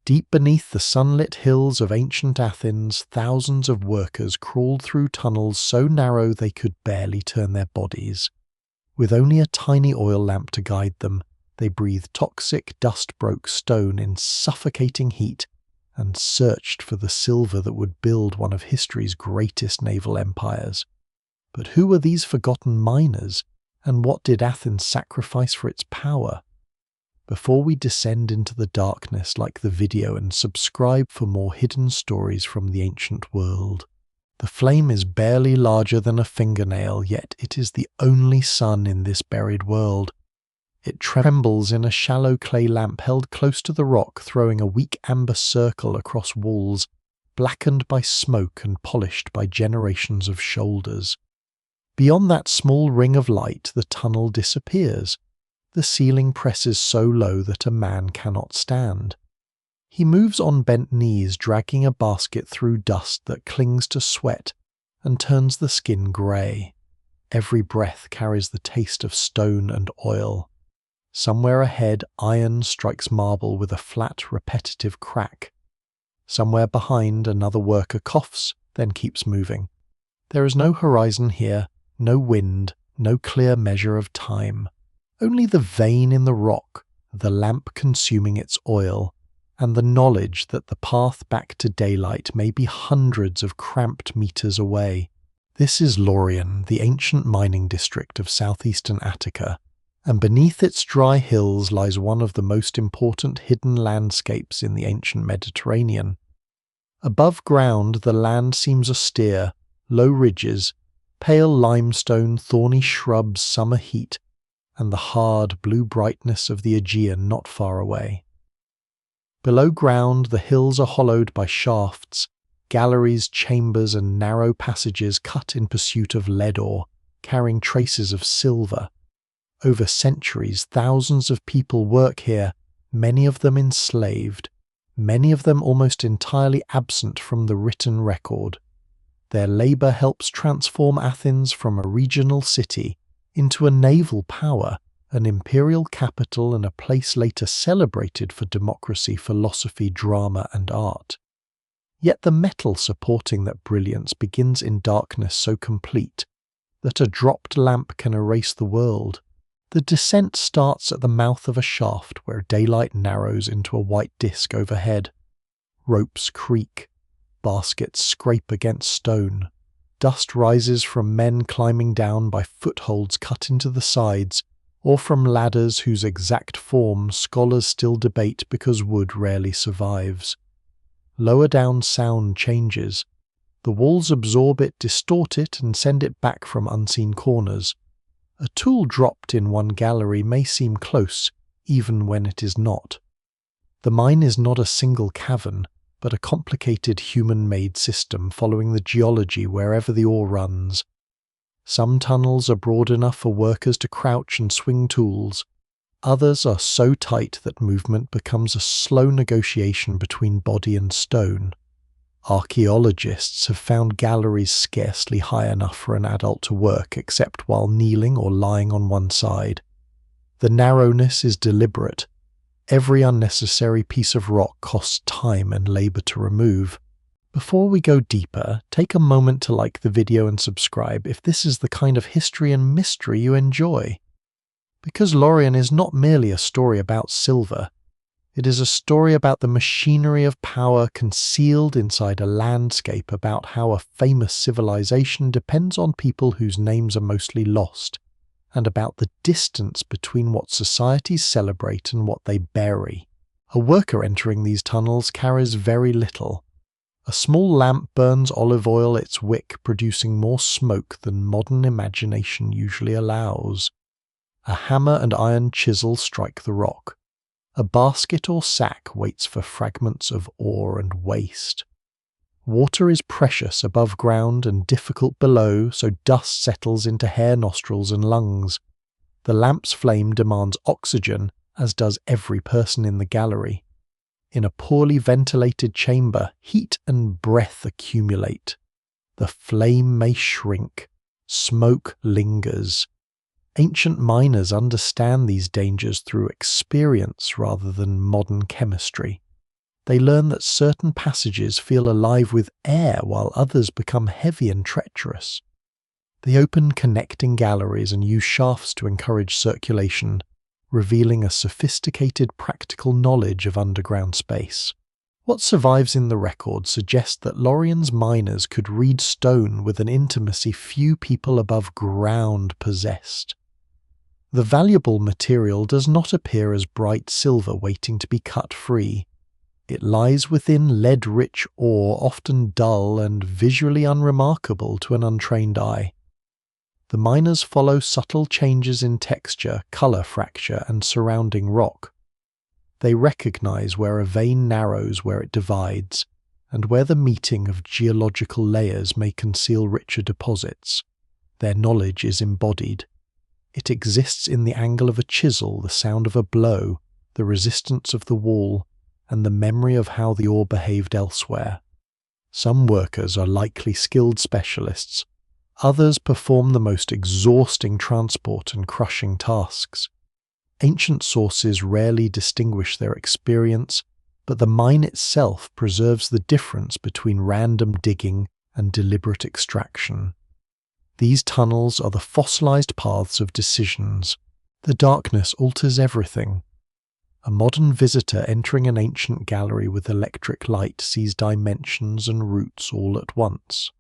Deep beneath the sunlit hills of ancient Athens, thousands of workers crawled through tunnels so narrow they could barely turn their bodies. With only a tiny oil lamp to guide them, they breathed toxic, dust-broke stone in suffocating heat and searched for the silver that would build one of history's greatest naval empires. But who were these forgotten miners, and what did Athens sacrifice for its power? Before we descend into the darkness, like the video and subscribe for more hidden stories from the ancient world. The flame is barely larger than a fingernail, yet it is the only sun in this buried world. It trembles in a shallow clay lamp held close to the rock, throwing a weak amber circle across walls, blackened by smoke and polished by generations of shoulders. Beyond that small ring of light, the tunnel disappears. The ceiling presses so low that a man cannot stand. He moves on bent knees, dragging a basket through dust that clings to sweat and turns the skin grey. Every breath carries the taste of stone and oil. Somewhere ahead, iron strikes marble with a flat, repetitive crack. Somewhere behind, another worker coughs, then keeps moving. There is no horizon here, no wind, no clear measure of time. Only the vein in the rock, the lamp consuming its oil, and the knowledge that the path back to daylight may be hundreds of cramped meters away. This is Laurion, the ancient mining district of southeastern Attica, and beneath its dry hills lies one of the most important hidden landscapes in the ancient Mediterranean. Above ground, the land seems austere, low ridges, pale limestone, thorny shrubs, summer heat, and the hard blue brightness of the Aegean not far away. Below ground, the hills are hollowed by shafts, galleries, chambers, and narrow passages cut in pursuit of lead ore, carrying traces of silver. Over centuries, thousands of people work here, many of them enslaved, many of them almost entirely absent from the written record. Their labor helps transform Athens from a regional city into a naval power, an imperial capital, and a place later celebrated for democracy, philosophy, drama, and art. Yet the metal supporting that brilliance begins in darkness so complete that a dropped lamp can erase the world. The descent starts at the mouth of a shaft where daylight narrows into a white disk overhead. Ropes creak, baskets scrape against stone. Dust rises from men climbing down by footholds cut into the sides, or from ladders whose exact form scholars still debate because wood rarely survives. Lower down, sound changes. The walls absorb it, distort it, and send it back from unseen corners. A tool dropped in one gallery may seem close, even when it is not. The mine is not a single cavern, but a complicated human-made system following the geology wherever the ore runs. Some tunnels are broad enough for workers to crouch and swing tools. Others are so tight that movement becomes a slow negotiation between body and stone. Archaeologists have found galleries scarcely high enough for an adult to work except while kneeling or lying on one side. The narrowness is deliberate. Every unnecessary piece of rock costs time and labor to remove. Before we go deeper, take a moment to like the video and subscribe if this is the kind of history and mystery you enjoy. Because Laurion is not merely a story about silver. It is a story about the machinery of power concealed inside a landscape, about how a famous civilization depends on people whose names are mostly lost, and about the distance between what societies celebrate and what they bury. A worker entering these tunnels carries very little. A small lamp burns olive oil, its wick producing more smoke than modern imagination usually allows. A hammer and iron chisel strike the rock. A basket or sack waits for fragments of ore and waste. Water is precious above ground and difficult below, so dust settles into hair, nostrils, and lungs. The lamp's flame demands oxygen, as does every person in the gallery. In a poorly ventilated chamber, heat and breath accumulate. The flame may shrink. Smoke lingers. Ancient miners understand these dangers through experience rather than modern chemistry. They learn that certain passages feel alive with air while others become heavy and treacherous. They open connecting galleries and use shafts to encourage circulation, revealing a sophisticated practical knowledge of underground space. What survives in the record suggests that Lorien's miners could read stone with an intimacy few people above ground possessed. The valuable material does not appear as bright silver waiting to be cut free. It lies within lead-rich ore, often dull and visually unremarkable to an untrained eye. The miners follow subtle changes in texture, colour fracture, and surrounding rock. They recognise where a vein narrows where it divides, and where the meeting of geological layers may conceal richer deposits. Their knowledge is embodied. It exists in the angle of a chisel, the sound of a blow, the resistance of the wall, and the memory of how the ore behaved elsewhere. Some workers are likely skilled specialists. Others perform the most exhausting transport and crushing tasks. Ancient sources rarely distinguish their experience, but the mine itself preserves the difference between random digging and deliberate extraction. These tunnels are the fossilized paths of decisions. The darkness alters everything. A modern visitor entering an ancient gallery with electric light sees dimensions and roots all at once.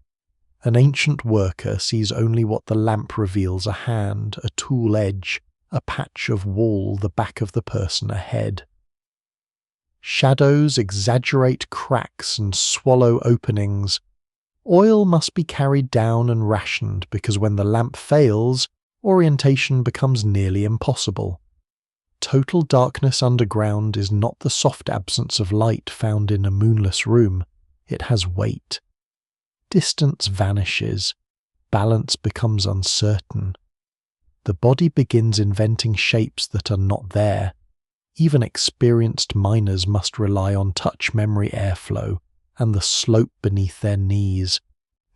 An ancient worker sees only what the lamp reveals: a hand, a tool edge, a patch of wall, the back of the person ahead. Shadows exaggerate cracks and swallow openings. Oil must be carried down and rationed because when the lamp fails, orientation becomes nearly impossible. Total darkness underground is not the soft absence of light found in a moonless room. It has weight. Distance vanishes. Balance becomes uncertain. The body begins inventing shapes that are not there. Even experienced miners must rely on touch memory airflow and the slope beneath their knees.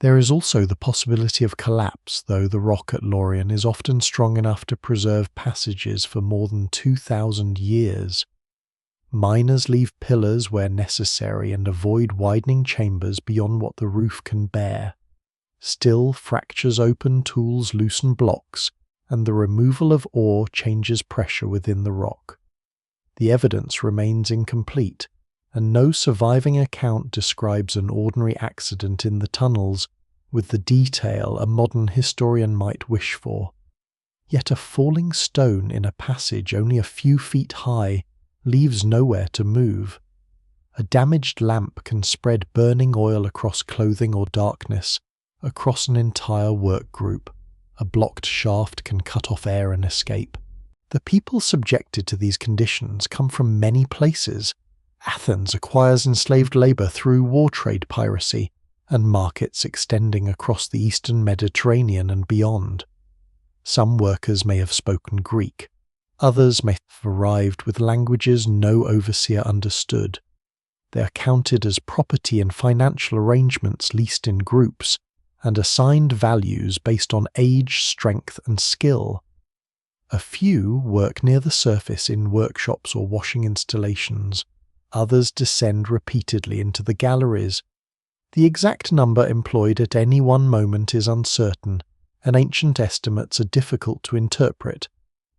There is also the possibility of collapse, though the rock at Lorien is often strong enough to preserve passages for more than 2,000 years. Miners leave pillars where necessary and avoid widening chambers beyond what the roof can bear. Still, fractures open, tools loosen blocks, and the removal of ore changes pressure within the rock. The evidence remains incomplete, and no surviving account describes an ordinary accident in the tunnels with the detail a modern historian might wish for. Yet a falling stone in a passage only a few feet high leaves nowhere to move. A damaged lamp can spread burning oil across clothing or darkness, across an entire work group. A blocked shaft can cut off air and escape. The people subjected to these conditions come from many places. Athens acquires enslaved labour through war trade piracy, and markets extending across the eastern Mediterranean and beyond. Some workers may have spoken Greek. Others may have arrived with languages no overseer understood. They are counted as property in financial arrangements leased in groups, and assigned values based on age, strength, and skill. A few work near the surface in workshops or washing installations. Others descend repeatedly into the galleries. The exact number employed at any one moment is uncertain, and ancient estimates are difficult to interpret.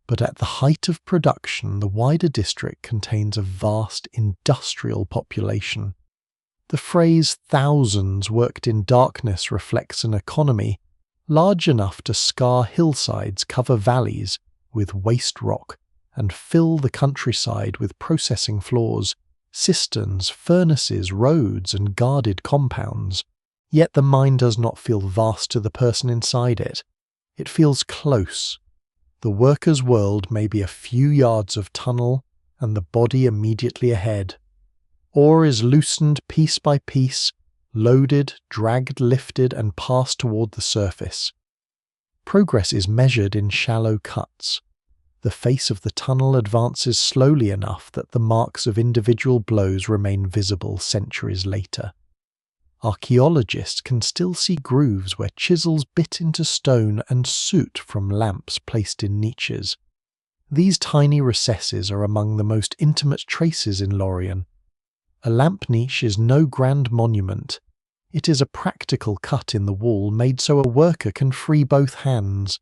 But at the height of production, the wider district contains a vast industrial population. The phrase "thousands worked in darkness" reflects an economy large enough to scar hillsides, cover valleys with waste rock, and fill the countryside with processing floors, cisterns, furnaces, roads, and guarded compounds. Yet the mine does not feel vast to the person inside it. It feels close. The worker's world may be a few yards of tunnel, and the body immediately ahead. Ore is loosened piece by piece, loaded, dragged, lifted, and passed toward the surface. Progress is measured in shallow cuts. The face of the tunnel advances slowly enough that the marks of individual blows remain visible centuries later. Archaeologists can still see grooves where chisels bit into stone and soot from lamps placed in niches. These tiny recesses are among the most intimate traces in Lorien. A lamp niche is no grand monument. It is a practical cut in the wall made so a worker can free both hands.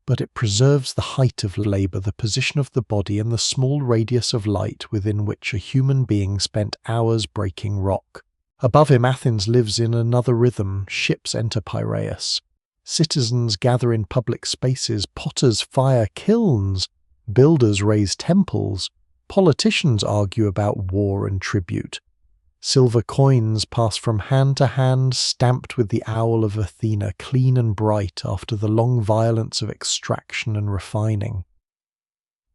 But it preserves the height of labour, the position of the body, and the small radius of light within which a human being spent hours breaking rock. Above him, Athens lives in another rhythm. Ships enter Piraeus. Citizens gather in public spaces. Potters fire kilns. Builders raise temples. Politicians argue about war and tribute. Silver coins pass from hand to hand, stamped with the owl of Athena, clean and bright after the long violence of extraction and refining.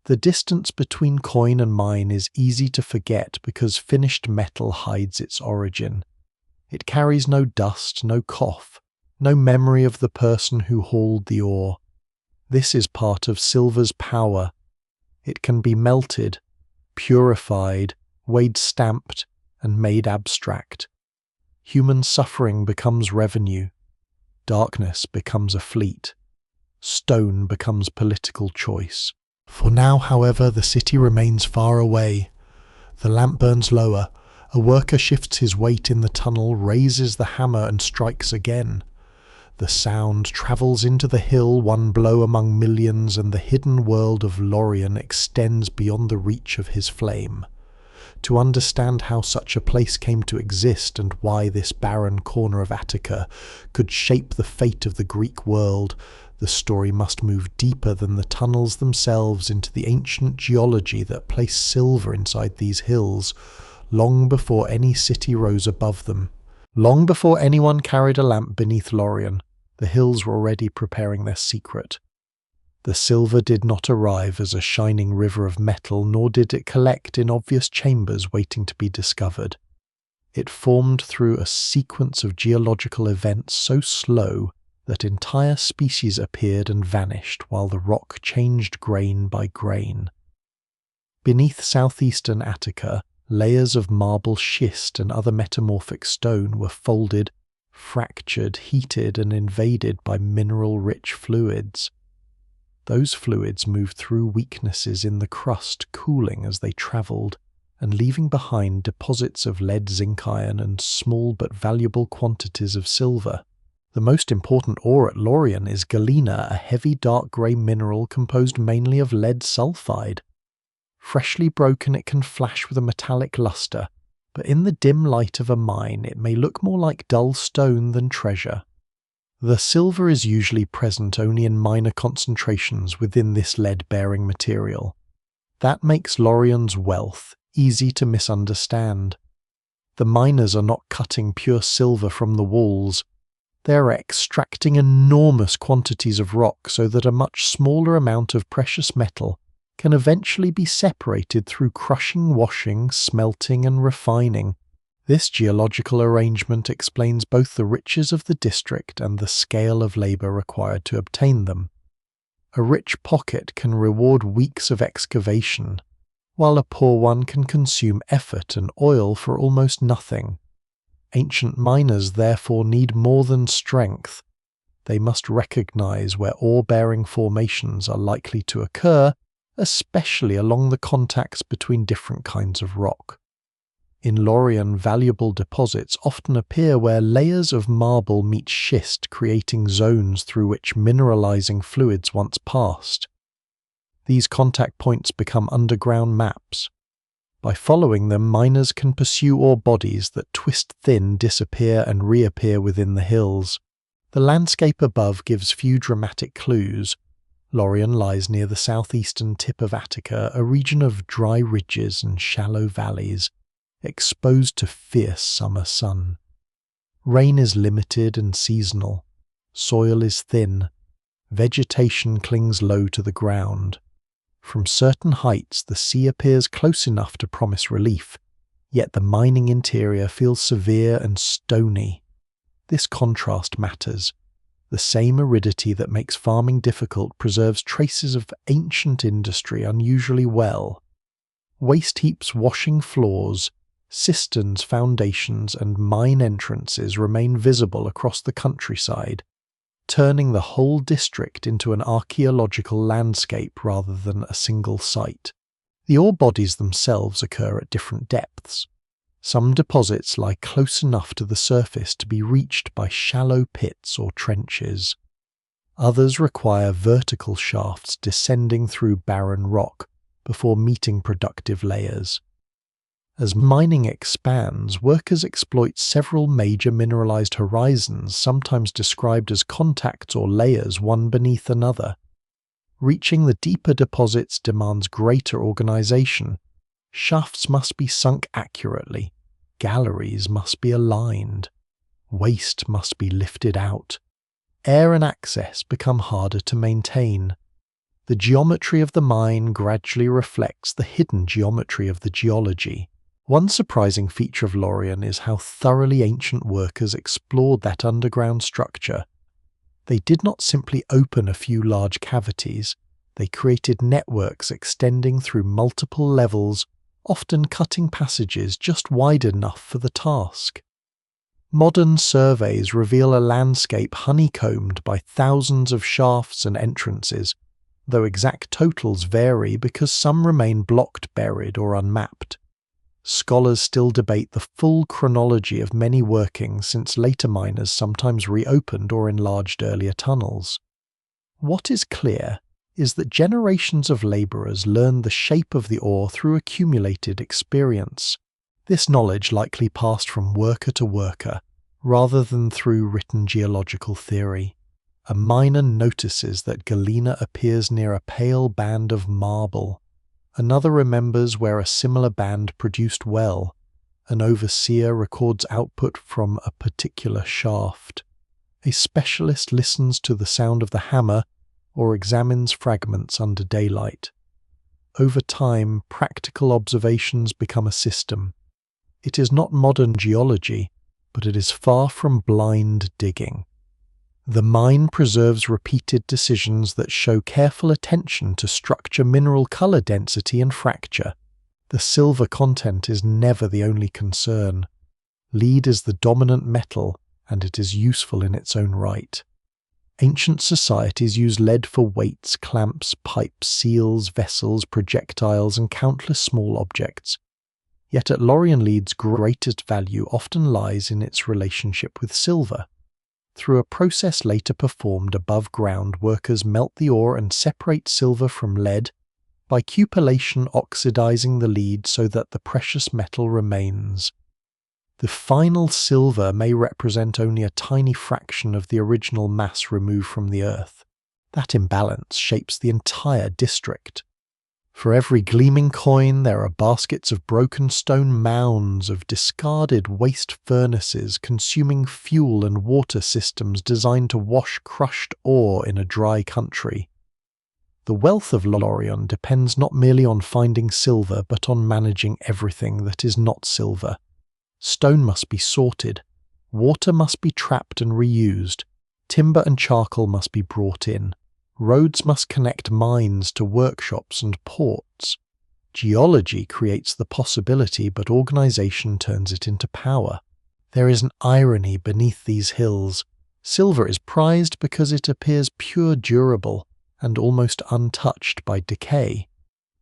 The distance between coin and mine is easy to forget because finished metal hides its origin. It carries no dust, no cough, no memory of the person who hauled the ore. This is part of silver's power. It can be melted, purified, weighed, stamped, and made abstract. Human suffering becomes revenue. Darkness becomes a fleet. Stone becomes political choice. For now, however, the city remains far away. The lamp burns lower. A worker shifts his weight in the tunnel, raises the hammer and strikes again. The sound travels into the hill, one blow among millions, and the hidden world of Lorien extends beyond the reach of his flame. To understand how such a place came to exist and why this barren corner of Attica could shape the fate of the Greek world, the story must move deeper than the tunnels themselves into the ancient geology that placed silver inside these hills, long before any city rose above them. Long before anyone carried a lamp beneath Lorien, the hills were already preparing their secret. The silver did not arrive as a shining river of metal, nor did it collect in obvious chambers waiting to be discovered. It formed through a sequence of geological events so slow that entire species appeared and vanished while the rock changed grain by grain. Beneath southeastern Attica, layers of marble schist and other metamorphic stone were folded, fractured, heated, and invaded by mineral-rich fluids. Those fluids moved through weaknesses in the crust, cooling as they travelled, and leaving behind deposits of lead, zinc, iron, and small but valuable quantities of silver. The most important ore at Lorien is galena, a heavy dark grey mineral composed mainly of lead sulfide. Freshly broken, it can flash with a metallic lustre, but in the dim light of a mine it may look more like dull stone than treasure. The silver is usually present only in minor concentrations within this lead-bearing material. That makes Lorien's wealth easy to misunderstand. The miners are not cutting pure silver from the walls. They are extracting enormous quantities of rock so that a much smaller amount of precious metal can eventually be separated through crushing, washing, smelting, and refining. This geological arrangement explains both the riches of the district and the scale of labour required to obtain them. A rich pocket can reward weeks of excavation, while a poor one can consume effort and oil for almost nothing. Ancient miners therefore need more than strength. They must recognise where ore-bearing formations are likely to occur, especially along the contacts between different kinds of rock. In Lorien, valuable deposits often appear where layers of marble meet schist, creating zones through which mineralizing fluids once passed. These contact points become underground maps. By following them, miners can pursue ore bodies that twist thin, disappear, and reappear within the hills. The landscape above gives few dramatic clues. Lorien lies near the southeastern tip of Attica, a region of dry ridges and shallow valleys, exposed to fierce summer sun. Rain is limited and seasonal. Soil is thin. Vegetation clings low to the ground. From certain heights, the sea appears close enough to promise relief, yet the mining interior feels severe and stony. This contrast matters. The same aridity that makes farming difficult preserves traces of ancient industry unusually well. Waste heaps washing floors, cisterns, foundations, and mine entrances remain visible across the countryside, turning the whole district into an archaeological landscape rather than a single site. The ore bodies themselves occur at different depths. Some deposits lie close enough to the surface to be reached by shallow pits or trenches. Others require vertical shafts descending through barren rock before meeting productive layers. As mining expands, workers exploit several major mineralized horizons, sometimes described as contacts or layers one beneath another. Reaching the deeper deposits demands greater organization. Shafts must be sunk accurately. Galleries must be aligned. Waste must be lifted out. Air and access become harder to maintain. The geometry of the mine gradually reflects the hidden geometry of the geology. One surprising feature of Lorien is how thoroughly ancient workers explored that underground structure. They did not simply open a few large cavities, they created networks extending through multiple levels, often cutting passages just wide enough for the task. Modern surveys reveal a landscape honeycombed by thousands of shafts and entrances, though exact totals vary because some remain blocked, buried, or unmapped. Scholars still debate the full chronology of many workings, since later miners sometimes reopened or enlarged earlier tunnels. What is clear is that generations of labourers learned the shape of the ore through accumulated experience. This knowledge likely passed from worker to worker, rather than through written geological theory. A miner notices that galena appears near a pale band of marble. Another remembers where a similar band produced well. An overseer records output from a particular shaft. A specialist listens to the sound of the hammer or examines fragments under daylight. Over time, practical observations become a system. It is not modern geology, but it is far from blind digging. The mine preserves repeated decisions that show careful attention to structure, mineral color density, and fracture. The silver content is never the only concern. Lead is the dominant metal, and it is useful in its own right. Ancient societies used lead for weights, clamps, pipes, seals, vessels, projectiles, and countless small objects. Yet at Lorien lead's greatest value often lies in its relationship with silver. Through a process later performed above ground, workers melt the ore and separate silver from lead, by cupellation oxidizing the lead so that the precious metal remains. The final silver may represent only a tiny fraction of the original mass removed from the earth. That imbalance shapes the entire district. For every gleaming coin, there are baskets of broken stone, mounds of discarded waste furnaces consuming fuel, and water systems designed to wash crushed ore in a dry country. The wealth of Lorien depends not merely on finding silver, but on managing everything that is not silver. Stone must be sorted, water must be trapped and reused, timber and charcoal must be brought in. Roads must connect mines to workshops and ports. Geology creates the possibility, but organization turns it into power. There is an irony beneath these hills. Silver is prized because it appears pure, durable, and almost untouched by decay.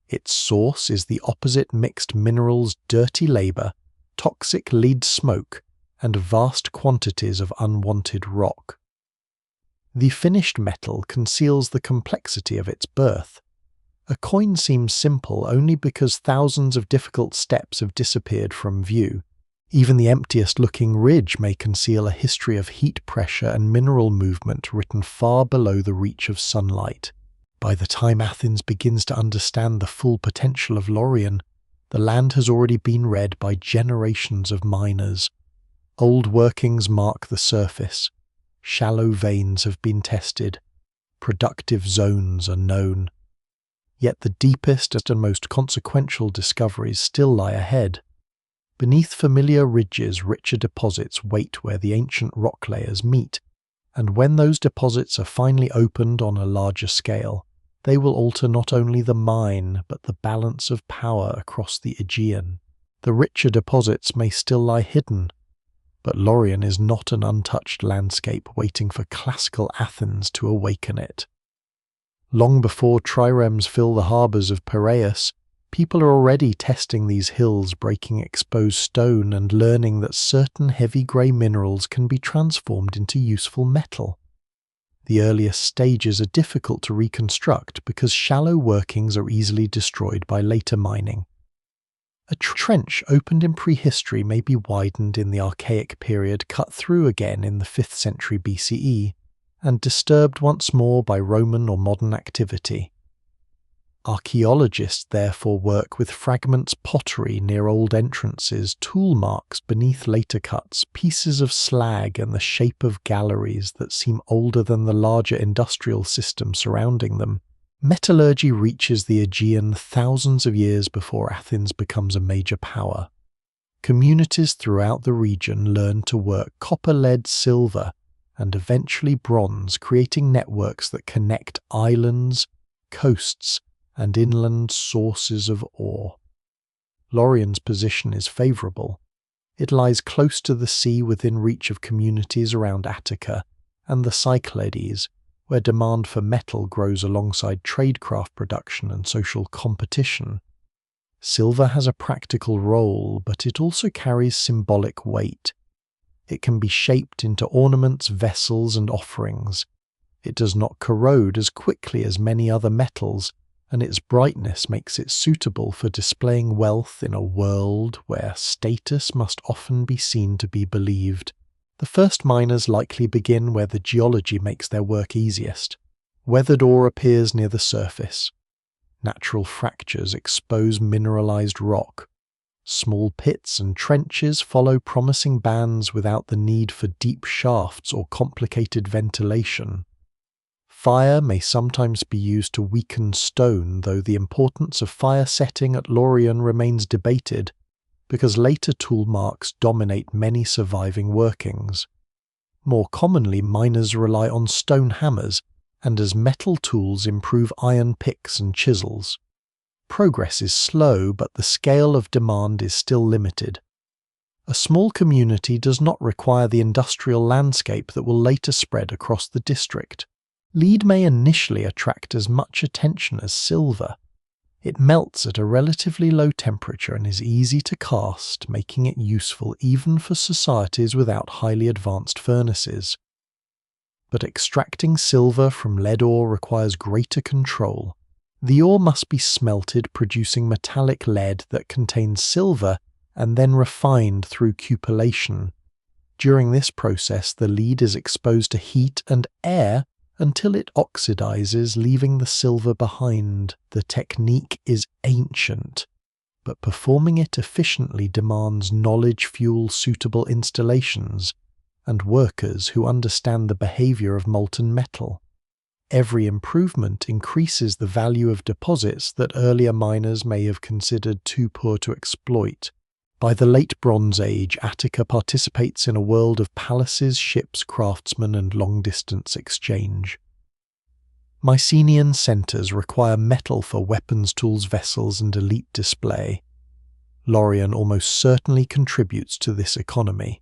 Its source is the opposite: mixed minerals, dirty labor, toxic lead smoke, and vast quantities of unwanted rock. The finished metal conceals the complexity of its birth. A coin seems simple only because thousands of difficult steps have disappeared from view. Even the emptiest-looking ridge may conceal a history of heat, pressure, and mineral movement written far below the reach of sunlight. By the time Athens begins to understand the full potential of Lorien, the land has already been read by generations of miners. Old workings mark the surface. Shallow veins have been tested. Productive zones are known. Yet the deepest and most consequential discoveries still lie ahead. Beneath familiar ridges, richer deposits wait where the ancient rock layers meet, and when those deposits are finally opened on a larger scale, they will alter not only the mine, but the balance of power across the Aegean. The richer deposits may still lie hidden, but Lorien is not an untouched landscape waiting for classical Athens to awaken it. Long before triremes fill the harbours of Piraeus, People are already testing these hills, breaking exposed stone and learning that certain heavy grey minerals can be transformed into useful metal. The earliest stages are difficult to reconstruct because shallow workings are easily destroyed by later mining. A trench opened in prehistory may be widened in the Archaic period, cut through again in the 5th century BCE, and disturbed once more by Roman or modern activity. Archaeologists therefore work with fragments pottery near old entrances, tool marks beneath later cuts, pieces of slag and the shape of galleries that seem older than the larger industrial system surrounding them. Metallurgy reaches the Aegean thousands of years before Athens becomes a major power. Communities throughout the region learn to work copper, lead, silver, and eventually bronze, creating networks that connect islands, coasts, and inland sources of ore. Lorien's position is favourable. It lies close to the sea within reach of communities around Attica and the Cyclades, where demand for metal grows alongside tradecraft production and social competition. Silver has a practical role, but it also carries symbolic weight. It can be shaped into ornaments, vessels, and offerings. It does not corrode as quickly as many other metals, and its brightness makes it suitable for displaying wealth in a world where status must often be seen to be believed. The first miners likely begin where the geology makes their work easiest. Weathered ore appears near the surface. Natural fractures expose mineralized rock. Small pits and trenches follow promising bands without the need for deep shafts or complicated ventilation. Fire may sometimes be used to weaken stone, though the importance of fire setting at Lorien remains debated, because later tool marks dominate many surviving workings. More commonly, miners rely on stone hammers, and as metal tools improve iron picks and chisels. Progress is slow, but the scale of demand is still limited. A small community does not require the industrial landscape that will later spread across the district. Lead may initially attract as much attention as silver. It melts at a relatively low temperature and is easy to cast, making it useful even for societies without highly advanced furnaces. But extracting silver from lead ore requires greater control. The ore must be smelted, producing metallic lead that contains silver and then refined through cupellation. During this process, the lead is exposed to heat and air until it oxidizes, leaving the silver behind. The technique is ancient, but performing it efficiently demands knowledge-fuel-suitable installations and workers who understand the behavior of molten metal. Every improvement increases the value of deposits that earlier miners may have considered too poor to exploit. By the late Bronze Age, Attica participates in a world of palaces, ships, craftsmen, and long-distance exchange. Mycenaean centres require metal for weapons, tools, vessels, and elite display. Lorien almost certainly contributes to this economy,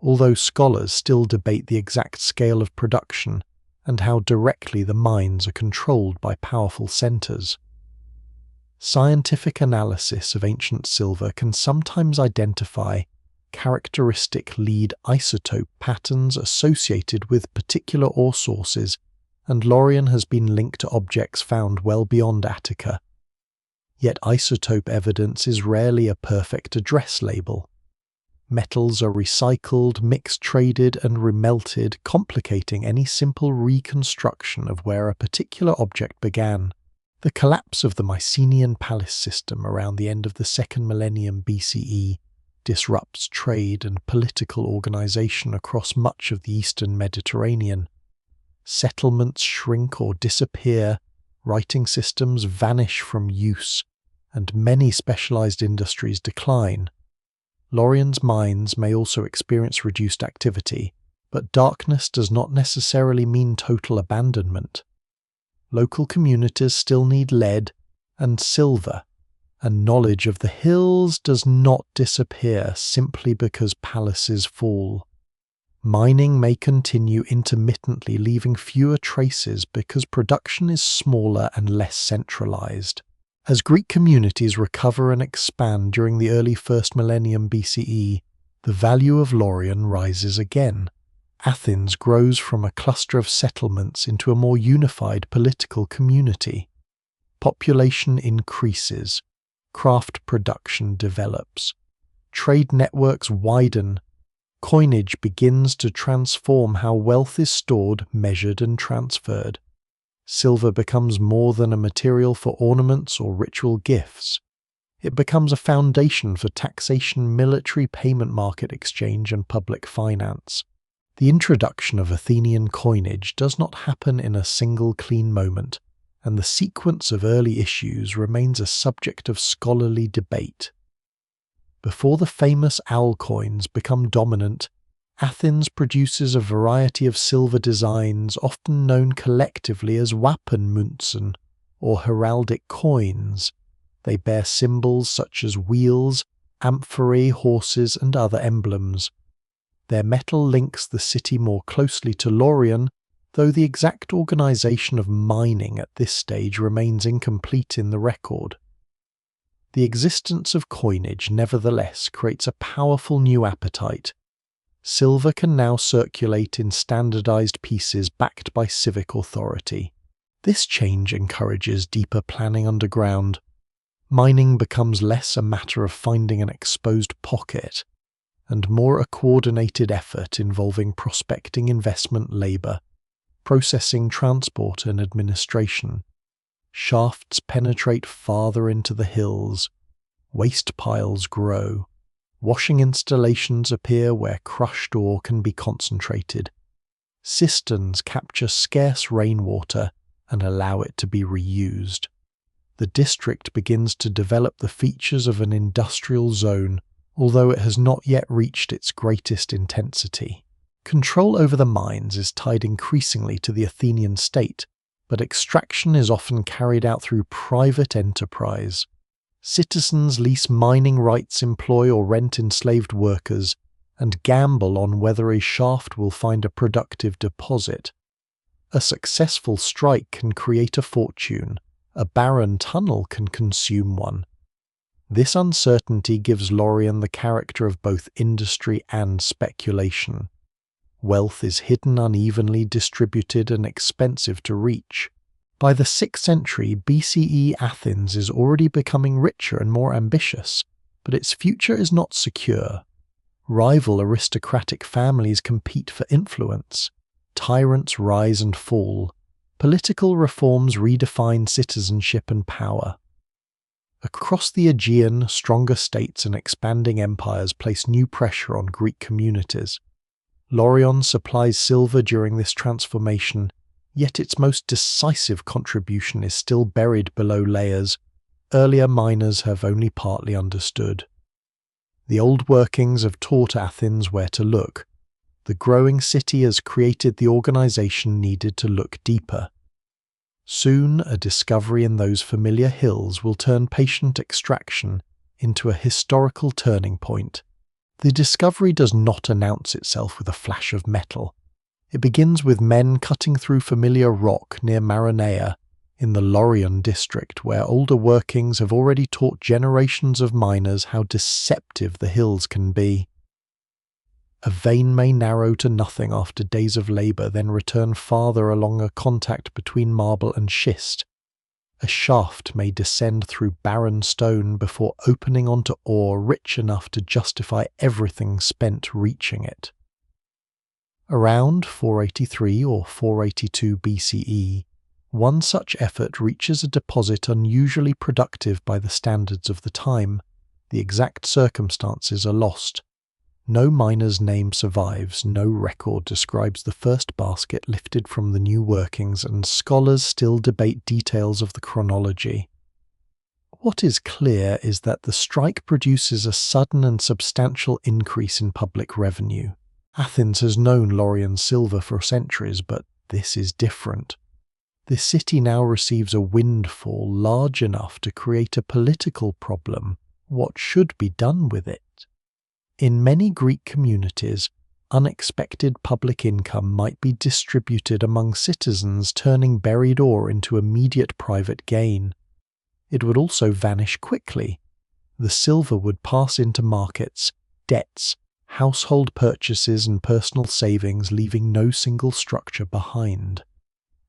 although scholars still debate the exact scale of production and how directly the mines are controlled by powerful centres. Scientific analysis of ancient silver can sometimes identify characteristic lead isotope patterns associated with particular ore sources, and Lorien has been linked to objects found well beyond Attica. Yet isotope evidence is rarely a perfect address label. Metals are recycled, mixed, traded, and remelted, complicating any simple reconstruction of where a particular object began. The collapse of the Mycenaean palace system around the end of the 2nd millennium BCE disrupts trade and political organization across much of the eastern Mediterranean. Settlements shrink or disappear, writing systems vanish from use, and many specialized industries decline. Lorien's mines may also experience reduced activity, but darkness does not necessarily mean total abandonment. Local communities still need lead and silver, and knowledge of the hills does not disappear simply because palaces fall. Mining may continue intermittently, leaving fewer traces because production is smaller and less centralized. As Greek communities recover and expand during the early 1st millennium BCE, the value of Laurion rises again. Athens grows from a cluster of settlements into a more unified political community. Population increases, craft production develops, trade networks widen, coinage begins to transform how wealth is stored, measured and transferred. Silver becomes more than a material for ornaments or ritual gifts. It becomes a foundation for taxation, military, payment market exchange and public finance. The introduction of Athenian coinage does not happen in a single clean moment, and the sequence of early issues remains a subject of scholarly debate. Before the famous owl coins become dominant, Athens produces a variety of silver designs often known collectively as Wapenmünzen, or heraldic coins. They bear symbols such as wheels, amphorae, horses, and other emblems. Their metal links the city more closely to Laurion, though the exact organization of mining at this stage remains incomplete in the record. The existence of coinage nevertheless creates a powerful new appetite. Silver can now circulate in standardized pieces backed by civic authority. This change encourages deeper planning underground. Mining becomes less a matter of finding an exposed pocket, and more a coordinated effort involving prospecting, investment, labor, processing, transport, and administration. Shafts penetrate farther into the hills. Waste piles grow. Washing installations appear where crushed ore can be concentrated. Cisterns capture scarce rainwater and allow it to be reused. The district begins to develop the features of an industrial zone, although it has not yet reached its greatest intensity. Control over the mines is tied increasingly to the Athenian state, but extraction is often carried out through private enterprise. Citizens lease mining rights, employ or rent enslaved workers, and gamble on whether a shaft will find a productive deposit. A successful strike can create a fortune. A barren tunnel can consume one. This uncertainty gives Laurion the character of both industry and speculation. Wealth is hidden, unevenly distributed, and expensive to reach. By the 6th century BCE, Athens is already becoming richer and more ambitious, but its future is not secure. Rival aristocratic families compete for influence. Tyrants rise and fall. Political reforms redefine citizenship and power. Across the Aegean, stronger states and expanding empires place new pressure on Greek communities. Laurion supplies silver during this transformation, yet its most decisive contribution is still buried below layers earlier miners have only partly understood. The old workings have taught Athens where to look. The growing city has created the organization needed to look deeper. Soon, a discovery in those familiar hills will turn patient extraction into a historical turning point. The discovery does not announce itself with a flash of metal. It begins with men cutting through familiar rock near Maronea, in the Laurion district, where older workings have already taught generations of miners how deceptive the hills can be. A vein may narrow to nothing after days of labour, then return farther along a contact between marble and schist. A shaft may descend through barren stone before opening onto ore rich enough to justify everything spent reaching it. Around 483 or 482 BCE, one such effort reaches a deposit unusually productive by the standards of the time. The exact circumstances are lost. No miner's name survives, no record describes the first basket lifted from the new workings, and scholars still debate details of the chronology. What is clear is that the strike produces a sudden and substantial increase in public revenue. Athens has known Laurion silver for centuries, but this is different. The city now receives a windfall large enough to create a political problem. What should be done with it? In many Greek communities, unexpected public income might be distributed among citizens, turning buried ore into immediate private gain. it would also vanish quickly. The silver would pass into markets, debts, household purchases and personal savings, leaving no single structure behind.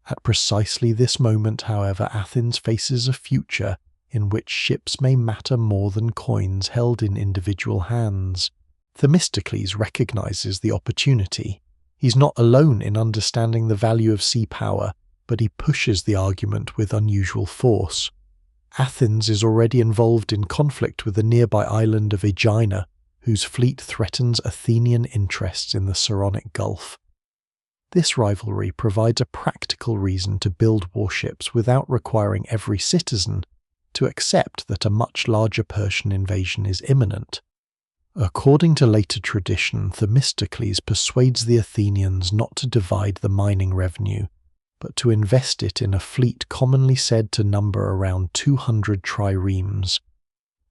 At precisely this moment, however, Athens faces a future in which ships may matter more than coins held in individual hands. Themistocles recognizes the opportunity. He's not alone in understanding the value of sea power, but he pushes the argument with unusual force. Athens is already involved in conflict with the nearby island of Aegina, whose fleet threatens Athenian interests in the Saronic Gulf. This rivalry provides a practical reason to build warships without requiring every citizen to accept that a much larger Persian invasion is imminent. According to later tradition, Themistocles persuades the Athenians not to divide the mining revenue, but to invest it in a fleet commonly said to number around 200 triremes.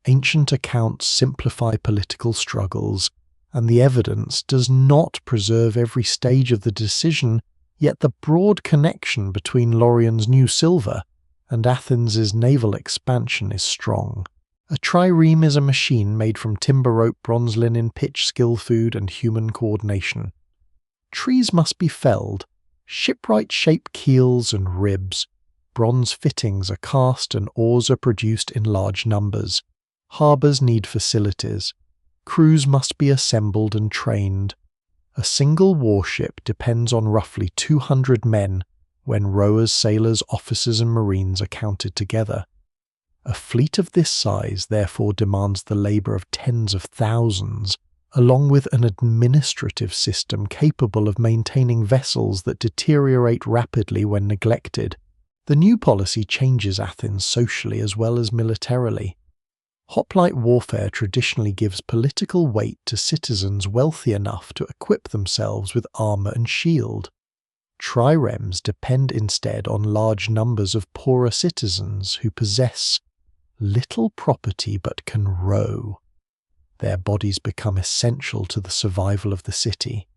Ancient accounts simplify political struggles, and the evidence does not preserve every stage of the decision, yet the broad connection between Laurion's new silver and Athens's naval expansion is strong. A trireme is a machine made from timber rope, bronze linen, pitch, skill food, and human coordination. Trees must be felled, shipwright shape keels and ribs, bronze fittings are cast, and oars are produced in large numbers. Harbours need facilities. Crews must be assembled and trained. A single warship depends on roughly 200 men when rowers, sailors, officers and marines are counted together. A fleet of this size therefore demands the labour of tens of thousands, along with an administrative system capable of maintaining vessels that deteriorate rapidly when neglected. The new policy changes Athens socially as well as militarily. Hoplite warfare traditionally gives political weight to citizens wealthy enough to equip themselves with armour and shield. Triremes depend instead on large numbers of poorer citizens who possess little property but can row. Their bodies become essential to the survival of the city.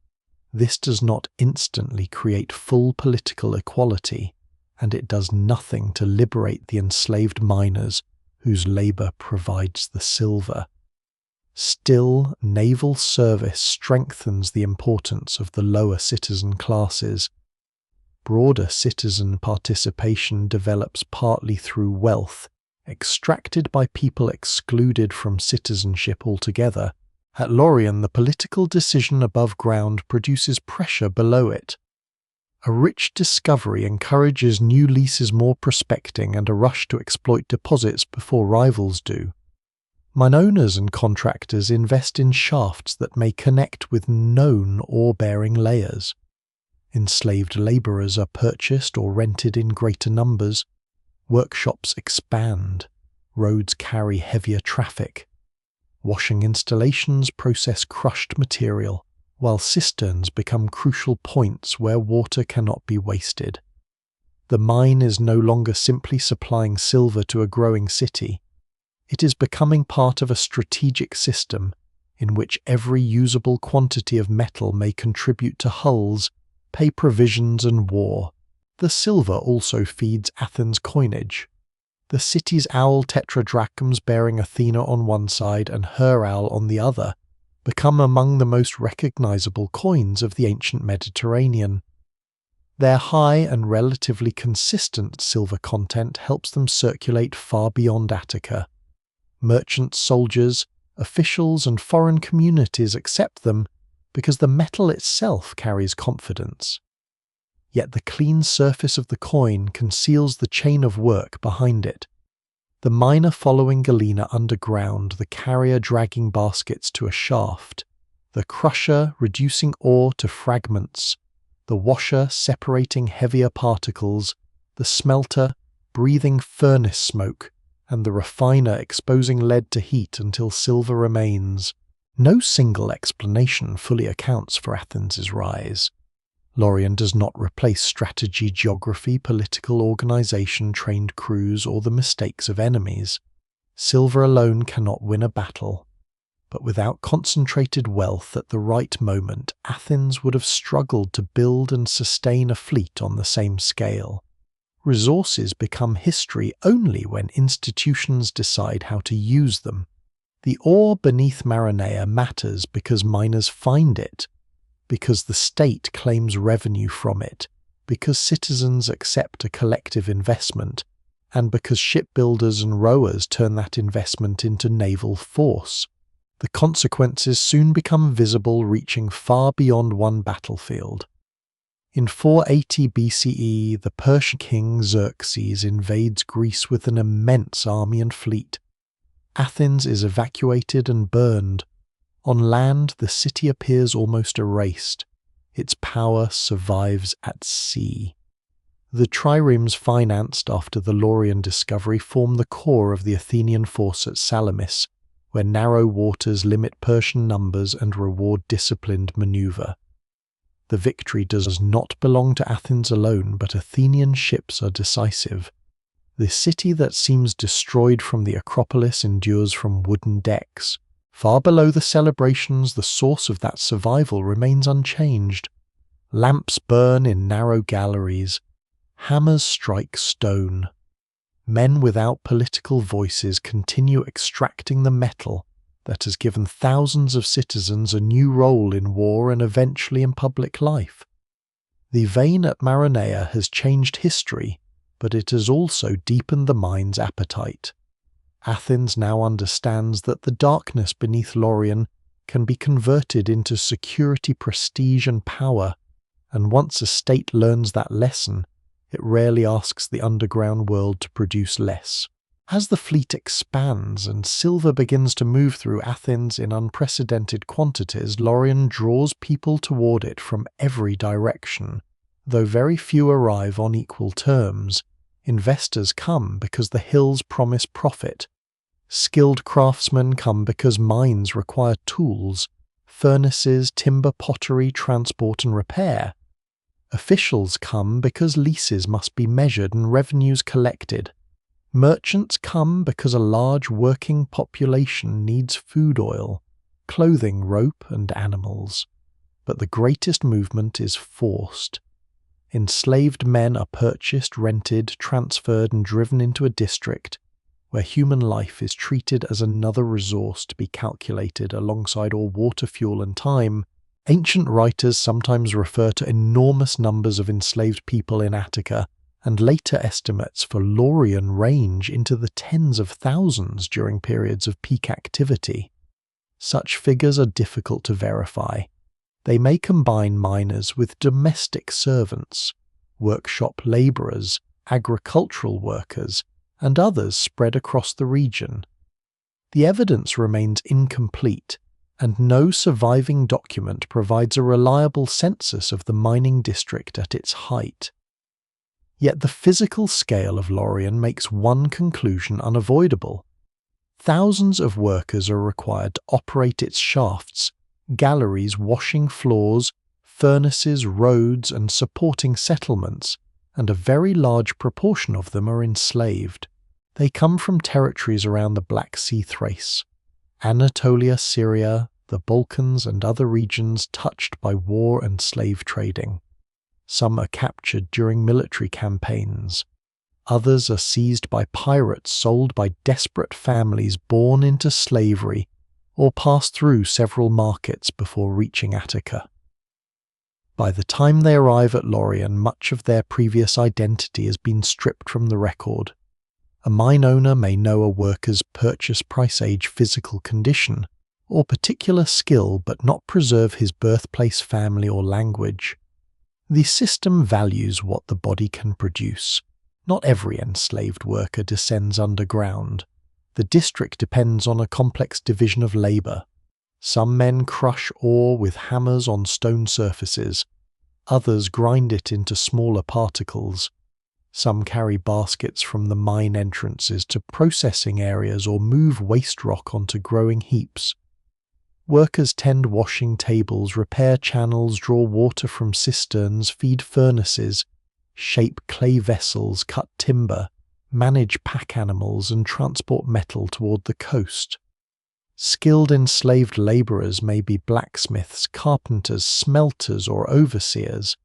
This does not instantly create full political equality, and it does nothing to liberate the enslaved miners whose labour provides the silver. Still, naval service strengthens the importance of the lower citizen classes. Broader citizen participation develops partly through wealth, extracted by people excluded from citizenship altogether. At Laurion, the political decision above ground produces pressure below it. A rich discovery encourages new leases, more prospecting, and a rush to exploit deposits before rivals do. Mine owners and contractors invest in shafts that may connect with known ore-bearing layers. Enslaved labourers are purchased or rented in greater numbers. Workshops expand. Roads carry heavier traffic. Washing installations process crushed material, while cisterns become crucial points where water cannot be wasted. The mine is no longer simply supplying silver to a growing city. It is becoming part of a strategic system in which every usable quantity of metal may contribute to hulls, pay provisions and war. The silver also feeds Athens' coinage. The city's owl tetradrachms bearing Athena on one side and her owl on the other become among the most recognizable coins of the ancient Mediterranean. Their high and relatively consistent silver content helps them circulate far beyond Attica. Merchants, soldiers, officials, and foreign communities accept them because the metal itself carries confidence. Yet the clean surface of the coin conceals the chain of work behind it. The miner following galena underground, the carrier dragging baskets to a shaft, the crusher reducing ore to fragments, the washer separating heavier particles, the smelter breathing furnace smoke, and the refiner exposing lead to heat until silver remains. No single explanation fully accounts for Athens' rise. Laurion does not replace strategy, geography, political organization, trained crews, or the mistakes of enemies. Silver alone cannot win a battle, but without concentrated wealth at the right moment, Athens would have struggled to build and sustain a fleet on the same scale. Resources become history only when institutions decide how to use them. The ore beneath Maranea matters because miners find it, because the state claims revenue from it, because citizens accept a collective investment, and because shipbuilders and rowers turn that investment into naval force. The consequences soon become visible, reaching far beyond one battlefield. In 480 BCE, the Persian king Xerxes invades Greece with an immense army and fleet. Athens is evacuated and burned. On land, the city appears almost erased. Its power survives at sea. The triremes financed after the Laurian discovery form the core of the Athenian force at Salamis, where narrow waters limit Persian numbers and reward disciplined maneuver. The victory does not belong to Athens alone, but Athenian ships are decisive. The city that seems destroyed from the Acropolis endures from wooden decks. Far below the celebrations, the source of that survival remains unchanged. Lamps burn in narrow galleries. Hammers strike stone. Men without political voices continue extracting the metal that has given thousands of citizens a new role in war and eventually in public life. The vein at Maranea has changed history, but it has also deepened the mind's appetite. Athens now understands that the darkness beneath Laurian can be converted into security, prestige, and power, and once a state learns that lesson, it rarely asks the underground world to produce less. As the fleet expands and silver begins to move through Athens in unprecedented quantities, Laurian draws people toward it from every direction. Though very few arrive on equal terms, investors come because the hills promise profit. Skilled craftsmen come because mines require tools, furnaces, timber, pottery, transport and repair. Officials come because leases must be measured and revenues collected. Merchants come because a large working population needs food oil, clothing, rope, and animals. But the greatest movement is forced. Enslaved men are purchased, rented, transferred, and driven into a district where human life is treated as another resource to be calculated alongside all water, fuel, and time. Ancient writers sometimes refer to enormous numbers of enslaved people in Attica, and later estimates for Laurian range into the tens of thousands during periods of peak activity. Such figures are difficult to verify. They may combine miners with domestic servants, workshop labourers, agricultural workers, and others spread across the region. The evidence remains incomplete, and no surviving document provides a reliable census of the mining district at its height. Yet the physical scale of Laurian makes one conclusion unavoidable. Thousands of workers are required to operate its shafts, galleries, washing floors, furnaces, roads, and supporting settlements, and a very large proportion of them are enslaved. They come from territories around the Black Sea Thrace, Anatolia, Syria, the Balkans, and other regions touched by war and slave trading. Some are captured during military campaigns. Others are seized by pirates sold by desperate families born into slavery or pass through several markets before reaching Attica. By the time they arrive at Laurian, much of their previous identity has been stripped from the record. A mine owner may know a worker's purchase price, age, physical condition, or particular skill but not preserve his birthplace, family, or language. The system values what the body can produce. Not every enslaved worker descends underground. The district depends on a complex division of labour. Some men crush ore with hammers on stone surfaces. Others grind it into smaller particles. Some carry baskets from the mine entrances to processing areas or move waste rock onto growing heaps. Workers tend washing tables, repair channels, draw water from cisterns, feed furnaces, shape clay vessels, cut timber, manage pack animals, and transport metal toward the coast. Skilled enslaved labourers may be blacksmiths, carpenters, smelters, or overseers.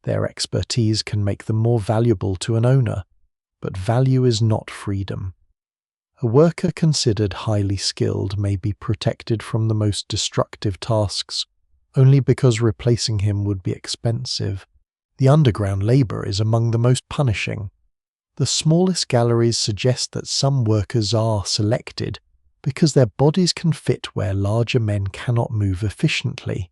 Their expertise can make them more valuable to an owner, but value is not freedom. A worker considered highly skilled may be protected from the most destructive tasks only because replacing him would be expensive. The underground labour is among the most punishing. The smallest galleries suggest that some workers are selected because their bodies can fit where larger men cannot move efficiently.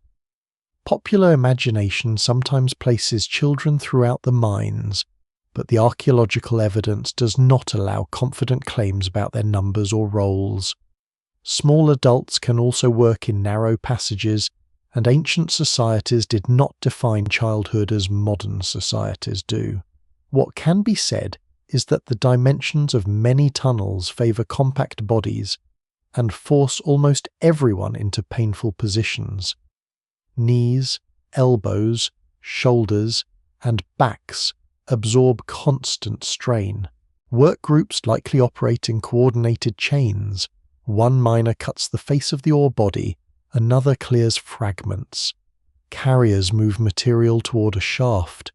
Popular imagination sometimes places children throughout the mines, but the archaeological evidence does not allow confident claims about their numbers or roles. Small adults can also work in narrow passages, and ancient societies did not define childhood as modern societies do. What can be said is that the dimensions of many tunnels favour compact bodies and force almost everyone into painful positions. Knees, elbows, shoulders, and backs absorb constant strain. Work groups likely operate in coordinated chains. One miner cuts the face of the ore body, another clears fragments. Carriers move material toward a shaft.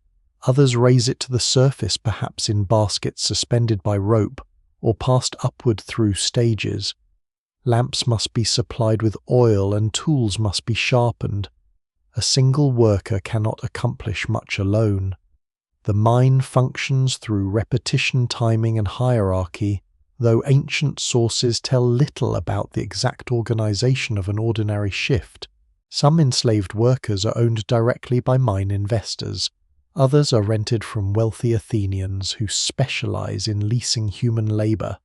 Others raise it to the surface, perhaps in baskets suspended by rope or passed upward through stages. Lamps must be supplied with oil and tools must be sharpened. A single worker cannot accomplish much alone. The mine functions through repetition, timing, and hierarchy, though ancient sources tell little about the exact organization of an ordinary shift. Some enslaved workers are owned directly by mine investors. Others are rented from wealthy Athenians who specialize in leasing human labor.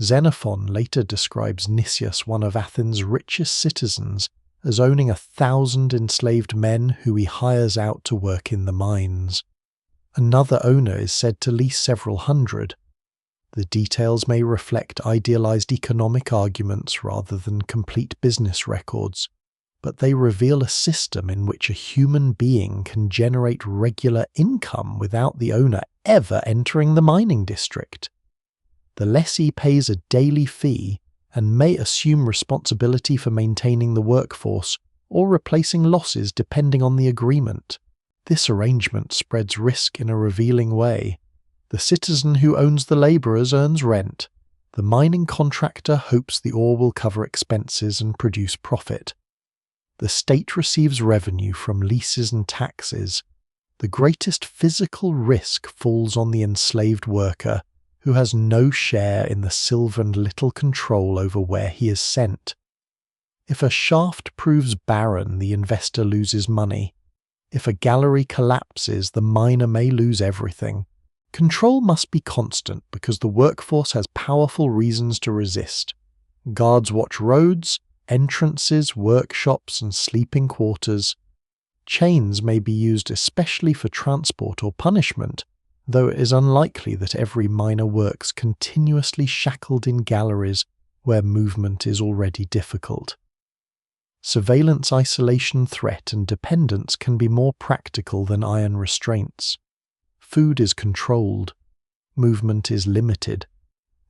Xenophon later describes Nicias, one of Athens' richest citizens, as owning 1,000 enslaved men who he hires out to work in the mines. Another owner is said to lease several hundred. The details may reflect idealized economic arguments rather than complete business records, but they reveal a system in which a human being can generate regular income without the owner ever entering the mining district. The lessee pays a daily fee and may assume responsibility for maintaining the workforce or replacing losses depending on the agreement. This arrangement spreads risk in a revealing way. The citizen who owns the labourers earns rent. The mining contractor hopes the ore will cover expenses and produce profit. The state receives revenue from leases and taxes. The greatest physical risk falls on the enslaved worker, who has no share in the silver and little control over where he is sent. If a shaft proves barren, the investor loses money. If a gallery collapses, the miner may lose everything. Control must be constant because the workforce has powerful reasons to resist. Guards watch roads, entrances, workshops, and sleeping quarters. Chains may be used especially for transport or punishment, though it is unlikely that every miner works continuously shackled in galleries where movement is already difficult. Surveillance, isolation, threat, and dependence can be more practical than iron restraints. Food is controlled. Movement is limited.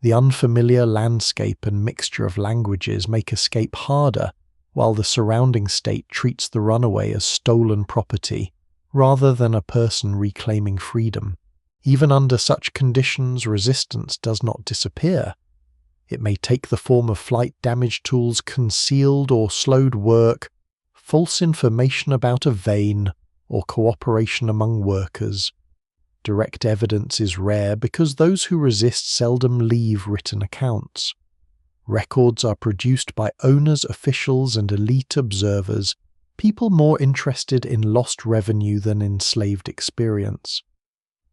The unfamiliar landscape and mixture of languages make escape harder, while the surrounding state treats the runaway as stolen property, rather than a person reclaiming freedom. Even under such conditions, resistance does not disappear. It may take the form of flight damage tools, concealed or slowed work, false information about a vein, or cooperation among workers. Direct evidence is rare because those who resist seldom leave written accounts. Records are produced by owners, officials, and elite observers, people more interested in lost revenue than enslaved experience.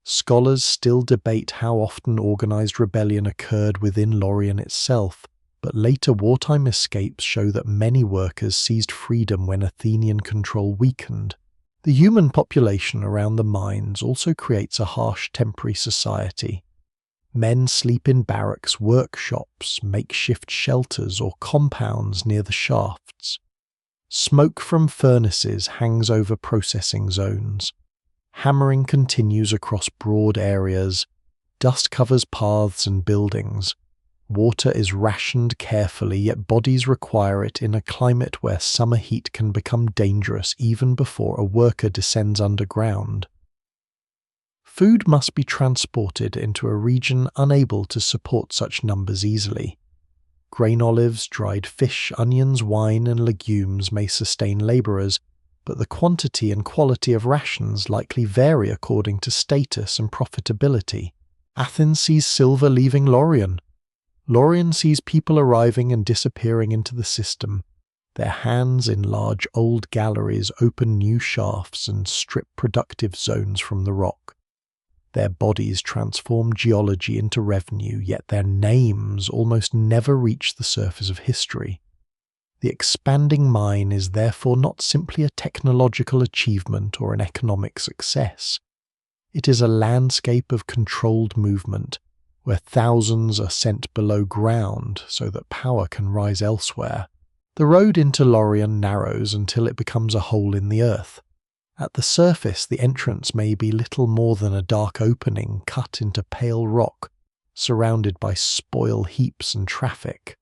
Scholars still debate how often organized rebellion occurred within Lorien itself, but later wartime escapes show that many workers seized freedom when Athenian control weakened. The human population around the mines also creates a harsh temporary society. Men sleep in barracks, workshops, makeshift shelters, or compounds near the shafts. Smoke from furnaces hangs over processing zones. Hammering continues across broad areas. Dust covers paths and buildings. Water is rationed carefully, yet bodies require it in a climate where summer heat can become dangerous even before a worker descends underground. Food must be transported into a region unable to support such numbers easily. Grain olives, dried fish, onions, wine, and legumes may sustain labourers, but the quantity and quality of rations likely vary according to status and profitability. Athens sees silver leaving Laurion. Laurion sees people arriving and disappearing into the system. Their hands in large old galleries open new shafts and strip productive zones from the rock. Their bodies transform geology into revenue, yet their names almost never reach the surface of history. The expanding mine is therefore not simply a technological achievement or an economic success. It is a landscape of controlled movement, where thousands are sent below ground so that power can rise elsewhere. The road into Laurion narrows until it becomes a hole in the earth. At the surface, the entrance may be little more than a dark opening cut into pale rock, surrounded by spoil heaps and traffic.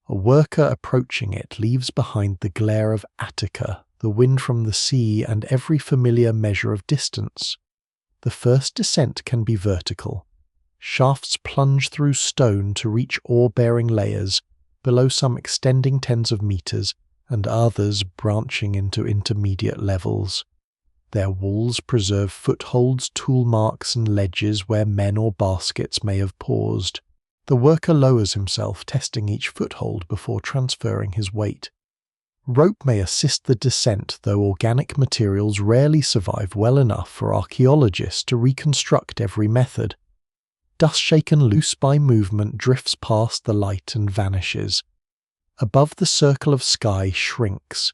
A worker approaching it leaves behind the glare of Attica, the wind from the sea, and every familiar measure of distance. The first descent can be vertical. Shafts plunge through stone to reach ore-bearing layers, below some extending tens of meters, and others branching into intermediate levels. Their walls preserve footholds, tool marks, and ledges where men or baskets may have paused. The worker lowers himself, testing each foothold before transferring his weight. Rope may assist the descent, though organic materials rarely survive well enough for archaeologists to reconstruct every method. Dust shaken loose by movement drifts past the light and vanishes. Above the circle of sky shrinks.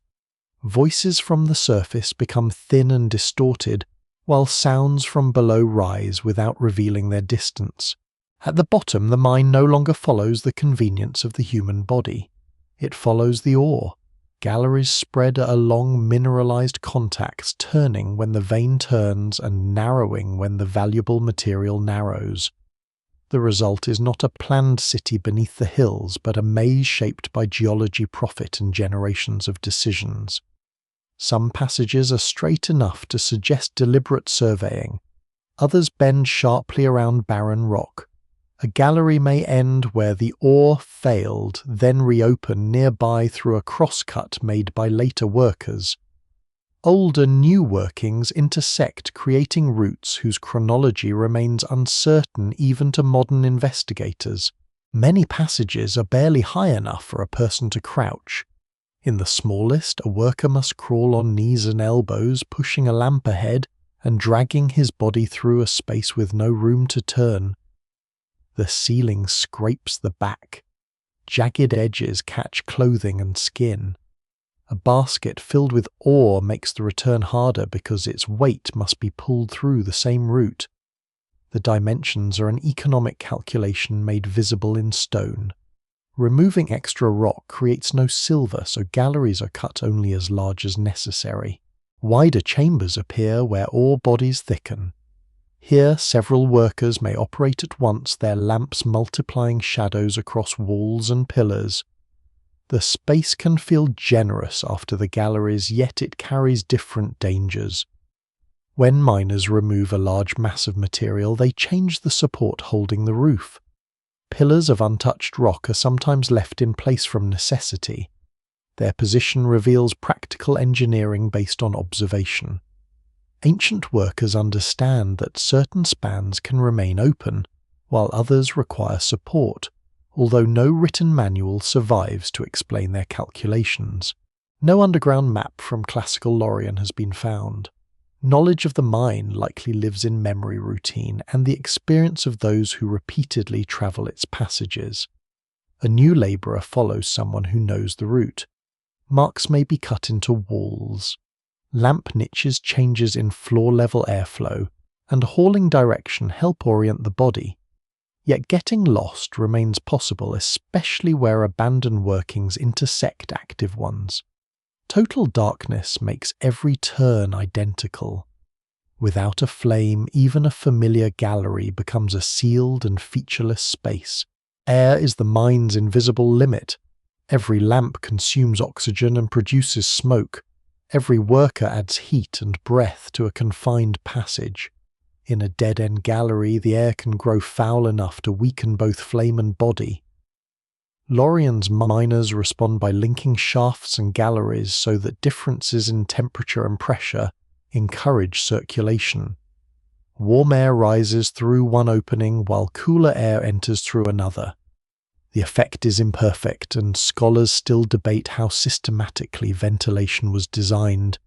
Voices from the surface become thin and distorted, while sounds from below rise without revealing their distance. At the bottom, the mine no longer follows the convenience of the human body. It follows the ore. Galleries spread along mineralized contacts, turning when the vein turns and narrowing when the valuable material narrows. The result is not a planned city beneath the hills, but a maze shaped by geology profit and generations of decisions. Some passages are straight enough to suggest deliberate surveying. Others bend sharply around barren rock. A gallery may end where the ore failed, then reopen nearby through a crosscut made by later workers. Old and new workings intersect, creating routes whose chronology remains uncertain even to modern investigators. Many passages are barely high enough for a person to crouch. In the smallest, a worker must crawl on knees and elbows, pushing a lamp ahead and dragging his body through a space with no room to turn. The ceiling scrapes the back. Jagged edges catch clothing and skin. A basket filled with ore makes the return harder because its weight must be pulled through the same route. The dimensions are an economic calculation made visible in stone. Removing extra rock creates no silver, so galleries are cut only as large as necessary. Wider chambers appear where ore bodies thicken. Here, several workers may operate at once, their lamps multiplying shadows across walls and pillars. The space can feel generous after the galleries, yet it carries different dangers. When miners remove a large mass of material, they change the support holding the roof. Pillars of untouched rock are sometimes left in place from necessity. Their position reveals practical engineering based on observation. Ancient workers understand that certain spans can remain open, while others require support, although no written manual survives to explain their calculations. No underground map from classical Laurion has been found. Knowledge of the mine likely lives in memory routine and the experience of those who repeatedly travel its passages. A new labourer follows someone who knows the route. Marks may be cut into walls. Lamp niches changes in floor-level airflow, and hauling direction help orient the body. Yet getting lost remains possible, especially where abandoned workings intersect active ones. Total darkness makes every turn identical. Without a flame, even a familiar gallery becomes a sealed and featureless space. Air is the mine's invisible limit. Every lamp consumes oxygen and produces smoke. Every worker adds heat and breath to a confined passage. In a dead-end gallery, the air can grow foul enough to weaken both flame and body. Lorien's miners respond by linking shafts and galleries so that differences in temperature and pressure encourage circulation. Warm air rises through one opening while cooler air enters through another. The effect is imperfect, and scholars still debate how systematically ventilation was designed,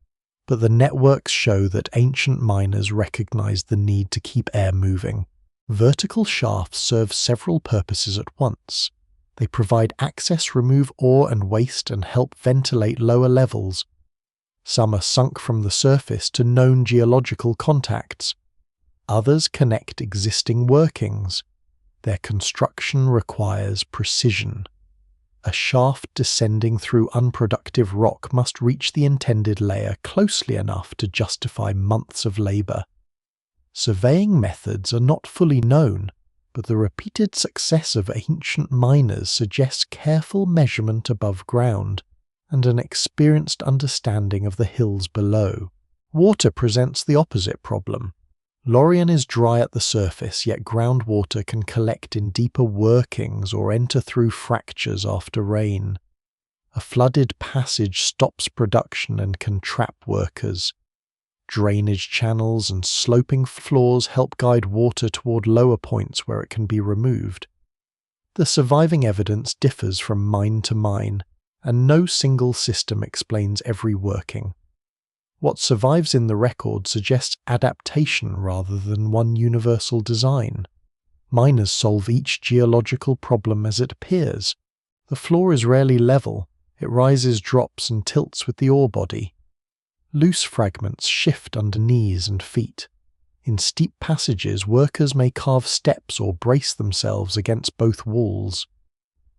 but the networks show that ancient miners recognized the need to keep air moving. Vertical shafts serve several purposes at once. They provide access, remove ore and waste, and help ventilate lower levels. Some are sunk from the surface to known geological contacts. Others connect existing workings. Their construction requires precision. A shaft descending through unproductive rock must reach the intended layer closely enough to justify months of labor. Surveying methods are not fully known, but the repeated success of ancient miners suggests careful measurement above ground and an experienced understanding of the hills below. Water presents the opposite problem. Lorien is dry at the surface, yet groundwater can collect in deeper workings or enter through fractures after rain. A flooded passage stops production and can trap workers. Drainage channels and sloping floors help guide water toward lower points where it can be removed. The surviving evidence differs from mine to mine, and no single system explains every working. What survives in the record suggests adaptation rather than one universal design. Miners solve each geological problem as it appears. The floor is rarely level, it rises, drops, and tilts with the ore body. Loose fragments shift under knees and feet. In steep passages, workers may carve steps or brace themselves against both walls.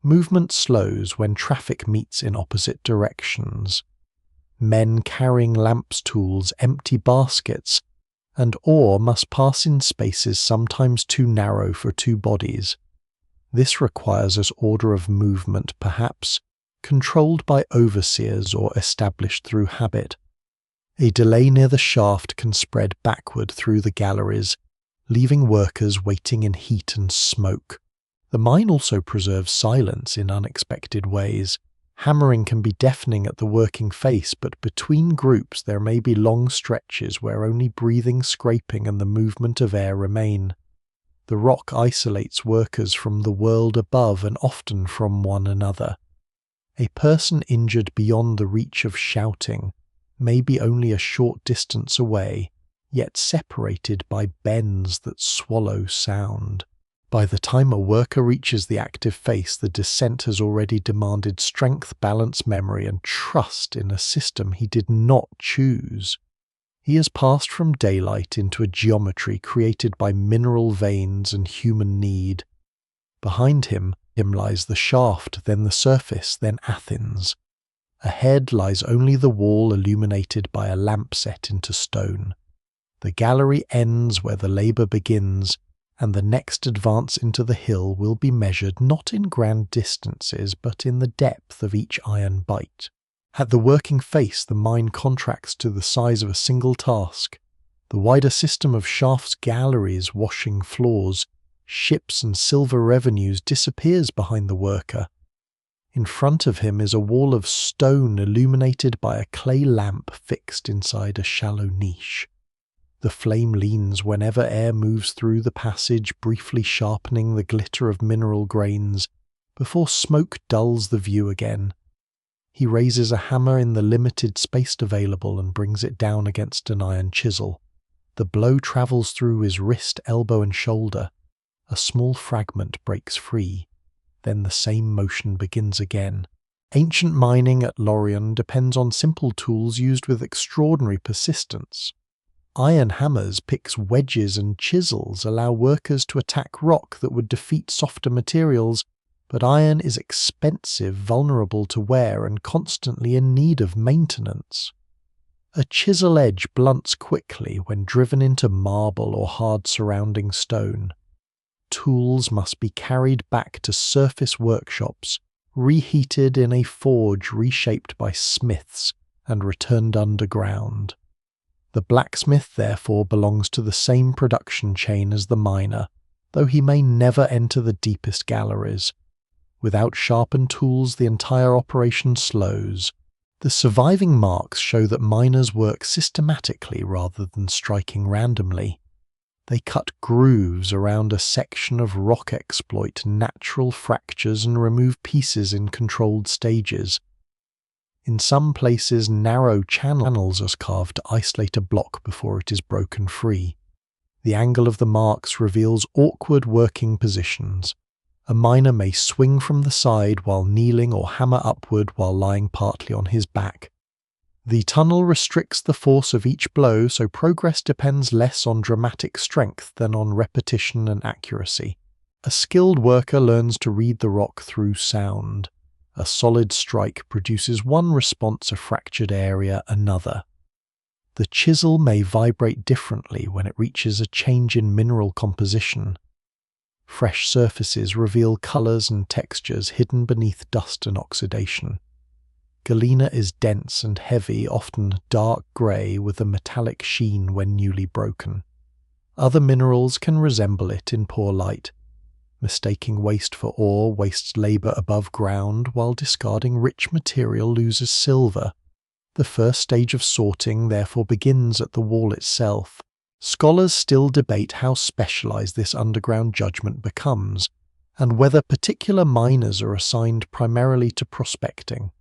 Movement slows when traffic meets in opposite directions. Men carrying lamps, tools, empty baskets, and ore must pass in spaces sometimes too narrow for two bodies. This requires an order of movement, perhaps controlled by overseers or established through habit. A delay near the shaft can spread backward through the galleries, leaving workers waiting in heat and smoke. The mine also preserves silence in unexpected ways. Hammering can be deafening at the working face, but between groups there may be long stretches where only breathing, scraping, and the movement of air remain. The rock isolates workers from the world above and often from one another. A person injured beyond the reach of shouting may be only a short distance away, yet separated by bends that swallow sound. By the time a worker reaches the active face, the descent has already demanded strength, balance, memory, and trust in a system he did not choose. He has passed from daylight into a geometry created by mineral veins and human need. Behind him lies the shaft, then the surface, then Athens. Ahead lies only the wall illuminated by a lamp set into stone. The gallery ends where the labour begins, and the next advance into the hill will be measured not in grand distances but in the depth of each iron bite. At the working face, the mine contracts to the size of a single task. The wider system of shafts, galleries, washing floors, ships and silver revenues disappears behind the worker. In front of him is a wall of stone illuminated by a clay lamp fixed inside a shallow niche. The flame leans whenever air moves through the passage, briefly sharpening the glitter of mineral grains, before smoke dulls the view again. He raises a hammer in the limited space available and brings it down against an iron chisel. The blow travels through his wrist, elbow, and shoulder. A small fragment breaks free. Then the same motion begins again. Ancient mining at Lorien depends on simple tools used with extraordinary persistence. Iron hammers, picks, wedges, and chisels allow workers to attack rock that would defeat softer materials, but iron is expensive, vulnerable to wear, and constantly in need of maintenance. A chisel edge blunts quickly when driven into marble or hard surrounding stone. tools must be carried back to surface workshops, reheated in a forge reshaped by smiths, and returned underground. The blacksmith therefore belongs to the same production chain as the miner, though he may never enter the deepest galleries. Without sharpened tools, the entire operation slows. The surviving marks show that miners work systematically rather than striking randomly. They cut grooves around a section of rock, exploit natural fractures, and remove pieces in controlled stages. In some places, narrow channels are carved to isolate a block before it is broken free. The angle of the marks reveals awkward working positions. A miner may swing from the side while kneeling or hammer upward while lying partly on his back. The tunnel restricts the force of each blow, so progress depends less on dramatic strength than on repetition and accuracy. A skilled worker learns to read the rock through sound. A solid strike produces one response, a fractured area another. The chisel may vibrate differently when it reaches a change in mineral composition. Fresh surfaces reveal colors and textures hidden beneath dust and oxidation. Galena is dense and heavy, often dark grey with a metallic sheen when newly broken. Other minerals can resemble it in poor light. Mistaking waste for ore wastes labour above ground, while discarding rich material loses silver. The first stage of sorting therefore begins at the wall itself. Scholars still debate how specialised this underground judgment becomes, and whether particular miners are assigned primarily to prospecting.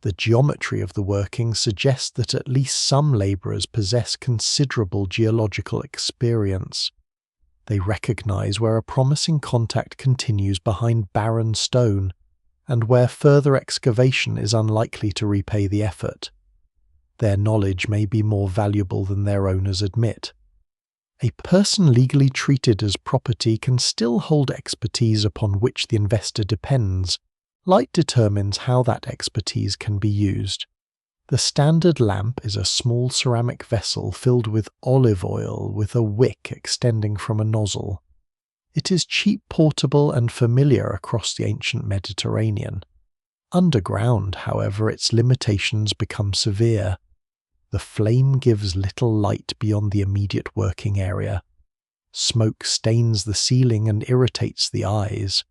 The geometry of the working suggests that at least some labourers possess considerable geological experience. They recognise where a promising contact continues behind barren stone, and where further excavation is unlikely to repay the effort. Their knowledge may be more valuable than their owners admit. A person legally treated as property can still hold expertise upon which the investor depends. Light determines how that expertise can be used. The standard lamp is a small ceramic vessel filled with olive oil with a wick extending from a nozzle. It is cheap, portable, and familiar across the ancient Mediterranean. Underground, however, its limitations become severe. The flame gives little light beyond the immediate working area. Smoke stains the ceiling and irritates the eyes.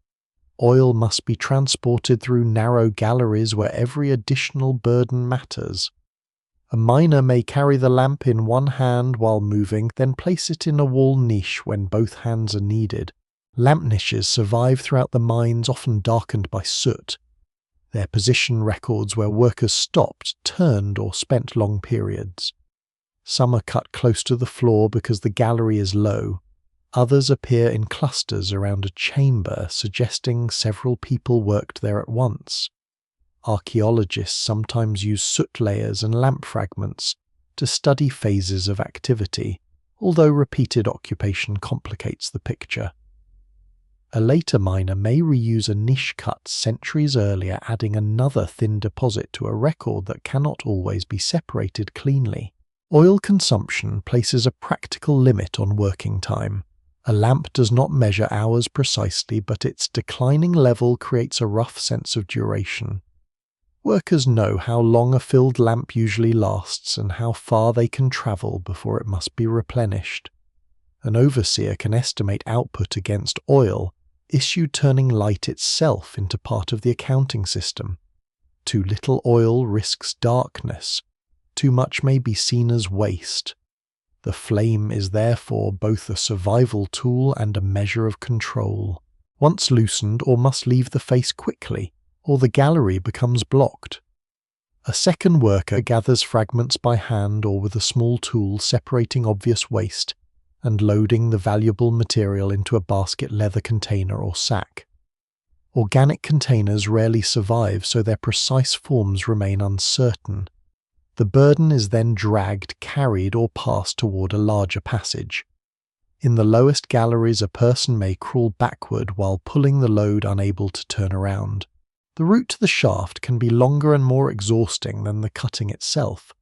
Oil must be transported through narrow galleries where every additional burden matters. A miner may carry the lamp in one hand while moving, then place it in a wall niche when both hands are needed. Lamp niches survive throughout the mines, often darkened by soot. Their position records where workers stopped, turned, or spent long periods. Some are cut close to the floor because the gallery is low. Others appear in clusters around a chamber, suggesting several people worked there at once. Archaeologists sometimes use soot layers and lamp fragments to study phases of activity, although repeated occupation complicates the picture. A later miner may reuse a niche cut centuries earlier, adding another thin deposit to a record that cannot always be separated cleanly. Oil consumption places a practical limit on working time. A lamp does not measure hours precisely, but its declining level creates a rough sense of duration. Workers know how long a filled lamp usually lasts and how far they can travel before it must be replenished. An overseer can estimate output against oil, issue turning light itself into part of the accounting system. Too little oil risks darkness. Too much may be seen as waste. The flame is therefore both a survival tool and a measure of control. Once loosened, ore must leave the face quickly, or the gallery becomes blocked. A second worker gathers fragments by hand or with a small tool, separating obvious waste and loading the valuable material into a basket, leather container, or sack. Organic containers rarely survive, so their precise forms remain uncertain. The burden is then dragged, carried, or passed toward a larger passage. In the lowest galleries, a person may crawl backward while pulling the load, unable to turn around. The route to the shaft can be longer and more exhausting than the cutting itself.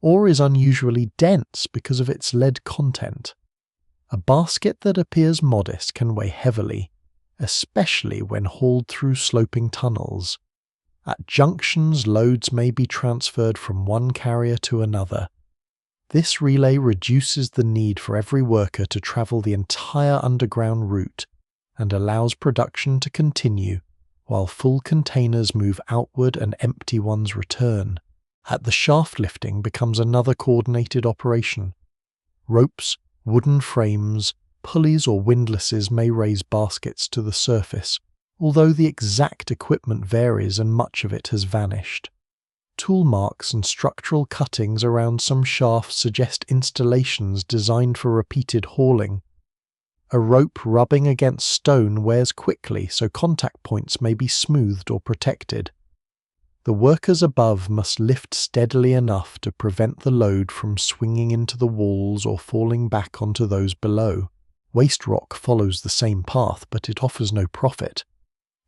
Ore is unusually dense because of its lead content. A basket that appears modest can weigh heavily, especially when hauled through sloping tunnels. At junctions, loads may be transferred from one carrier to another. This relay reduces the need for every worker to travel the entire underground route and allows production to continue while full containers move outward and empty ones return. At the shaft, lifting becomes another coordinated operation. Ropes, wooden frames, pulleys or windlasses may raise baskets to the surface, although the exact equipment varies and much of it has vanished. Tool marks and structural cuttings around some shafts suggest installations designed for repeated hauling. A rope rubbing against stone wears quickly, so contact points may be smoothed or protected. The workers above must lift steadily enough to prevent the load from swinging into the walls or falling back onto those below. Waste rock follows the same path, but it offers no profit.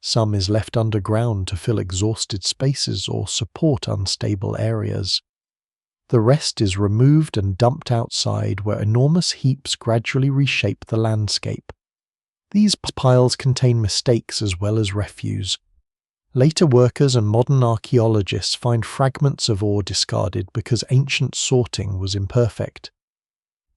Some is left underground to fill exhausted spaces or support unstable areas. The rest is removed and dumped outside, where enormous heaps gradually reshape the landscape. These piles contain mistakes as well as refuse. Later workers and modern archaeologists find fragments of ore discarded because ancient sorting was imperfect.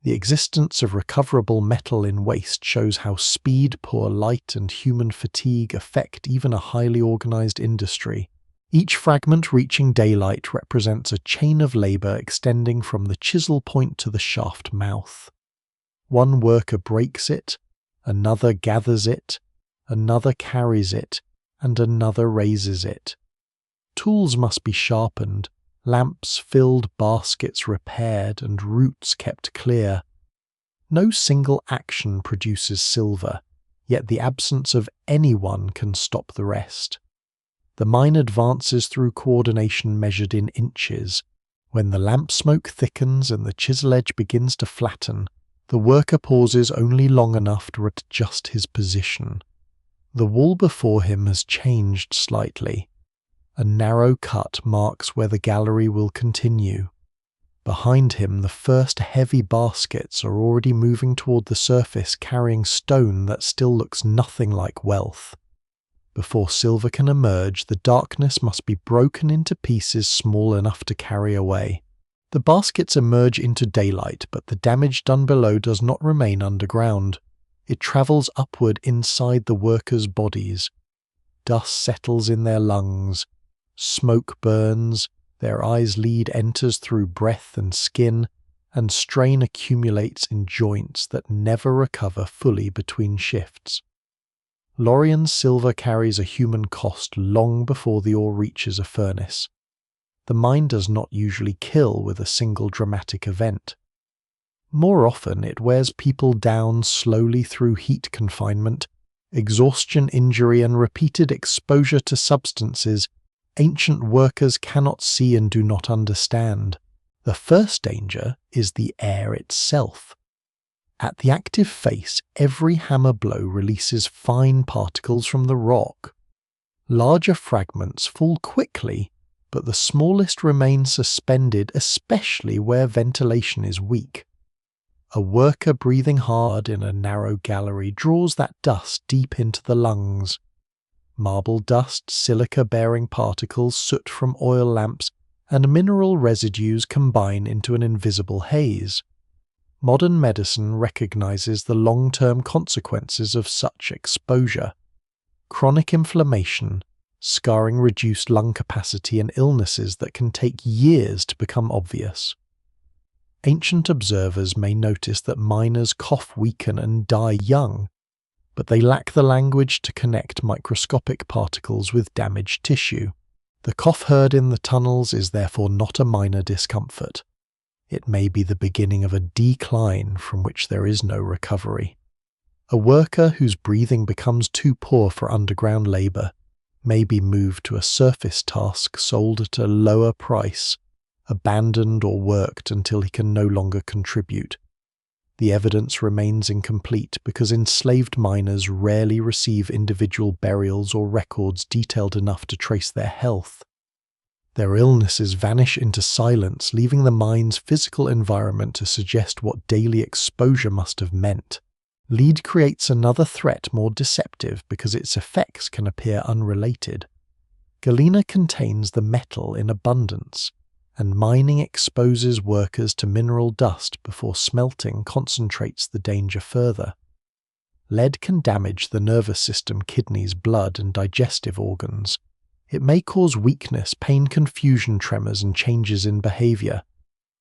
The existence of recoverable metal in waste shows how speed, poor light, and human fatigue affect even a highly organized industry. Each fragment reaching daylight represents a chain of labor extending from the chisel point to the shaft mouth. One worker breaks it, another gathers it, another carries it, and another raises it. Tools must be sharpened, lamps filled, baskets repaired, and routes kept clear. No single action produces silver, yet the absence of anyone can stop the rest. The mine advances through coordination measured in inches. When the lamp smoke thickens and the chisel edge begins to flatten, the worker pauses only long enough to adjust his position. The wall before him has changed slightly. A narrow cut marks where the gallery will continue. Behind him, the first heavy baskets are already moving toward the surface, carrying stone that still looks nothing like wealth. Before silver can emerge, the darkness must be broken into pieces small enough to carry away. The baskets emerge into daylight, but the damage done below does not remain underground. It travels upward inside the workers' bodies. Dust settles in their lungs. Smoke burns, their eyes' lead enters through breath and skin, and strain accumulates in joints that never recover fully between shifts. Lorien's silver carries a human cost long before the ore reaches a furnace. The mine does not usually kill with a single dramatic event. More often, it wears people down slowly through heat confinement, exhaustion, injury, and repeated exposure to substances ancient workers cannot see and do not understand. The first danger is the air itself. At the active face, every hammer blow releases fine particles from the rock. Larger fragments fall quickly, but the smallest remain suspended, especially where ventilation is weak. A worker breathing hard in a narrow gallery draws that dust deep into the lungs. Marble dust, silica-bearing particles, soot from oil lamps, and mineral residues combine into an invisible haze. Modern medicine recognizes the long-term consequences of such exposure. Chronic inflammation, scarring, reduced lung capacity, and illnesses that can take years to become obvious. Ancient observers may notice that miners cough, weaken, and die young, but they lack the language to connect microscopic particles with damaged tissue. The cough heard in the tunnels is therefore not a minor discomfort. It may be the beginning of a decline from which there is no recovery. A worker whose breathing becomes too poor for underground labor may be moved to a surface task sold at a lower price, abandoned or worked until he can no longer contribute. The evidence remains incomplete because enslaved miners rarely receive individual burials or records detailed enough to trace their health. Their illnesses vanish into silence, leaving the mine's physical environment to suggest what daily exposure must have meant. Lead creates another threat more deceptive because its effects can appear unrelated. Galena contains the metal in abundance, and mining exposes workers to mineral dust before smelting concentrates the danger further. Lead can damage the nervous system, kidneys, blood, and digestive organs. It may cause weakness, pain, confusion, tremors, and changes in behavior.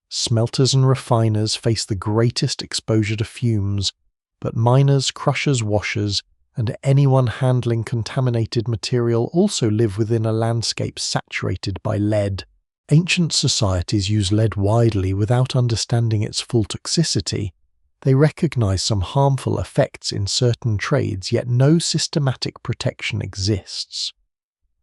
Smelters and refiners face the greatest exposure to fumes, but miners, crushers, washers, and anyone handling contaminated material also live within a landscape saturated by lead. Ancient societies use lead widely without understanding its full toxicity. They recognize some harmful effects in certain trades, yet no systematic protection exists.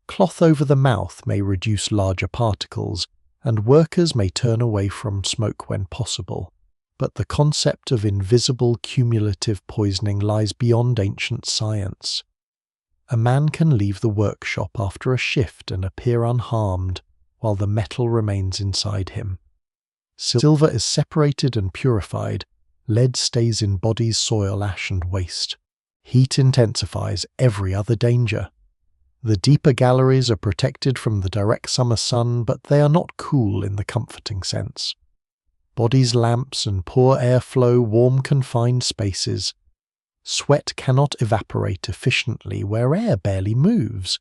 Cloth over the mouth may reduce larger particles, and workers may turn away from smoke when possible. But the concept of invisible cumulative poisoning lies beyond ancient science. A man can leave the workshop after a shift and appear unharmed, while the metal remains inside him. Silver is separated and purified. Lead stays in bodies, soil, ash, and waste. Heat intensifies every other danger. The deeper galleries are protected from the direct summer sun, but they are not cool in the comforting sense. Bodies, lamps, and poor airflow warm confined spaces. Sweat cannot evaporate efficiently where air barely moves.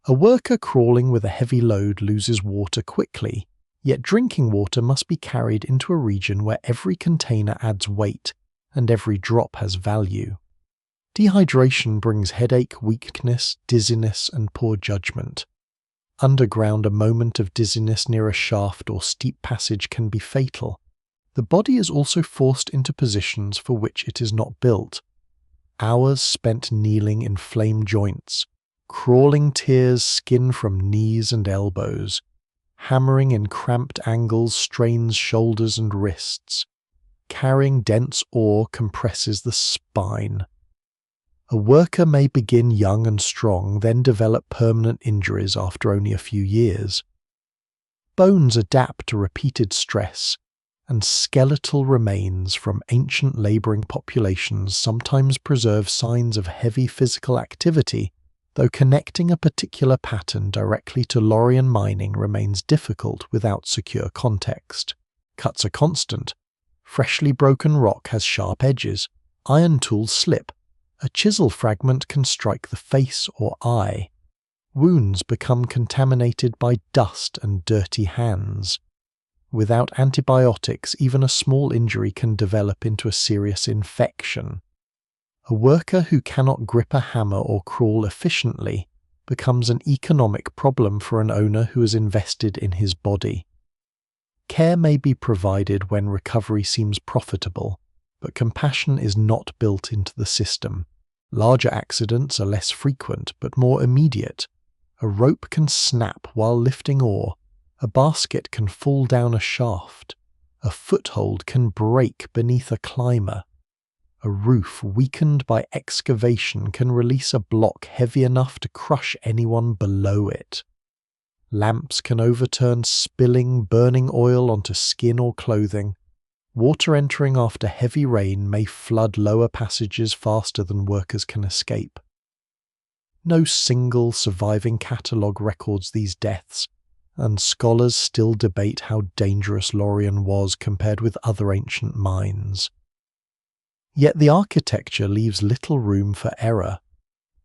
A worker crawling with a heavy load loses water quickly, yet drinking water must be carried into a region where every container adds weight and every drop has value. Dehydration brings headache, weakness, dizziness, and poor judgment. Underground, a moment of dizziness near a shaft or steep passage can be fatal. The body is also forced into positions for which it is not built. Hours spent kneeling in inflamed joints, crawling tears skin from knees and elbows, hammering in cramped angles strains shoulders and wrists. Carrying dense ore compresses the spine. A worker may begin young and strong, then develop permanent injuries after only a few years. Bones adapt to repeated stress, and skeletal remains from ancient labouring populations sometimes preserve signs of heavy physical activity, though connecting a particular pattern directly to Laurian mining remains difficult without secure context. Cuts are constant. Freshly broken rock has sharp edges. Iron tools slip. A chisel fragment can strike the face or eye. Wounds become contaminated by dust and dirty hands. Without antibiotics, even a small injury can develop into a serious infection. A worker who cannot grip a hammer or crawl efficiently becomes an economic problem for an owner who has invested in his body. Care may be provided when recovery seems profitable, but compassion is not built into the system. Larger accidents are less frequent but more immediate. A rope can snap while lifting ore. A basket can fall down a shaft. A foothold can break beneath a climber. A roof weakened by excavation can release a block heavy enough to crush anyone below it. Lamps can overturn, spilling burning oil onto skin or clothing. Water entering after heavy rain may flood lower passages faster than workers can escape. No single surviving catalogue records these deaths, and scholars still debate how dangerous Laurian was compared with other ancient mines. Yet the architecture leaves little room for error.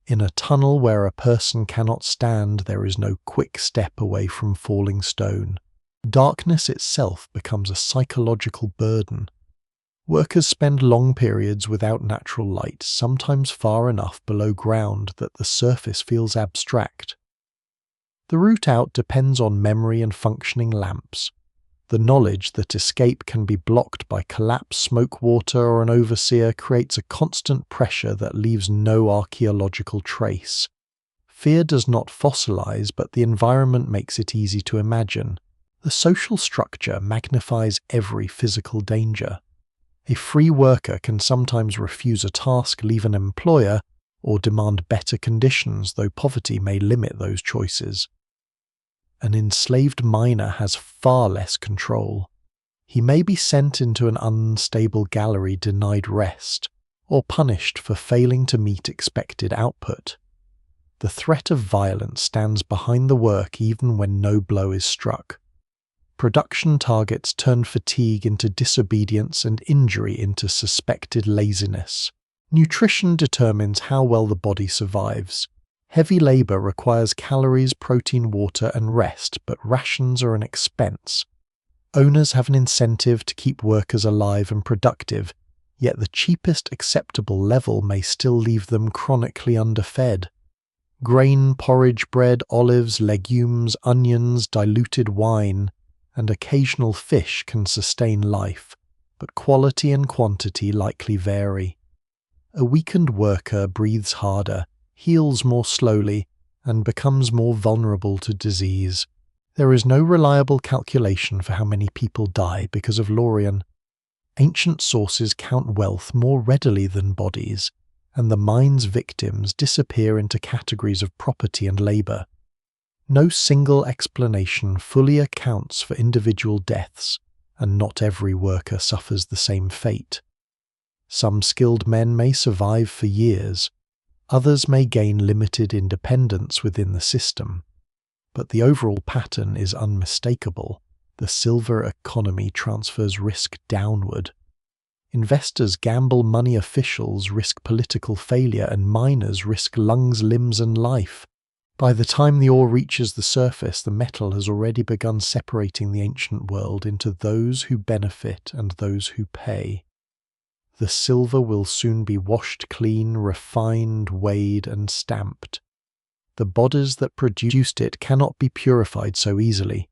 In a tunnel where a person cannot stand, there is no quick step away from falling stone. Darkness itself becomes a psychological burden. Workers spend long periods without natural light, sometimes far enough below ground that the surface feels abstract. The route out depends on memory and functioning lamps. The knowledge that escape can be blocked by collapsed smoke water or an overseer creates a constant pressure that leaves no archaeological trace. Fear does not fossilize, but the environment makes it easy to imagine. The social structure magnifies every physical danger. A free worker can sometimes refuse a task, leave an employer, or demand better conditions, though poverty may limit those choices. an enslaved miner has far less control. He may be sent into an unstable gallery denied rest, or punished for failing to meet expected output. The threat of violence stands behind the work even when no blow is struck. Production targets turn fatigue into disobedience and injury into suspected laziness. Nutrition determines how well the body survives. Heavy labor requires calories, protein, water, and rest, but rations are an expense. Owners have an incentive to keep workers alive and productive, yet the cheapest acceptable level may still leave them chronically underfed. Grain, porridge, bread, olives, legumes, onions, diluted wine, and occasional fish can sustain life, but quality and quantity likely vary. A weakened worker breathes harder, heals more slowly, and becomes more vulnerable to disease. There is no reliable calculation for how many people die because of Lorien. Ancient sources count wealth more readily than bodies, and the mine's victims disappear into categories of property and labor. No single explanation fully accounts for individual deaths, and not every worker suffers the same fate. Some skilled men may survive for years, others may gain limited independence within the system. But the overall pattern is unmistakable. The silver economy transfers risk downward. Investors gamble money, officials risk political failure, and miners risk lungs, limbs, and life. By the time the ore reaches the surface, the metal has already begun separating the ancient world into those who benefit and those who pay. The silver will soon be washed clean, refined, weighed, and stamped. The bodies that produced it cannot be purified so easily.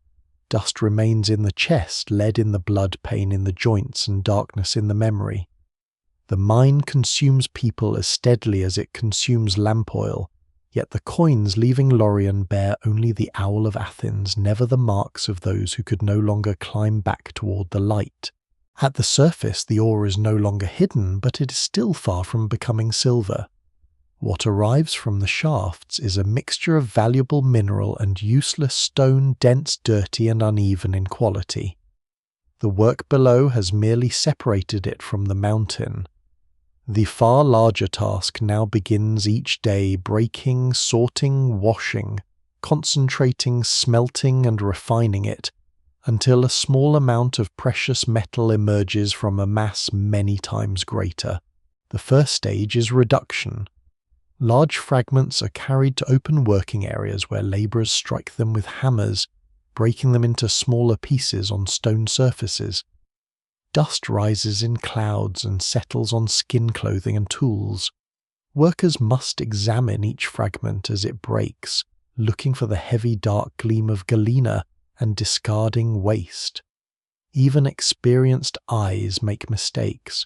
Dust remains in the chest, lead in the blood, pain in the joints, and darkness in the memory. The mine consumes people as steadily as it consumes lamp oil, yet the coins leaving Lorien bear only the owl of Athens, never the marks of those who could no longer climb back toward the light. At the surface, the ore is no longer hidden, but it is still far from becoming silver. What arrives from the shafts is a mixture of valuable mineral and useless stone, dense, dirty, and uneven in quality. The work below has merely separated it from the mountain. The far larger task now begins each day, breaking, sorting, washing, concentrating, smelting, and refining it, until a small amount of precious metal emerges from a mass many times greater. The first stage is reduction. Large fragments are carried to open working areas where labourers strike them with hammers, breaking them into smaller pieces on stone surfaces. Dust rises in clouds and settles on skin clothing and tools. Workers must examine each fragment as it breaks, looking for the heavy dark gleam of galena and discarding waste. Even experienced eyes make mistakes.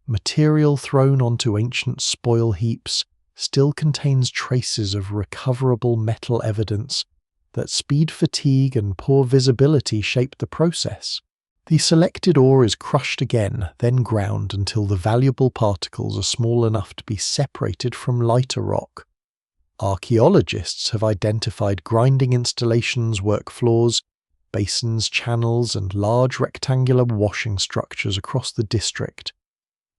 Material thrown onto ancient spoil heaps still contains traces of recoverable metal evidence that speed, fatigue, and poor visibility shaped the process. The selected ore is crushed again, then ground until the valuable particles are small enough to be separated from lighter rock. Archaeologists have identified grinding installations, work floors, basins, channels, and large rectangular washing structures across the district.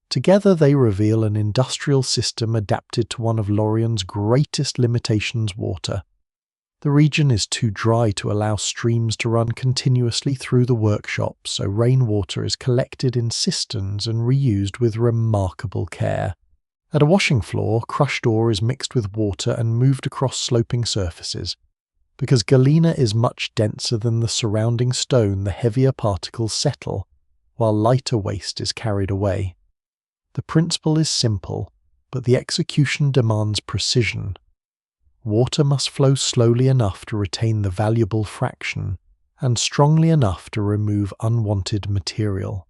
Together they reveal an industrial system adapted to one of Lorien's greatest limitations: water. The region is too dry to allow streams to run continuously through the workshops, so rainwater is collected in cisterns and reused with remarkable care. At a washing floor, crushed ore is mixed with water and moved across sloping surfaces. Because galena is much denser than the surrounding stone, the heavier particles settle, while lighter waste is carried away. The principle is simple, but the execution demands precision. Water must flow slowly enough to retain the valuable fraction, and strongly enough to remove unwanted material.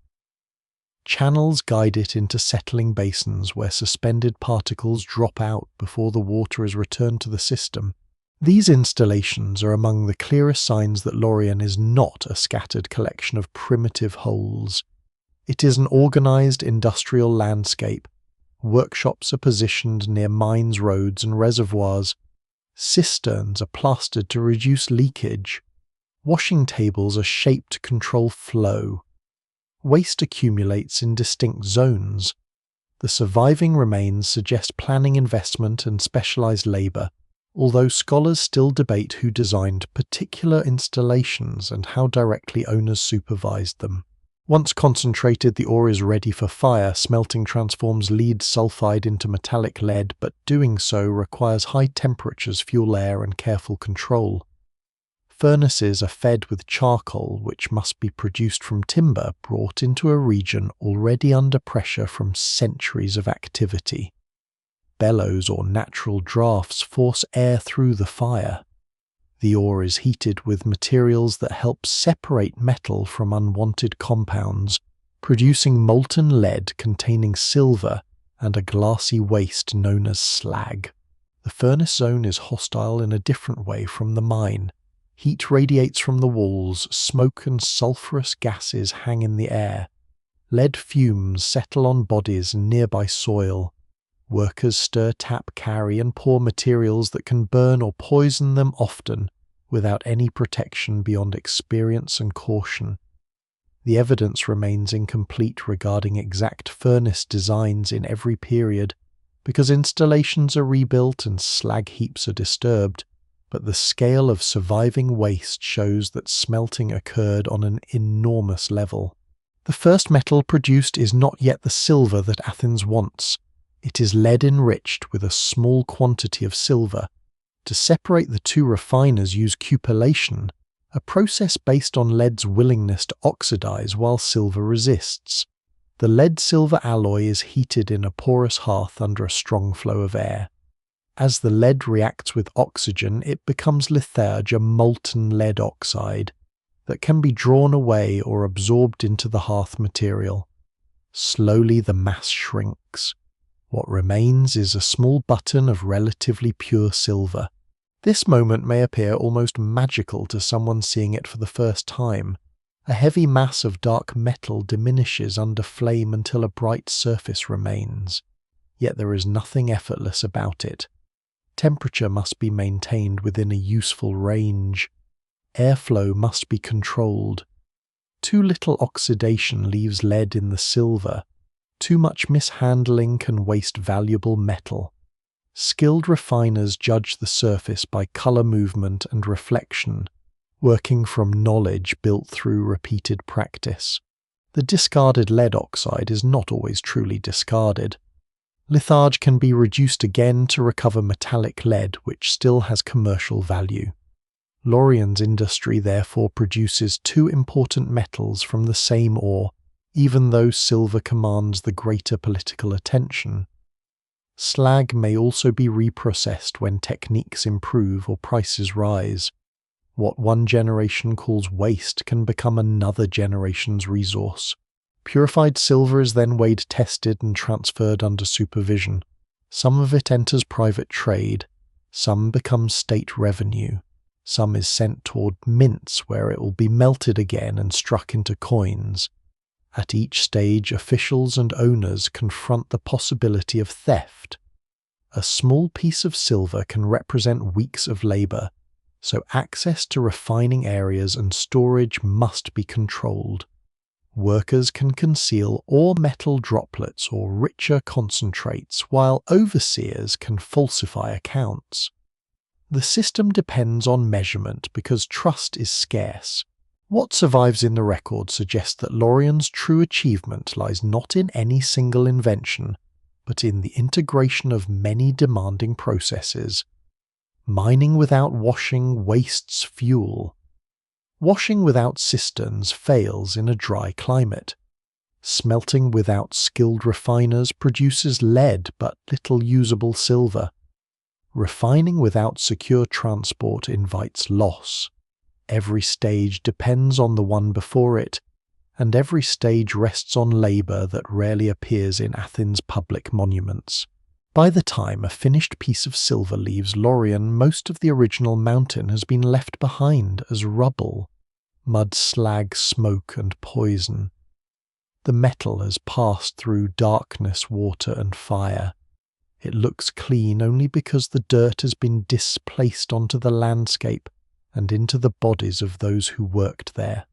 Channels guide it into settling basins where suspended particles drop out before the water is returned to the system. These installations are among the clearest signs that Lorien is not a scattered collection of primitive holes. It is an organized industrial landscape. Workshops are positioned near mines, roads, and reservoirs. Cisterns are plastered to reduce leakage. Washing tables are shaped to control flow. Waste accumulates in distinct zones. The surviving remains suggest planning investment and specialized labor, although scholars still debate who designed particular installations and how directly owners supervised them. Once concentrated, the ore is ready for fire. Smelting transforms lead sulfide into metallic lead, but doing so requires high temperatures, fuel air, and careful control. Furnaces are fed with charcoal, which must be produced from timber brought into a region already under pressure from centuries of activity. Bellows or natural drafts force air through the fire. The ore is heated with materials that help separate metal from unwanted compounds, producing molten lead containing silver and a glassy waste known as slag. The furnace zone is hostile in a different way from the mine. Heat radiates from the walls, smoke and sulphurous gases hang in the air. Lead fumes settle on bodies and nearby soil. Workers stir, tap, carry, and pour materials that can burn or poison them, often without any protection beyond experience and caution. The evidence remains incomplete regarding exact furnace designs in every period, because installations are rebuilt and slag heaps are disturbed, but the scale of surviving waste shows that smelting occurred on an enormous level. The first metal produced is not yet the silver that Athens wants. It is lead enriched with a small quantity of silver. To separate the two, refiners use cupellation, a process based on lead's willingness to oxidize while silver resists. The lead-silver alloy is heated in a porous hearth under a strong flow of air. As the lead reacts with oxygen, it becomes litharge, a molten lead oxide, that can be drawn away or absorbed into the hearth material. Slowly the mass shrinks. What remains is a small button of relatively pure silver. This moment may appear almost magical to someone seeing it for the first time. A heavy mass of dark metal diminishes under flame until a bright surface remains. Yet there is nothing effortless about it. Temperature must be maintained within a useful range. Airflow must be controlled. Too little oxidation leaves lead in the silver. Too much mishandling can waste valuable metal. Skilled refiners judge the surface by color movement and reflection, working from knowledge built through repeated practice. The discarded lead oxide is not always truly discarded. Litharge can be reduced again to recover metallic lead, which still has commercial value. Lorien's industry therefore produces two important metals from the same ore, even though silver commands the greater political attention. Slag may also be reprocessed when techniques improve or prices rise. What one generation calls waste can become another generation's resource. Purified silver is then weighed, tested, and transferred under supervision. Some of it enters private trade, some becomes state revenue, some is sent toward mints where it will be melted again and struck into coins. At each stage, officials and owners confront the possibility of theft. A small piece of silver can represent weeks of labor, so access to refining areas and storage must be controlled. Workers can conceal ore metal droplets or richer concentrates, while overseers can falsify accounts. The system depends on measurement because trust is scarce. What survives in the record suggests that Lorien's true achievement lies not in any single invention, but in the integration of many demanding processes. Mining without washing wastes fuel. Washing without cisterns fails in a dry climate. Smelting without skilled refiners produces lead but little usable silver. Refining without secure transport invites loss. Every stage depends on the one before it, and every stage rests on labor that rarely appears in Athens' public monuments. By the time a finished piece of silver leaves Lorien, most of the original mountain has been left behind as rubble, mud, slag, smoke, and poison. The metal has passed through darkness, water, and fire. It looks clean only because the dirt has been displaced onto the landscape, and into the bodies of those who worked there.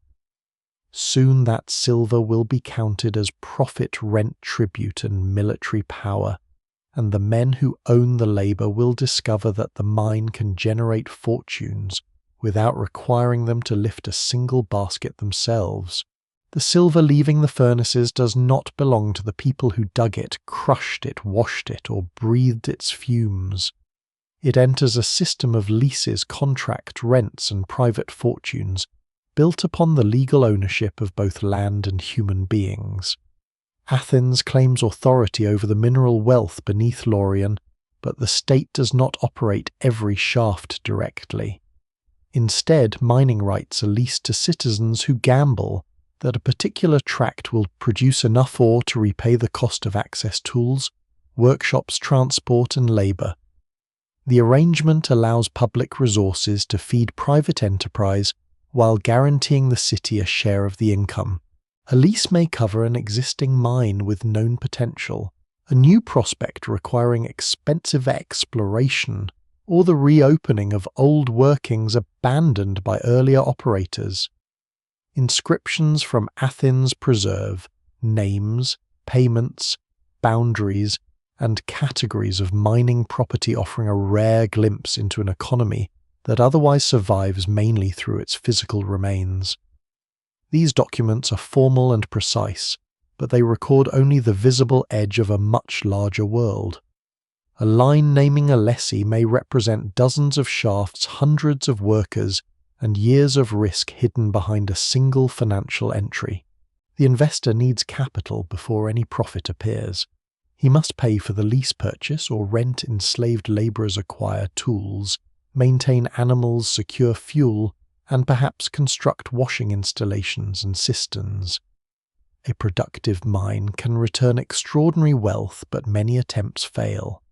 Soon that silver will be counted as profit, rent, tribute, and military power, and the men who own the labor will discover that the mine can generate fortunes without requiring them to lift a single basket themselves. The silver leaving the furnaces does not belong to the people who dug it, crushed it, washed it, or breathed its fumes. It enters a system of leases, contract, rents, and private fortunes, built upon the legal ownership of both land and human beings. Athens claims authority over the mineral wealth beneath Laurion, but the state does not operate every shaft directly. Instead, mining rights are leased to citizens who gamble that a particular tract will produce enough ore to repay the cost of access tools, workshops, transport, and labor. The arrangement allows public resources to feed private enterprise while guaranteeing the city a share of the income. A lease may cover an existing mine with known potential, a new prospect requiring expensive exploration, or the reopening of old workings abandoned by earlier operators. Inscriptions from Athens preserve names, payments, boundaries, and categories of mining property, offering a rare glimpse into an economy that otherwise survives mainly through its physical remains. These documents are formal and precise, but they record only the visible edge of a much larger world. A line naming a lessee may represent dozens of shafts, hundreds of workers, and years of risk hidden behind a single financial entry. The investor needs capital before any profit appears. He must pay for the lease purchase or rent enslaved laborers, acquire tools, maintain animals, secure fuel, and perhaps construct washing installations and cisterns. A productive mine can return extraordinary wealth, but many attempts fail.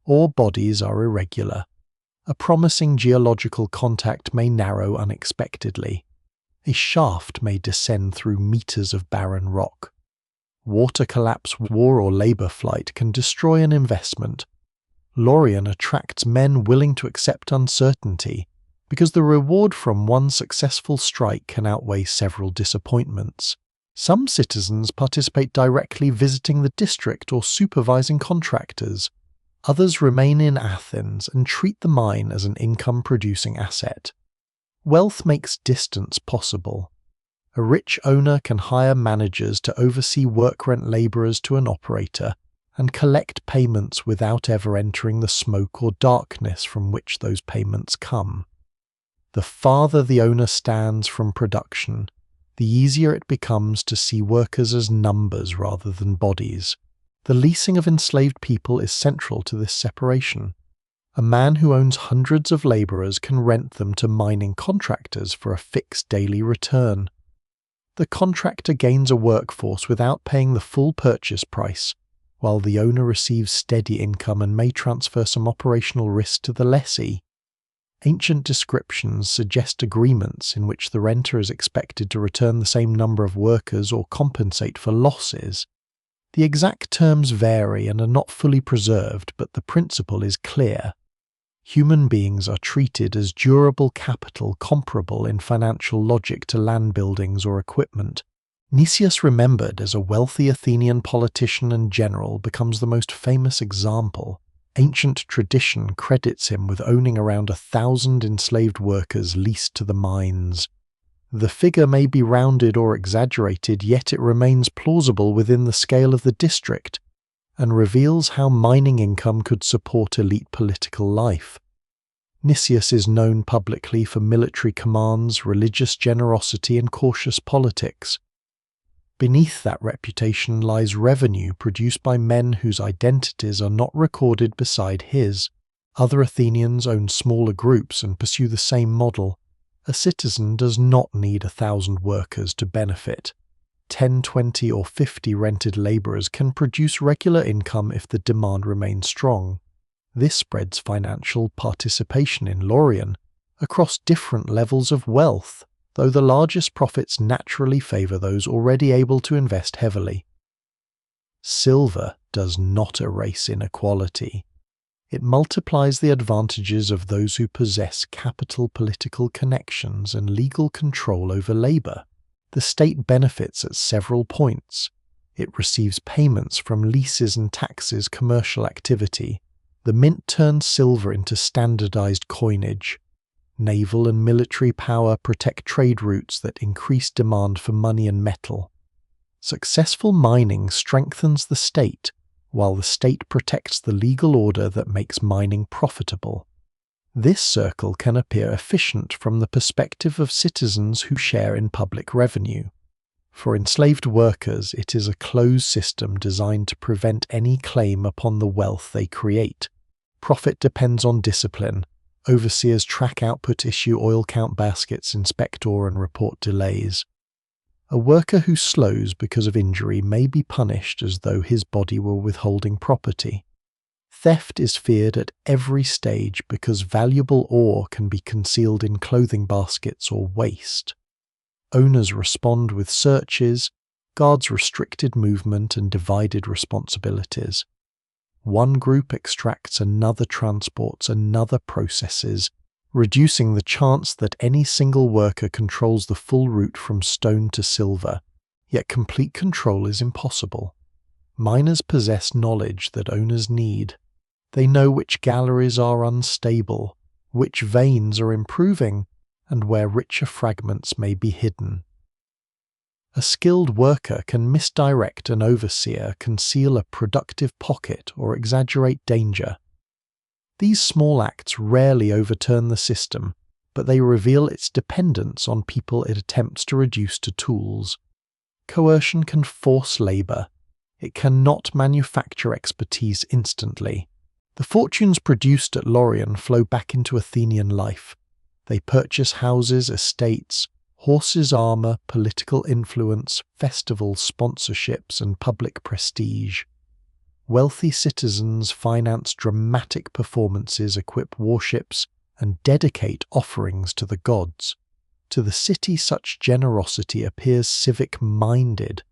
Ore bodies are irregular. A promising geological contact may narrow unexpectedly. A shaft may descend through meters of barren rock. Water collapse, war, or labor flight can destroy an investment. Laurion attracts men willing to accept uncertainty because the reward from one successful strike can outweigh several disappointments. Some citizens participate directly, visiting the district or supervising contractors. Others remain in Athens and treat the mine as an income-producing asset. Wealth makes distance possible. A rich owner can hire managers to oversee work-rent laborers to an operator and collect payments without ever entering the smoke or darkness from which those payments come. The farther the owner stands from production, the easier it becomes to see workers as numbers rather than bodies. The leasing of enslaved people is central to this separation. A man who owns hundreds of laborers can rent them to mining contractors for a fixed daily return. The contractor gains a workforce without paying the full purchase price, while the owner receives steady income and may transfer some operational risk to the lessee. Ancient descriptions suggest agreements in which the renter is expected to return the same number of workers or compensate for losses. The exact terms vary and are not fully preserved, but the principle is clear. Human beings are treated as durable capital comparable in financial logic to land buildings or equipment. Nicias, remembered as a wealthy Athenian politician and general, becomes the most famous example. Ancient tradition credits him with owning around 1,000 enslaved workers leased to the mines. The figure may be rounded or exaggerated, yet it remains plausible within the scale of the district, and reveals how mining income could support elite political life. Nicias is known publicly for military commands, religious generosity, and cautious politics. Beneath that reputation lies revenue produced by men whose identities are not recorded beside his. Other Athenians own smaller groups and pursue the same model. A citizen does not need 1,000 workers to benefit. 10, 20, or 50 rented laborers can produce regular income if the demand remains strong. This spreads financial participation in Laurion across different levels of wealth, though the largest profits naturally favor those already able to invest heavily. Silver does not erase inequality. It multiplies the advantages of those who possess capital, political connections, and legal control over labour. The state benefits at several points. It receives payments from leases and taxes, commercial activity. The mint turns silver into standardized coinage. Naval and military power protect trade routes that increase demand for money and metal. Successful mining strengthens the state, while the state protects the legal order that makes mining profitable. This circle can appear efficient from the perspective of citizens who share in public revenue. For enslaved workers, it is a closed system designed to prevent any claim upon the wealth they create. Profit depends on discipline. Overseers track output, issue oil count baskets, inspect ore, and report delays. A worker who slows because of injury may be punished as though his body were withholding property. Theft is feared at every stage because valuable ore can be concealed in clothing baskets or waste. Owners respond with searches, guards restricted movement and divided responsibilities. One group extracts, another transports, another processes, reducing the chance that any single worker controls the full route from stone to silver, yet complete control is impossible. Miners possess knowledge that owners need. They know which galleries are unstable, which veins are improving, and where richer fragments may be hidden. A skilled worker can misdirect an overseer, conceal a productive pocket, or exaggerate danger. These small acts rarely overturn the system, but they reveal its dependence on people it attempts to reduce to tools. Coercion can force labour. It cannot manufacture expertise instantly. The fortunes produced at Lorien flow back into Athenian life. They purchase houses, estates, horses, armour, political influence, festivals, sponsorships, and public prestige. Wealthy citizens finance dramatic performances, equip warships, and dedicate offerings to the gods. To the city, such generosity appears civic-minded.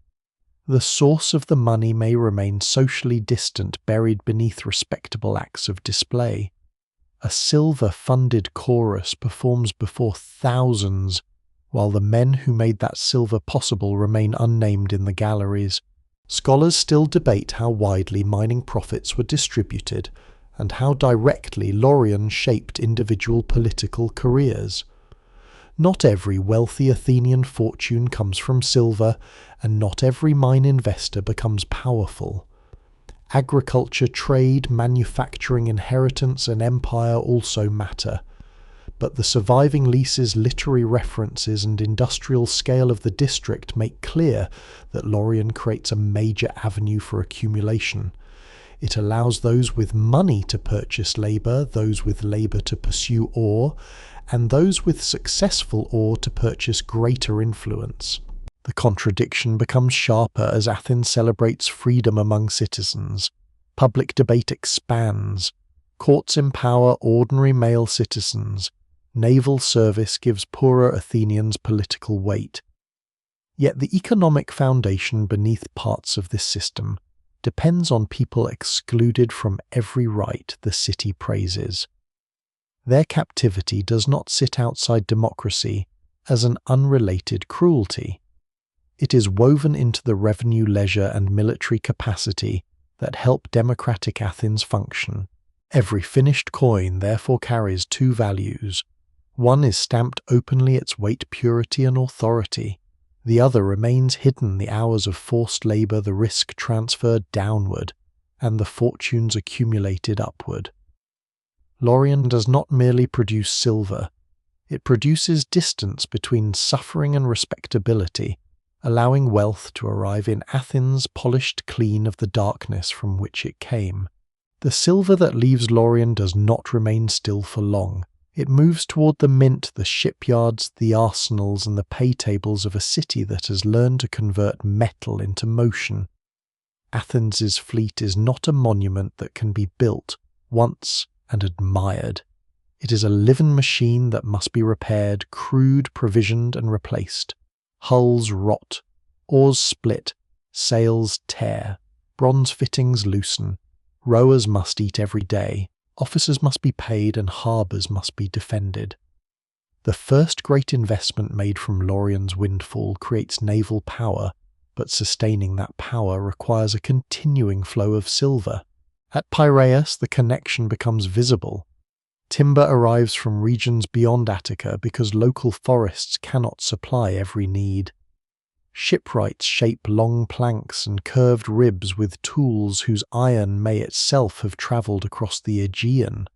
The source of the money may remain socially distant, buried beneath respectable acts of display. A silver-funded chorus performs before thousands, while the men who made that silver possible remain unnamed in the galleries. Scholars still debate how widely mining profits were distributed, and how directly Lorien shaped individual political careers. Not every wealthy Athenian fortune comes from silver, and not every mine investor becomes powerful. Agriculture, trade, manufacturing, inheritance, and empire also matter. But the surviving leases, literary references, and industrial scale of the district make clear that Lorien creates a major avenue for accumulation. It allows those with money to purchase labour, those with labour to pursue ore, and those with successful ore to purchase greater influence. The contradiction becomes sharper as Athens celebrates freedom among citizens. Public debate expands. Courts empower ordinary male citizens. Naval service gives poorer Athenians political weight. Yet the economic foundation beneath parts of this system depends on people excluded from every right the city praises. Their captivity does not sit outside democracy as an unrelated cruelty. It is woven into the revenue, leisure, and military capacity that help democratic Athens function. Every finished coin therefore carries two values. One is stamped openly its weight, purity, and authority. The other remains hidden, the hours of forced labour, the risk transferred downward, and the fortunes accumulated upward. Lorien does not merely produce silver. It produces distance between suffering and respectability, allowing wealth to arrive in Athens polished clean of the darkness from which it came. The silver that leaves Lorien does not remain still for long. It moves toward the mint, the shipyards, the arsenals, and the pay tables of a city that has learned to convert metal into motion. Athens's fleet is not a monument that can be built once and admired. It is a living machine that must be repaired, crewed, provisioned, and replaced. Hulls rot, oars split, sails tear, bronze fittings loosen. Rowers must eat every day. Officers must be paid and harbours must be defended. The first great investment made from Lorien's windfall creates naval power, but sustaining that power requires a continuing flow of silver. At Piraeus, the connection becomes visible. Timber arrives from regions beyond Attica because local forests cannot supply every need. Shipwrights shape long planks and curved ribs with tools whose iron may itself have travelled across the Aegean.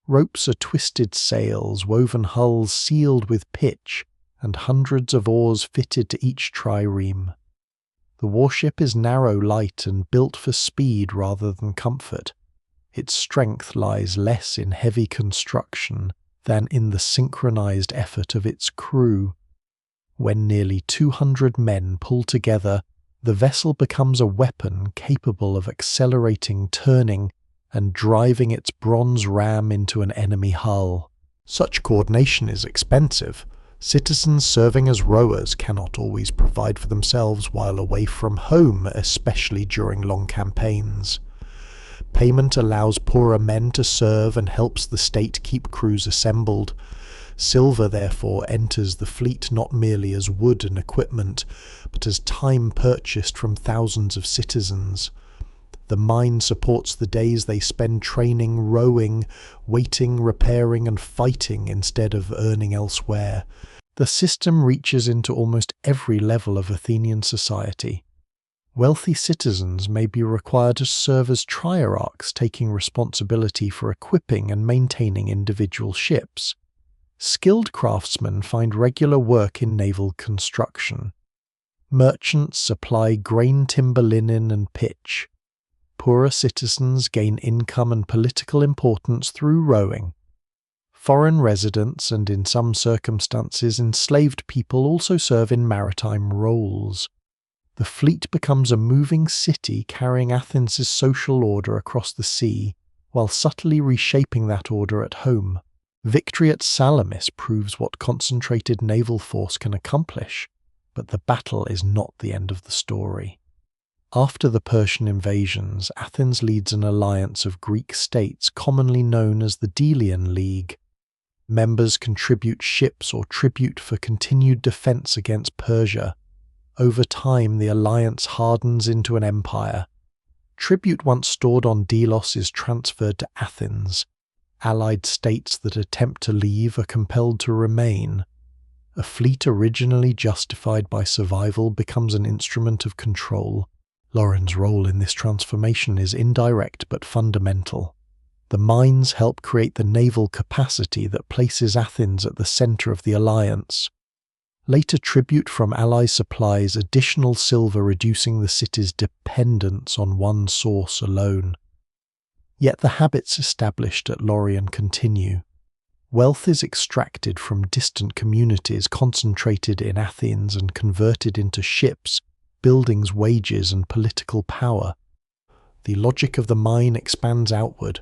Ropes are twisted sails, woven hulls sealed with pitch, and hundreds of oars fitted to each trireme. The warship is narrow, light, and built for speed rather than comfort. Its strength lies less in heavy construction than in the synchronized effort of its crew. When nearly 200 men pull together, the vessel becomes a weapon capable of accelerating, turning, and driving its bronze ram into an enemy hull. Such coordination is expensive. Citizens serving as rowers cannot always provide for themselves while away from home, especially during long campaigns. Payment allows poorer men to serve and helps the state keep crews assembled. Silver, therefore, enters the fleet not merely as wood and equipment, but as time purchased from thousands of citizens. The mine supports the days they spend training, rowing, waiting, repairing, and fighting instead of earning elsewhere. The system reaches into almost every level of Athenian society. Wealthy citizens may be required to serve as triarchs, taking responsibility for equipping and maintaining individual ships. Skilled craftsmen find regular work in naval construction. Merchants supply grain, timber, linen, and pitch. Poorer citizens gain income and political importance through rowing. Foreign residents and, in some circumstances, enslaved people also serve in maritime roles. The fleet becomes a moving city carrying Athens' social order across the sea, while subtly reshaping that order at home. Victory at Salamis proves what concentrated naval force can accomplish, but the battle is not the end of the story. After the Persian invasions, Athens leads an alliance of Greek states commonly known as the Delian League. Members contribute ships or tribute for continued defense against Persia. Over time, the alliance hardens into an empire. Tribute once stored on Delos is transferred to Athens. Allied states that attempt to leave are compelled to remain. A fleet originally justified by survival becomes an instrument of control. Lorien's role in this transformation is indirect but fundamental. The mines help create the naval capacity that places Athens at the center of the alliance. Later tribute from ally supplies additional silver, reducing the city's dependence on one source alone. Yet the habits established at Lorien continue. Wealth is extracted from distant communities, concentrated in Athens and converted into ships, buildings, wages, and political power. The logic of the mine expands outward.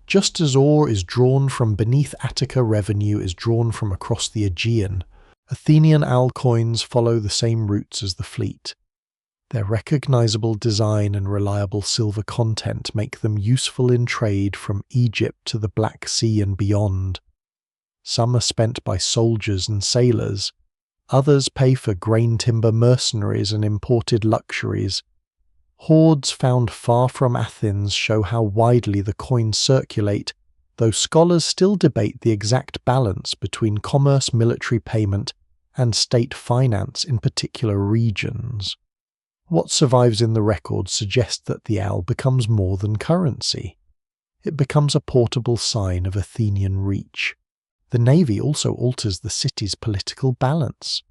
Just as ore is drawn from beneath Attica, revenue is drawn from across the Aegean. Athenian alcoins follow the same routes as the fleet. Their recognizable design and reliable silver content make them useful in trade from Egypt to the Black Sea and beyond. Some are spent by soldiers and sailors. Others pay for grain, timber, mercenaries, and imported luxuries. Hoards found far from Athens show how widely the coins circulate, though scholars still debate the exact balance between commerce, military payment, and state finance in particular regions. What survives in the records suggests that the owl becomes more than currency. It becomes a portable sign of Athenian reach. The navy also alters the city's political balance.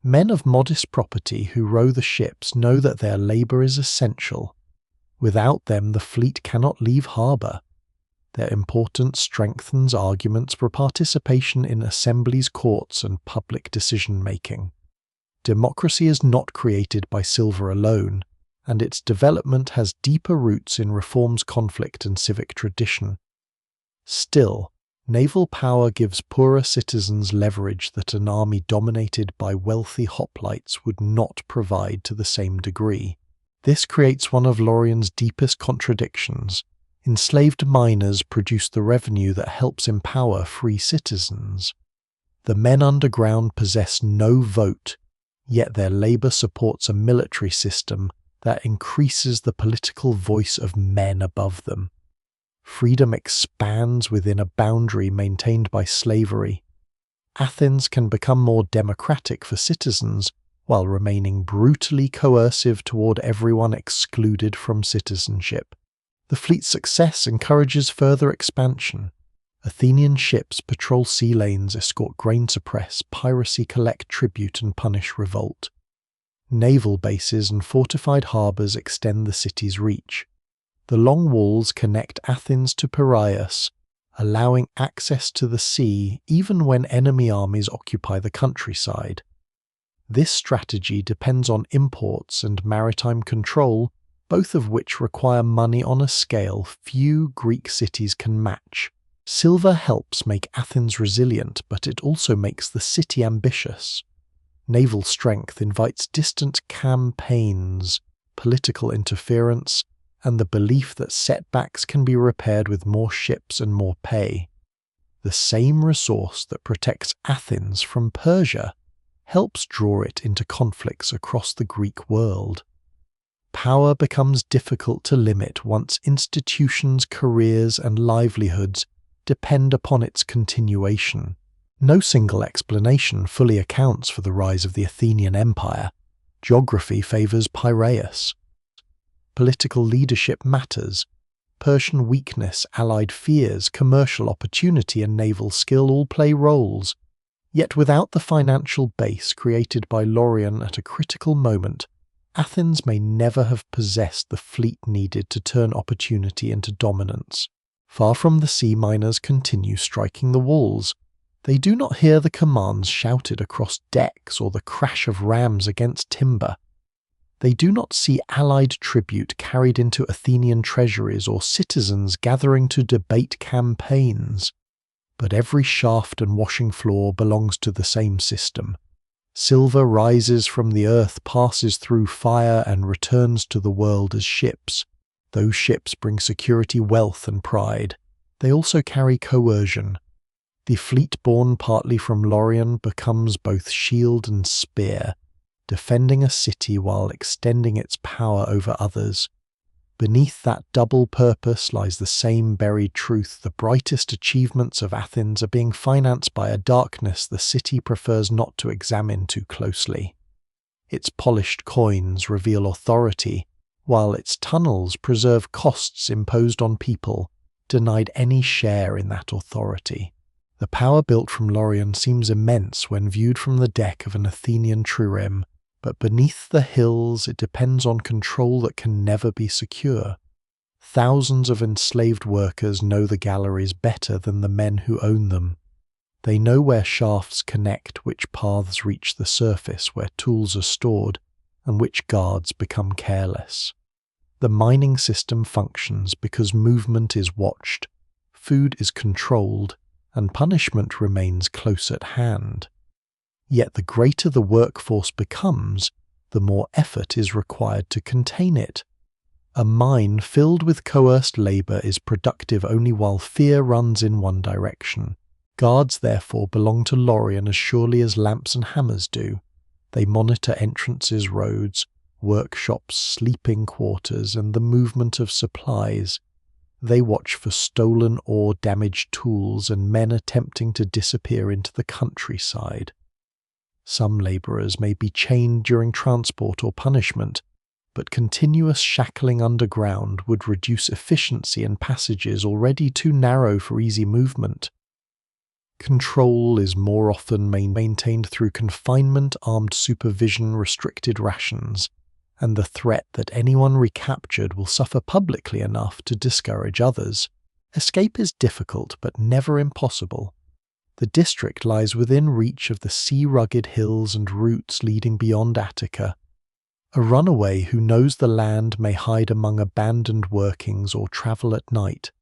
Men of modest property who row the ships know that their labour is essential. Without them, the fleet cannot leave harbour. Their importance strengthens arguments for participation in assemblies, courts, and public decision-making. Democracy is not created by silver alone, and its development has deeper roots in reforms, conflict, and civic tradition. Still, naval power gives poorer citizens leverage that an army dominated by wealthy hoplites would not provide to the same degree. This creates one of Lorien's deepest contradictions. Enslaved miners produce the revenue that helps empower free citizens. The men underground possess no vote, yet their labor supports a military system that increases the political voice of men above them. Freedom expands within a boundary maintained by slavery. Athens can become more democratic for citizens while remaining brutally coercive toward everyone excluded from citizenship. The fleet's success encourages further expansion. Athenian ships patrol sea lanes, escort grain, suppress piracy, collect tribute, and punish revolt. Naval bases and fortified harbours extend the city's reach. The long walls connect Athens to Piraeus, allowing access to the sea even when enemy armies occupy the countryside. This strategy depends on imports and maritime control, both of which require money on a scale few Greek cities can match. Silver helps make Athens resilient, but it also makes the city ambitious. Naval strength invites distant campaigns, political interference, and the belief that setbacks can be repaired with more ships and more pay. The same resource that protects Athens from Persia helps draw it into conflicts across the Greek world. Power becomes difficult to limit once institutions, careers, and livelihoods depend upon its continuation. No single explanation fully accounts for the rise of the Athenian Empire. Geography favours Piraeus. Political leadership matters. Persian weakness, allied fears, commercial opportunity, and naval skill all play roles. Yet without the financial base created by Laurion at a critical moment, Athens may never have possessed the fleet needed to turn opportunity into dominance. Far from the sea, miners continue striking the walls. They do not hear the commands shouted across decks or the crash of rams against timber. They do not see allied tribute carried into Athenian treasuries or citizens gathering to debate campaigns. But every shaft and washing floor belongs to the same system. Silver rises from the earth, passes through fire, and returns to the world as ships. Those ships bring security, wealth, and pride. They also carry coercion. The fleet born partly from Laurion becomes both shield and spear, defending a city while extending its power over others. Beneath that double purpose lies the same buried truth: the brightest achievements of Athens are being financed by a darkness the city prefers not to examine too closely. Its polished coins reveal authority, while its tunnels preserve costs imposed on people, denied any share in that authority. The power built from Laurion seems immense when viewed from the deck of an Athenian trireme, but beneath the hills it depends on control that can never be secure. Thousands of enslaved workers know the galleries better than the men who own them. They know where shafts connect, which paths reach the surface, where tools are stored, and which guards become careless. The mining system functions because movement is watched, food is controlled, and punishment remains close at hand. Yet the greater the workforce becomes, the more effort is required to contain it. A mine filled with coerced labour is productive only while fear runs in one direction. Guards therefore belong to Laurion as surely as lamps and hammers do. They monitor entrances, roads, workshops, sleeping quarters, and the movement of supplies. They watch for stolen or damaged tools and men attempting to disappear into the countryside. Some labourers may be chained during transport or punishment, but continuous shackling underground would reduce efficiency in passages already too narrow for easy movement. Control is more often maintained through confinement, armed supervision, restricted rations, and the threat that anyone recaptured will suffer publicly enough to discourage others. Escape is difficult but never impossible. The district lies within reach of the sea-rugged hills and routes leading beyond Attica. A runaway who knows the land may hide among abandoned workings or travel at night.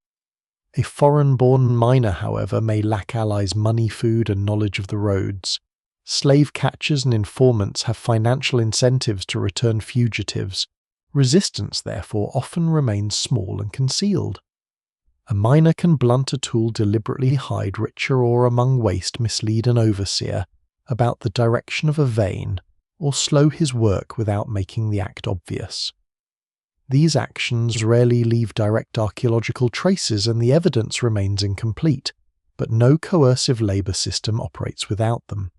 A foreign-born miner, however, may lack allies' money, food, and knowledge of the roads. Slave catchers and informants have financial incentives to return fugitives. Resistance, therefore, often remains small and concealed. A miner can blunt a tool, deliberately hide richer ore among waste, mislead an overseer about the direction of a vein, or slow his work without making the act obvious. These actions rarely leave direct archaeological traces and the evidence remains incomplete, but no coercive labour system operates without them.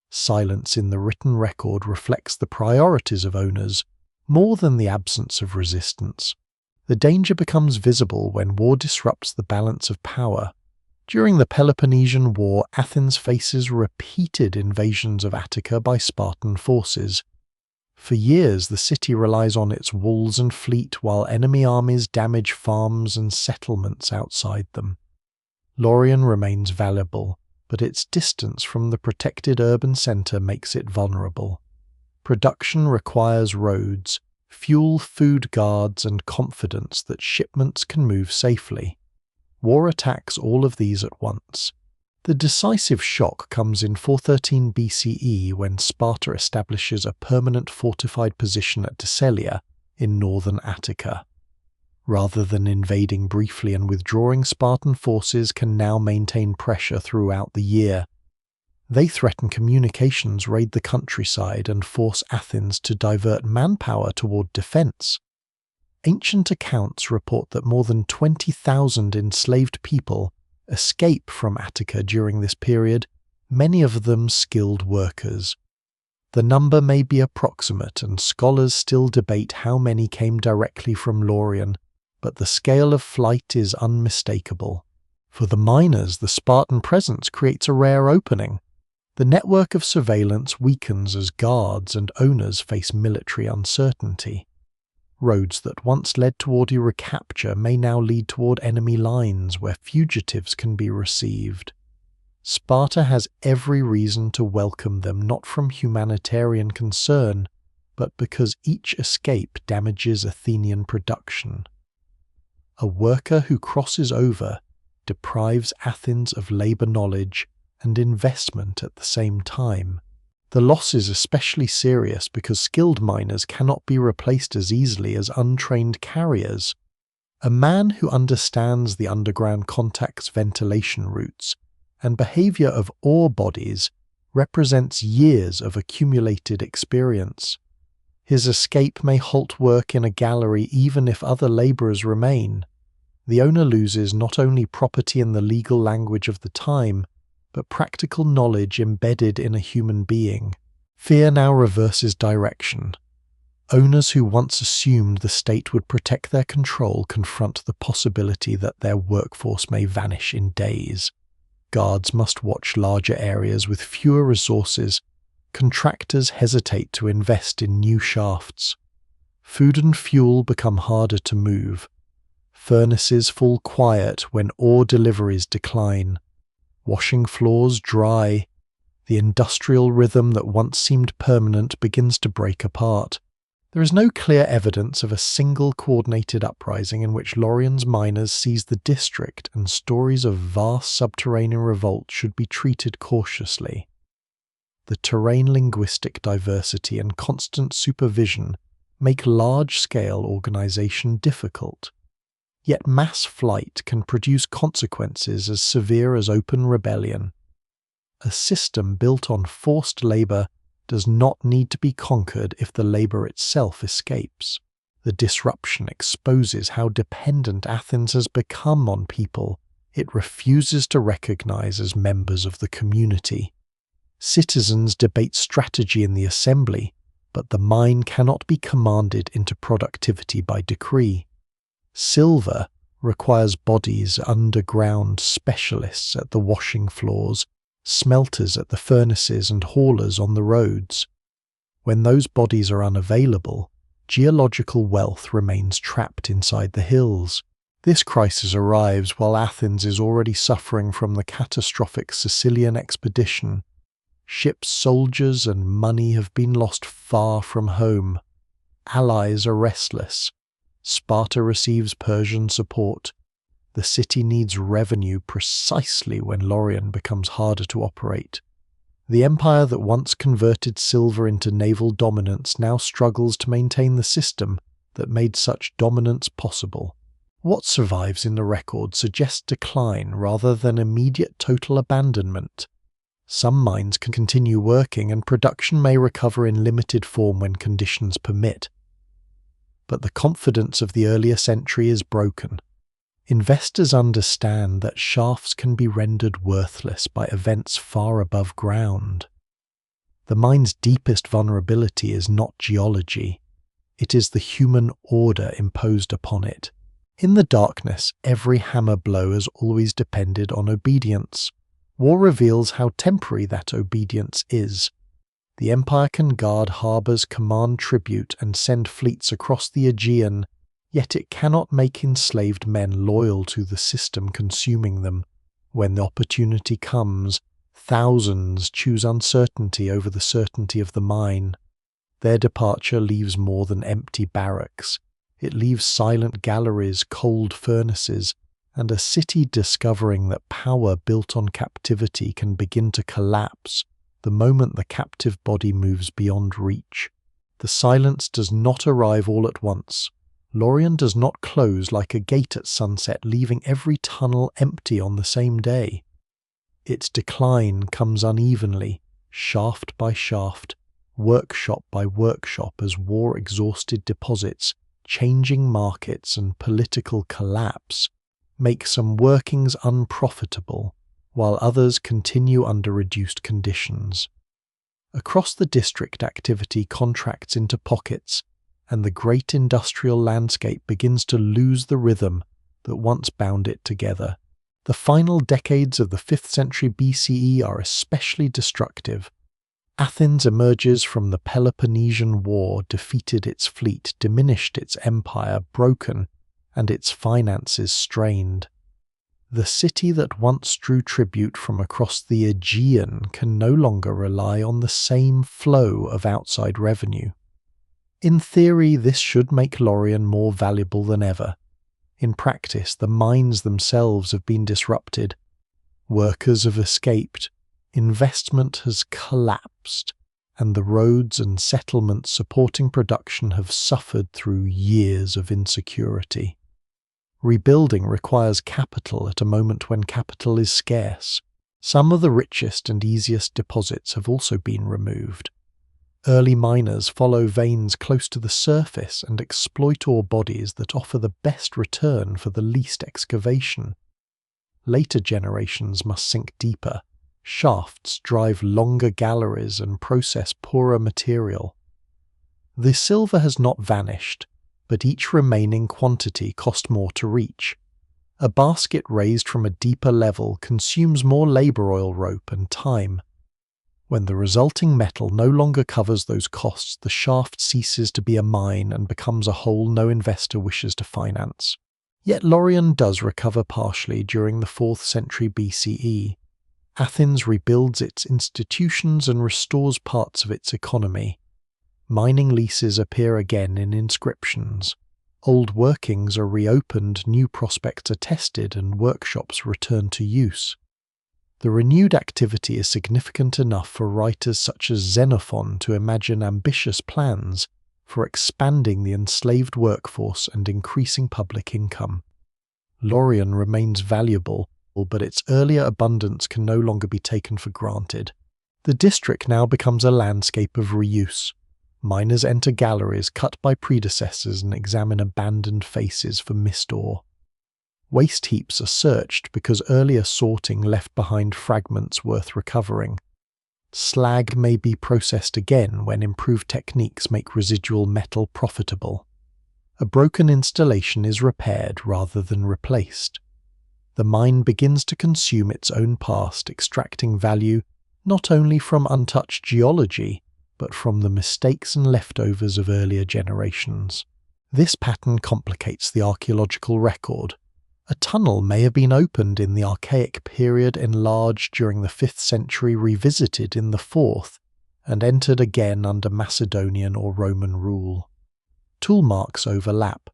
Silence in the written record reflects the priorities of owners more than the absence of resistance. The danger becomes visible when war disrupts the balance of power. During the Peloponnesian War, Athens faces repeated invasions of Attica by Spartan forces. For years, the city relies on its walls and fleet while enemy armies damage farms and settlements outside them. Laurion remains valuable, but its distance from the protected urban centre makes it vulnerable. Production requires roads, fuel, food guards, and confidence that shipments can move safely. War attacks all of these at once. The decisive shock comes in 413 BCE when Sparta establishes a permanent fortified position at Decelia in northern Attica. Rather than invading briefly and withdrawing, Spartan forces can now maintain pressure throughout the year. They threaten communications, raid the countryside, and force Athens to divert manpower toward defense. Ancient accounts report that more than 20,000 enslaved people escape from Attica during this period, many of them skilled workers. The number may be approximate, and scholars still debate how many came directly from Laurion, but the scale of flight is unmistakable. For the miners, the Spartan presence creates a rare opening. The network of surveillance weakens as guards and owners face military uncertainty. Roads that once led toward a recapture may now lead toward enemy lines where fugitives can be received. Sparta has every reason to welcome them, not from humanitarian concern, but because each escape damages Athenian production. A worker who crosses over deprives Athens of labour knowledge and investment at the same time. The loss is especially serious because skilled miners cannot be replaced as easily as untrained carriers. A man who understands the underground contacts, ventilation routes, and behaviour of ore bodies represents years of accumulated experience. His escape may halt work in a gallery even if other labourers remain. The owner loses not only property in the legal language of the time, but practical knowledge embedded in a human being. Fear now reverses direction. Owners who once assumed the state would protect their control confront the possibility that their workforce may vanish in days. Guards must watch larger areas with fewer resources. Contractors hesitate to invest in new shafts. Food and fuel become harder to move. Furnaces fall quiet when ore deliveries decline. Washing floors dry. The industrial rhythm that once seemed permanent begins to break apart. There is no clear evidence of a single coordinated uprising in which Laurion's miners seized the district, and stories of vast subterranean revolt should be treated cautiously. The terrain, linguistic diversity, and constant supervision make large-scale organization difficult. Yet mass flight can produce consequences as severe as open rebellion. A system built on forced labour does not need to be conquered if the labour itself escapes. The disruption exposes how dependent Athens has become on people it refuses to recognise as members of the community. Citizens debate strategy in the assembly, but the mine cannot be commanded into productivity by decree. Silver requires bodies, underground specialists at the washing floors, smelters at the furnaces, and haulers on the roads. When those bodies are unavailable, geological wealth remains trapped inside the hills. This crisis arrives while Athens is already suffering from the catastrophic Sicilian expedition. Ships, soldiers, and money have been lost far from home. Allies are restless. Sparta receives Persian support. The city needs revenue precisely when Laurion becomes harder to operate. The empire that once converted silver into naval dominance now struggles to maintain the system that made such dominance possible. What survives in the record suggests decline rather than immediate total abandonment. Some mines can continue working and production may recover in limited form when conditions permit. But the confidence of the earlier century is broken. Investors understand that shafts can be rendered worthless by events far above ground. The mine's deepest vulnerability is not geology. It is the human order imposed upon it. In the darkness, every hammer blow has always depended on obedience. War reveals how temporary that obedience is. The Empire can guard harbours, command tribute, and send fleets across the Aegean, yet it cannot make enslaved men loyal to the system consuming them. When the opportunity comes, thousands choose uncertainty over the certainty of the mine. Their departure leaves more than empty barracks. It leaves silent galleries, cold furnaces, and a city discovering that power built on captivity can begin to collapse the moment the captive body moves beyond reach. The silence does not arrive all at once. Lorien does not close like a gate at sunset, leaving every tunnel empty on the same day. Its decline comes unevenly, shaft by shaft, workshop by workshop, as war-exhausted deposits, changing markets, and political collapse make some workings unprofitable, while others continue under reduced conditions. Across the district, activity contracts into pockets, and the great industrial landscape begins to lose the rhythm that once bound it together. The final decades of the 5th century BCE are especially destructive. Athens emerges from the Peloponnesian War, defeated its fleet, diminished its empire, broken, and its finances strained. The city that once drew tribute from across the Aegean can no longer rely on the same flow of outside revenue. In theory, this should make Lorien more valuable than ever. In practice, the mines themselves have been disrupted. Workers have escaped. Investment has collapsed, and the roads and settlements supporting production have suffered through years of insecurity. Rebuilding requires capital at a moment when capital is scarce. Some of the richest and easiest deposits have also been removed. Early miners follow veins close to the surface and exploit ore bodies that offer the best return for the least excavation. Later generations must sink deeper. Shafts drive longer galleries and process poorer material. The silver has not vanished, but each remaining quantity cost more to reach. A basket raised from a deeper level consumes more labour oil, rope, and time. When the resulting metal no longer covers those costs, the shaft ceases to be a mine and becomes a hole no investor wishes to finance. Yet Lorien does recover partially during the 4th century BCE. Athens rebuilds its institutions and restores parts of its economy. Mining leases appear again in inscriptions. Old workings are reopened, new prospects are tested, and workshops return to use. The renewed activity is significant enough for writers such as Xenophon to imagine ambitious plans for expanding the enslaved workforce and increasing public income. Lorien remains valuable, but its earlier abundance can no longer be taken for granted. The district now becomes a landscape of reuse. Miners enter galleries cut by predecessors and examine abandoned faces for missed ore. Waste heaps are searched because earlier sorting left behind fragments worth recovering. Slag may be processed again when improved techniques make residual metal profitable. A broken installation is repaired rather than replaced. The mine begins to consume its own past, extracting value not only from untouched geology, but from the mistakes and leftovers of earlier generations. This pattern complicates the archaeological record. A tunnel may have been opened in the Archaic period, enlarged during the 5th century, revisited in the 4th, and entered again under Macedonian or Roman rule. Tool marks overlap.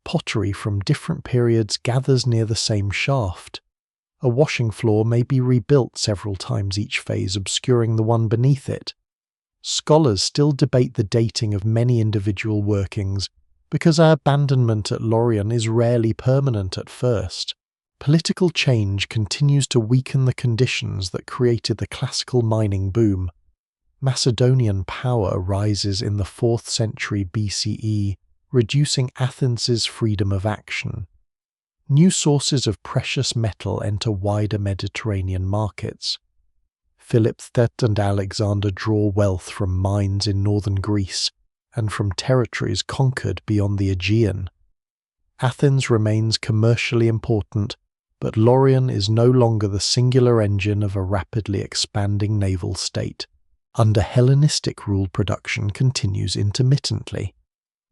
Pottery from different periods gathers near the same shaft. A washing floor may be rebuilt several times each phase, obscuring the one beneath it. Scholars still debate the dating of many individual workings, Because our abandonment at Lorien is rarely permanent at first, political change continues to weaken the conditions that created the classical mining boom. Macedonian power rises in the 4th century BCE, reducing Athens' freedom of action. New sources of precious metal enter wider Mediterranean markets. Philip II and Alexander draw wealth from mines in northern Greece and from territories conquered beyond the Aegean. Athens remains commercially important, but Lorien is no longer the singular engine of a rapidly expanding naval state. Under Hellenistic rule, production continues intermittently.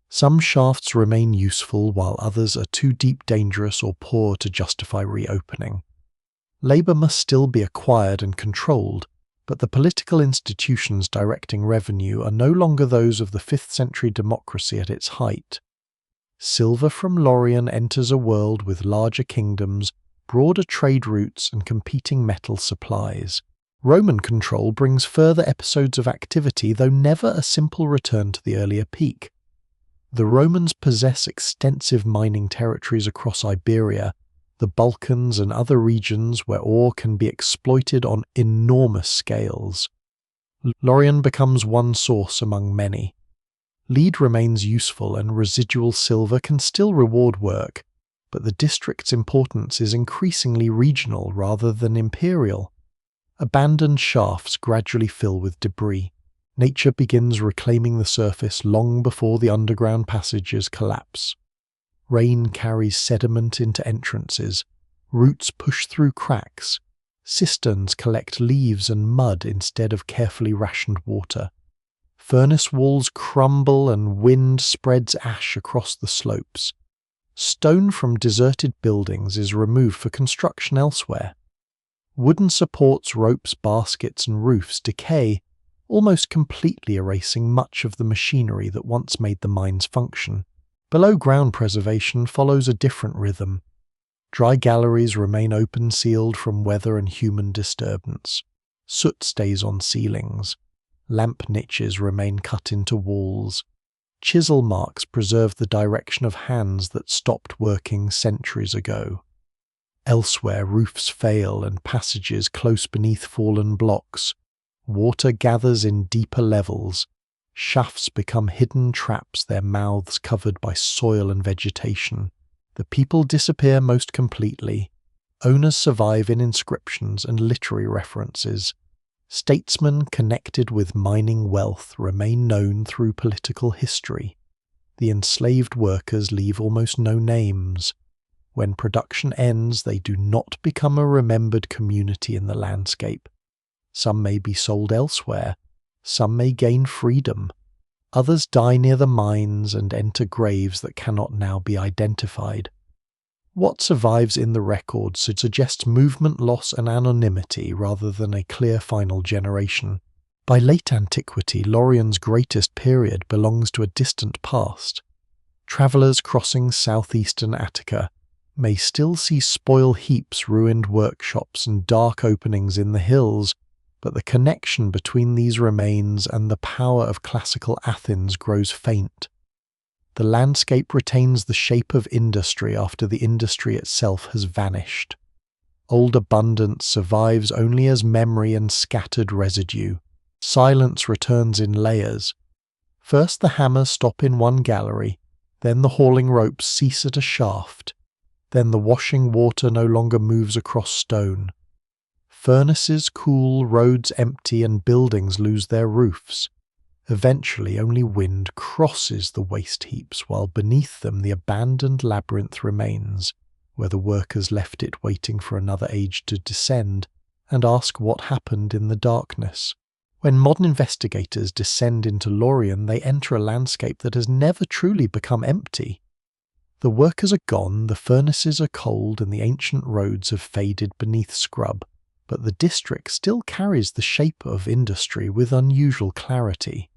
Some shafts remain useful while others are too deep, dangerous, or poor to justify reopening. Labour must still be acquired and controlled, but the political institutions directing revenue are no longer those of the 5th century democracy at its height. Silver from Lorien enters a world with larger kingdoms, broader trade routes, and competing metal supplies. Roman control brings further episodes of activity, though never a simple return to the earlier peak. The Romans possess extensive mining territories across Iberia, the Balkans, and other regions where ore can be exploited on enormous scales. Lorien becomes one source among many. Lead remains useful and residual silver can still reward work, but the district's importance is increasingly regional rather than imperial. Abandoned shafts gradually fill with debris. Nature begins reclaiming the surface long before the underground passages collapse. Rain carries sediment into entrances, roots push through cracks, cisterns collect leaves and mud instead of carefully rationed water. Furnace walls crumble and wind spreads ash across the slopes. Stone from deserted buildings is removed for construction elsewhere. Wooden supports, ropes, baskets, and roofs decay, almost completely erasing much of the machinery that once made the mines function. Below-ground preservation follows a different rhythm. Dry galleries remain open-sealed from weather and human disturbance. Soot stays on ceilings. Lamp niches remain cut into walls. Chisel marks preserve the direction of hands that stopped working centuries ago. Elsewhere, roofs fail and passages close beneath fallen blocks. Water gathers in deeper levels. Shafts become hidden traps, their mouths covered by soil and vegetation. The people disappear most completely. Owners survive in inscriptions and literary references. Statesmen connected with mining wealth remain known through political history. The enslaved workers leave almost no names. When production ends, they do not become a remembered community in the landscape. Some may be sold elsewhere. Some may gain freedom. Others die near the mines and enter graves that cannot now be identified. What survives in the records suggests movement, loss, and anonymity rather than a clear final generation. By late antiquity, Lorien's greatest period belongs to a distant past. Travellers crossing southeastern Attica may still see spoil heaps, ruined workshops, and dark openings in the hills, but the connection between these remains and the power of classical Athens grows faint. The landscape retains the shape of industry after the industry itself has vanished. Old abundance survives only as memory and scattered residue. Silence returns in layers. First the hammers stop in one gallery, then the hauling ropes cease at a shaft, then the washing water no longer moves across stone. Furnaces cool, roads empty, and buildings lose their roofs. Eventually only wind crosses the waste heaps, while beneath them the abandoned labyrinth remains, where the workers left it waiting for another age to descend, and ask what happened in the darkness. When modern investigators descend into Lorien, they enter a landscape that has never truly become empty. The workers are gone, the furnaces are cold, and the ancient roads have faded beneath scrub, but the district still carries the shape of industry with unusual clarity.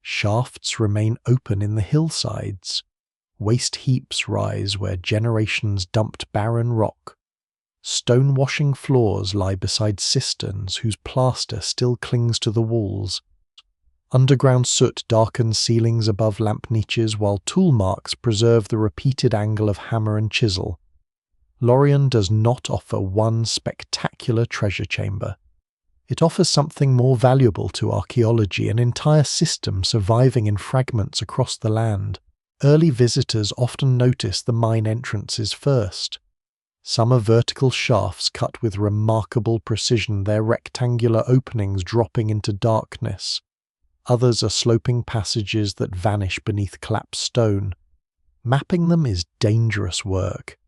Shafts remain open in the hillsides. Waste heaps rise where generations dumped barren rock. Stone-washing floors lie beside cisterns whose plaster still clings to the walls. Underground soot darkens ceilings above lamp niches, while tool marks preserve the repeated angle of hammer and chisel. Lorien does not offer one spectacular treasure chamber. It offers something more valuable to archaeology, an entire system surviving in fragments across the land. Early visitors often notice the mine entrances first. Some are vertical shafts cut with remarkable precision, their rectangular openings dropping into darkness. Others are sloping passages that vanish beneath collapsed stone. Mapping them is dangerous work.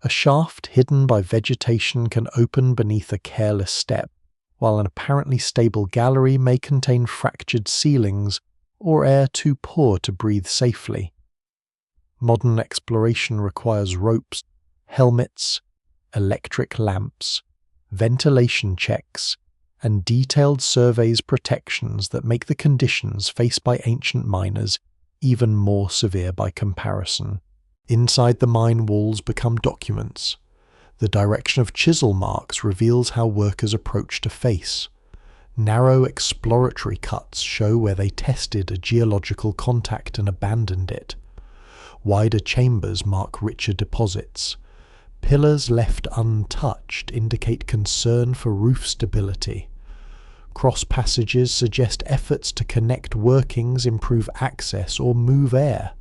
A shaft hidden by vegetation can open beneath a careless step, while an apparently stable gallery may contain fractured ceilings or air too poor to breathe safely. Modern exploration requires ropes, helmets, electric lamps, ventilation checks, and detailed surveys protections that make the conditions faced by ancient miners even more severe by comparison. Inside the mine walls become documents. The direction of chisel marks reveals how workers approached a face. Narrow exploratory cuts show where they tested a geological contact and abandoned it. Wider chambers mark richer deposits. Pillars left untouched indicate concern for roof stability. Cross passages suggest efforts to connect workings, improve access, or move air.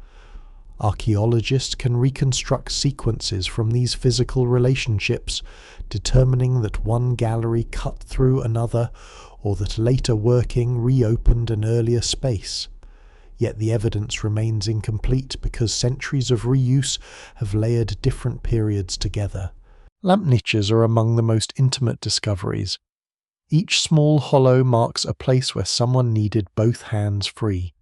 Archaeologists can reconstruct sequences from these physical relationships, determining that one gallery cut through another, or that later working reopened an earlier space. Yet the evidence remains incomplete because centuries of reuse have layered different periods together. Lamp niches are among the most intimate discoveries. Each small hollow marks a place where someone needed both hands free.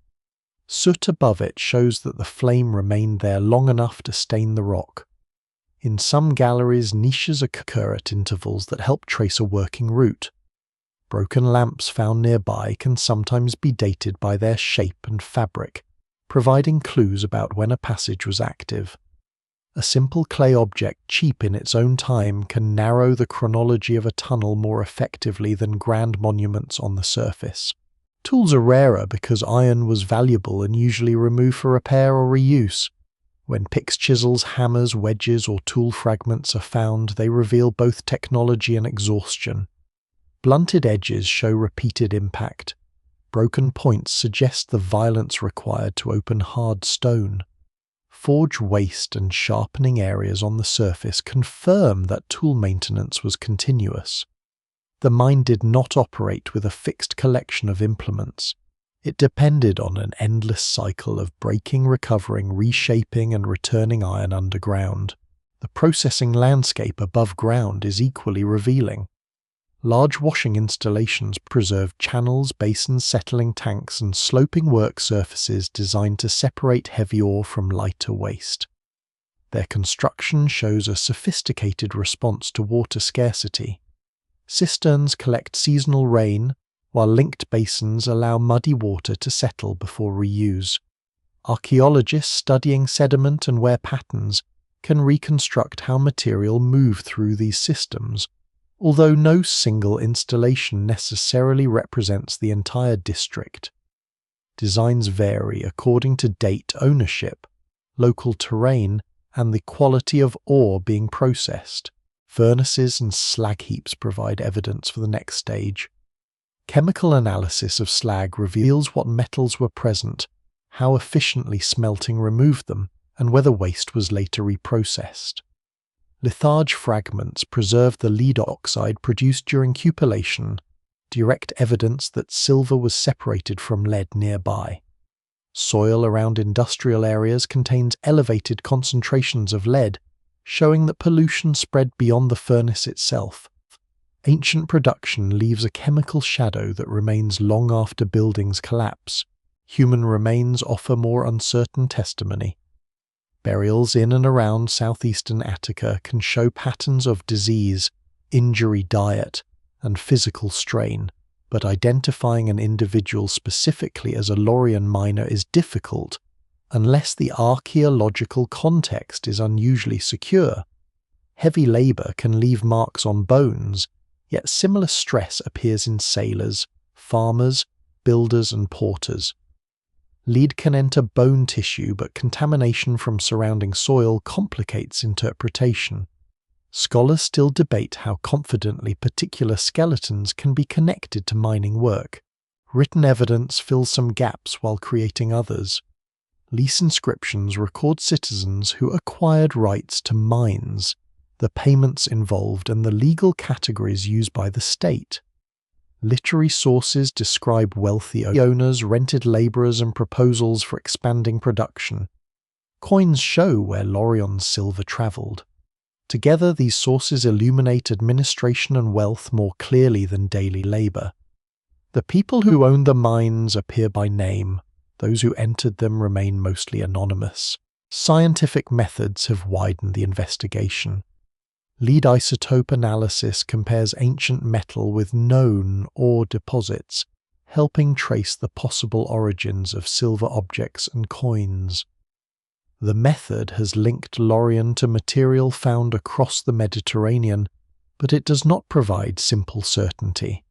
Soot above it shows that the flame remained there long enough to stain the rock. In some galleries, niches occur at intervals that help trace a working route. Broken lamps found nearby can sometimes be dated by their shape and fabric, providing clues about when a passage was active. A simple clay object, cheap in its own time, can narrow the chronology of a tunnel more effectively than grand monuments on the surface. Tools are rarer because iron was valuable and usually removed for repair or reuse. When picks, chisels, hammers, wedges, or tool fragments are found, they reveal both technology and exhaustion. Blunted edges show repeated impact. Broken points suggest the violence required to open hard stone. Forge waste and sharpening areas on the surface confirm that tool maintenance was continuous. The mine did not operate with a fixed collection of implements. It depended on an endless cycle of breaking, recovering, reshaping, and returning iron underground. The processing landscape above ground is equally revealing. Large washing installations preserve channels, basins, settling tanks, and sloping work surfaces designed to separate heavy ore from lighter waste. Their construction shows a sophisticated response to water scarcity. Cisterns collect seasonal rain, while linked basins allow muddy water to settle before reuse. Archaeologists studying sediment and wear patterns can reconstruct how material moved through these systems, although no single installation necessarily represents the entire district. Designs vary according to date, ownership, local terrain, and the quality of ore being processed. Furnaces and slag heaps provide evidence for the next stage. Chemical analysis of slag reveals what metals were present, how efficiently smelting removed them, and whether waste was later reprocessed. Litharge fragments preserve the lead oxide produced during cupellation, direct evidence that silver was separated from lead nearby. Soil around industrial areas contains elevated concentrations of lead, showing that pollution spread beyond the furnace itself. Ancient production leaves a chemical shadow that remains long after buildings collapse. Human remains offer more uncertain testimony. Burials in and around southeastern Attica can show patterns of disease, injury, diet, and physical strain, but identifying an individual specifically as a Lorien miner is difficult unless the archaeological context is unusually secure. Heavy labor can leave marks on bones, yet similar stress appears in sailors, farmers, builders and porters. Lead can enter bone tissue, but contamination from surrounding soil complicates interpretation. Scholars still debate how confidently particular skeletons can be connected to mining work. Written evidence fills some gaps while creating others. Lease inscriptions record citizens who acquired rights to mines, the payments involved, and the legal categories used by the state. Literary sources describe wealthy owners, rented labourers, and proposals for expanding production. Coins show where Lorion's silver travelled. Together, these sources illuminate administration and wealth more clearly than daily labour. The people who owned the mines appear by name. Those who entered them remain mostly anonymous. Scientific methods have widened the investigation. Lead isotope analysis compares ancient metal with known ore deposits, helping trace the possible origins of silver objects and coins. The method has linked Lorien to material found across the Mediterranean, but it does not provide simple certainty.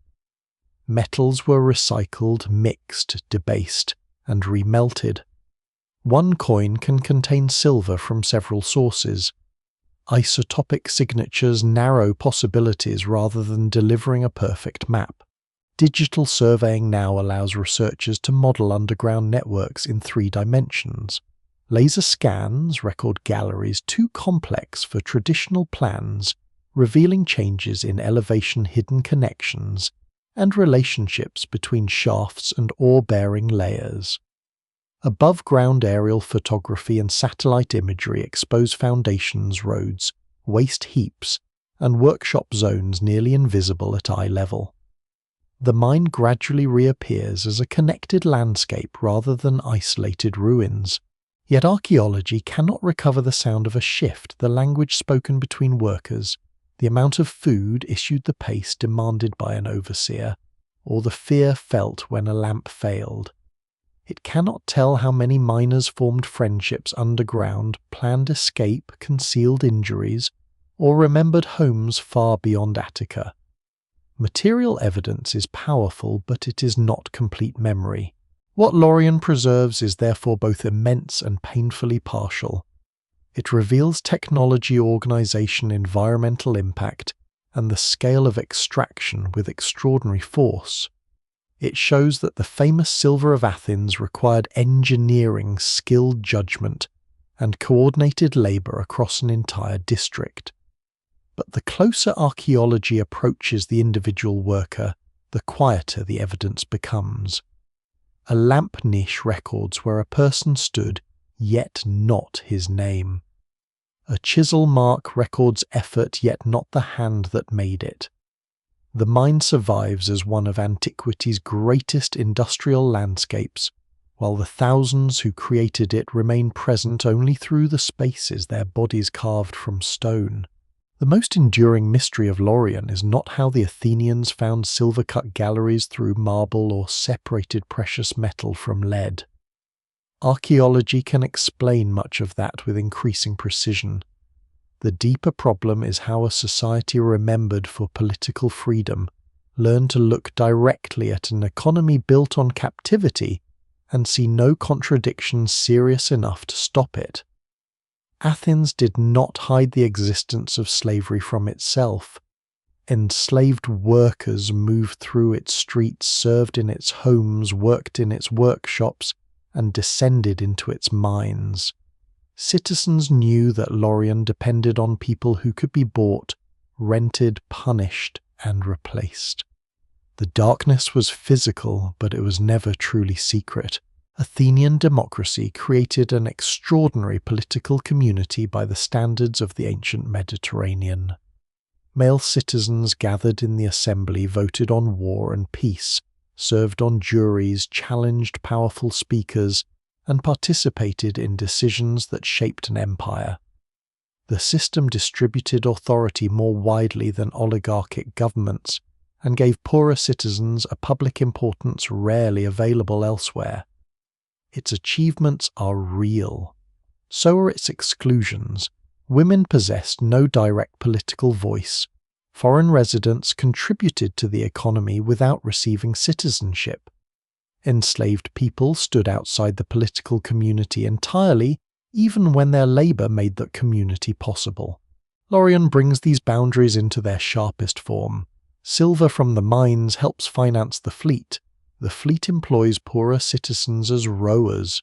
Metals were recycled, mixed, debased, and remelted. One coin can contain silver from several sources. Isotopic signatures narrow possibilities rather than delivering a perfect map. Digital surveying now allows researchers to model underground networks in 3 dimensions. Laser scans record galleries too complex for traditional plans, revealing changes in elevation, hidden connections, and relationships between shafts and ore-bearing layers. Above-ground aerial photography and satellite imagery expose foundations, roads, waste heaps, and workshop zones nearly invisible at eye level. The mine gradually reappears as a connected landscape rather than isolated ruins. Yet archaeology cannot recover the sound of a shift, the language spoken between workers, the amount of food issued, the pace demanded by an overseer, or the fear felt when a lamp failed. It cannot tell how many miners formed friendships underground, planned escape, concealed injuries, or remembered homes far beyond Attica. Material evidence is powerful, but it is not complete memory. What Lorien preserves is therefore both immense and painfully partial. It reveals technology, organization, environmental impact, and the scale of extraction with extraordinary force. It shows that the famous silver of Athens required engineering, skilled judgment, and coordinated labor across an entire district. But the closer archaeology approaches the individual worker, the quieter the evidence becomes. A lamp niche records where a person stood, yet not his name. A chisel mark records effort, yet not the hand that made it. The mine survives as one of antiquity's greatest industrial landscapes, while the thousands who created it remain present only through the spaces their bodies carved from stone. The most enduring mystery of Lorien is not how the Athenians found silver-cut galleries through marble or separated precious metal from lead. Archaeology can explain much of that with increasing precision. The deeper problem is how a society remembered for political freedom learned to look directly at an economy built on captivity and see no contradictions serious enough to stop it. Athens did not hide the existence of slavery from itself. Enslaved workers moved through its streets, served in its homes, worked in its workshops, and descended into its mines. Citizens knew that Lorien depended on people who could be bought, rented, punished, and replaced. The darkness was physical, but it was never truly secret. Athenian democracy created an extraordinary political community by the standards of the ancient Mediterranean. Male citizens gathered in the assembly, voted on war and peace, served on juries, challenged powerful speakers, and participated in decisions that shaped an empire. The system distributed authority more widely than oligarchic governments, and gave poorer citizens a public importance rarely available elsewhere. Its achievements are real. So are its exclusions. Women possessed no direct political voice. Foreign residents contributed to the economy without receiving citizenship. Enslaved people stood outside the political community entirely, even when their labor made that community possible. Lorien brings these boundaries into their sharpest form. Silver from the mines helps finance the fleet. The fleet employs poorer citizens as rowers.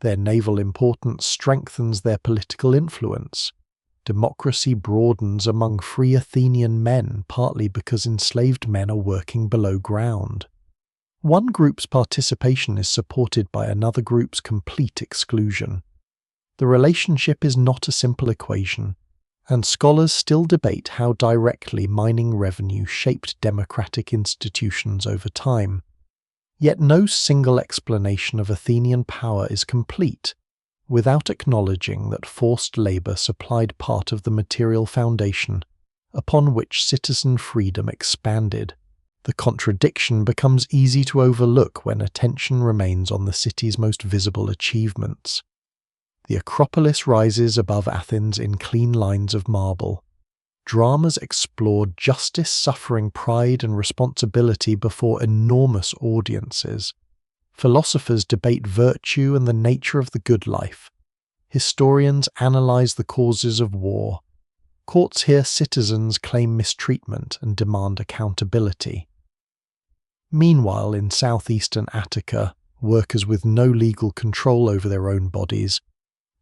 Their naval importance strengthens their political influence. Democracy broadens among free Athenian men, partly because enslaved men are working below ground. One group's participation is supported by another group's complete exclusion. The relationship is not a simple equation, and scholars still debate how directly mining revenue shaped democratic institutions over time. Yet no single explanation of Athenian power is complete without acknowledging that forced labor supplied part of the material foundation upon which citizen freedom expanded. The contradiction becomes easy to overlook when attention remains on the city's most visible achievements. The Acropolis rises above Athens in clean lines of marble. Dramas explore justice, suffering, pride, and responsibility before enormous audiences. Philosophers debate virtue and the nature of the good life. Historians analyze the causes of war. Courts hear citizens claim mistreatment and demand accountability. Meanwhile, in southeastern Attica, workers with no legal control over their own bodies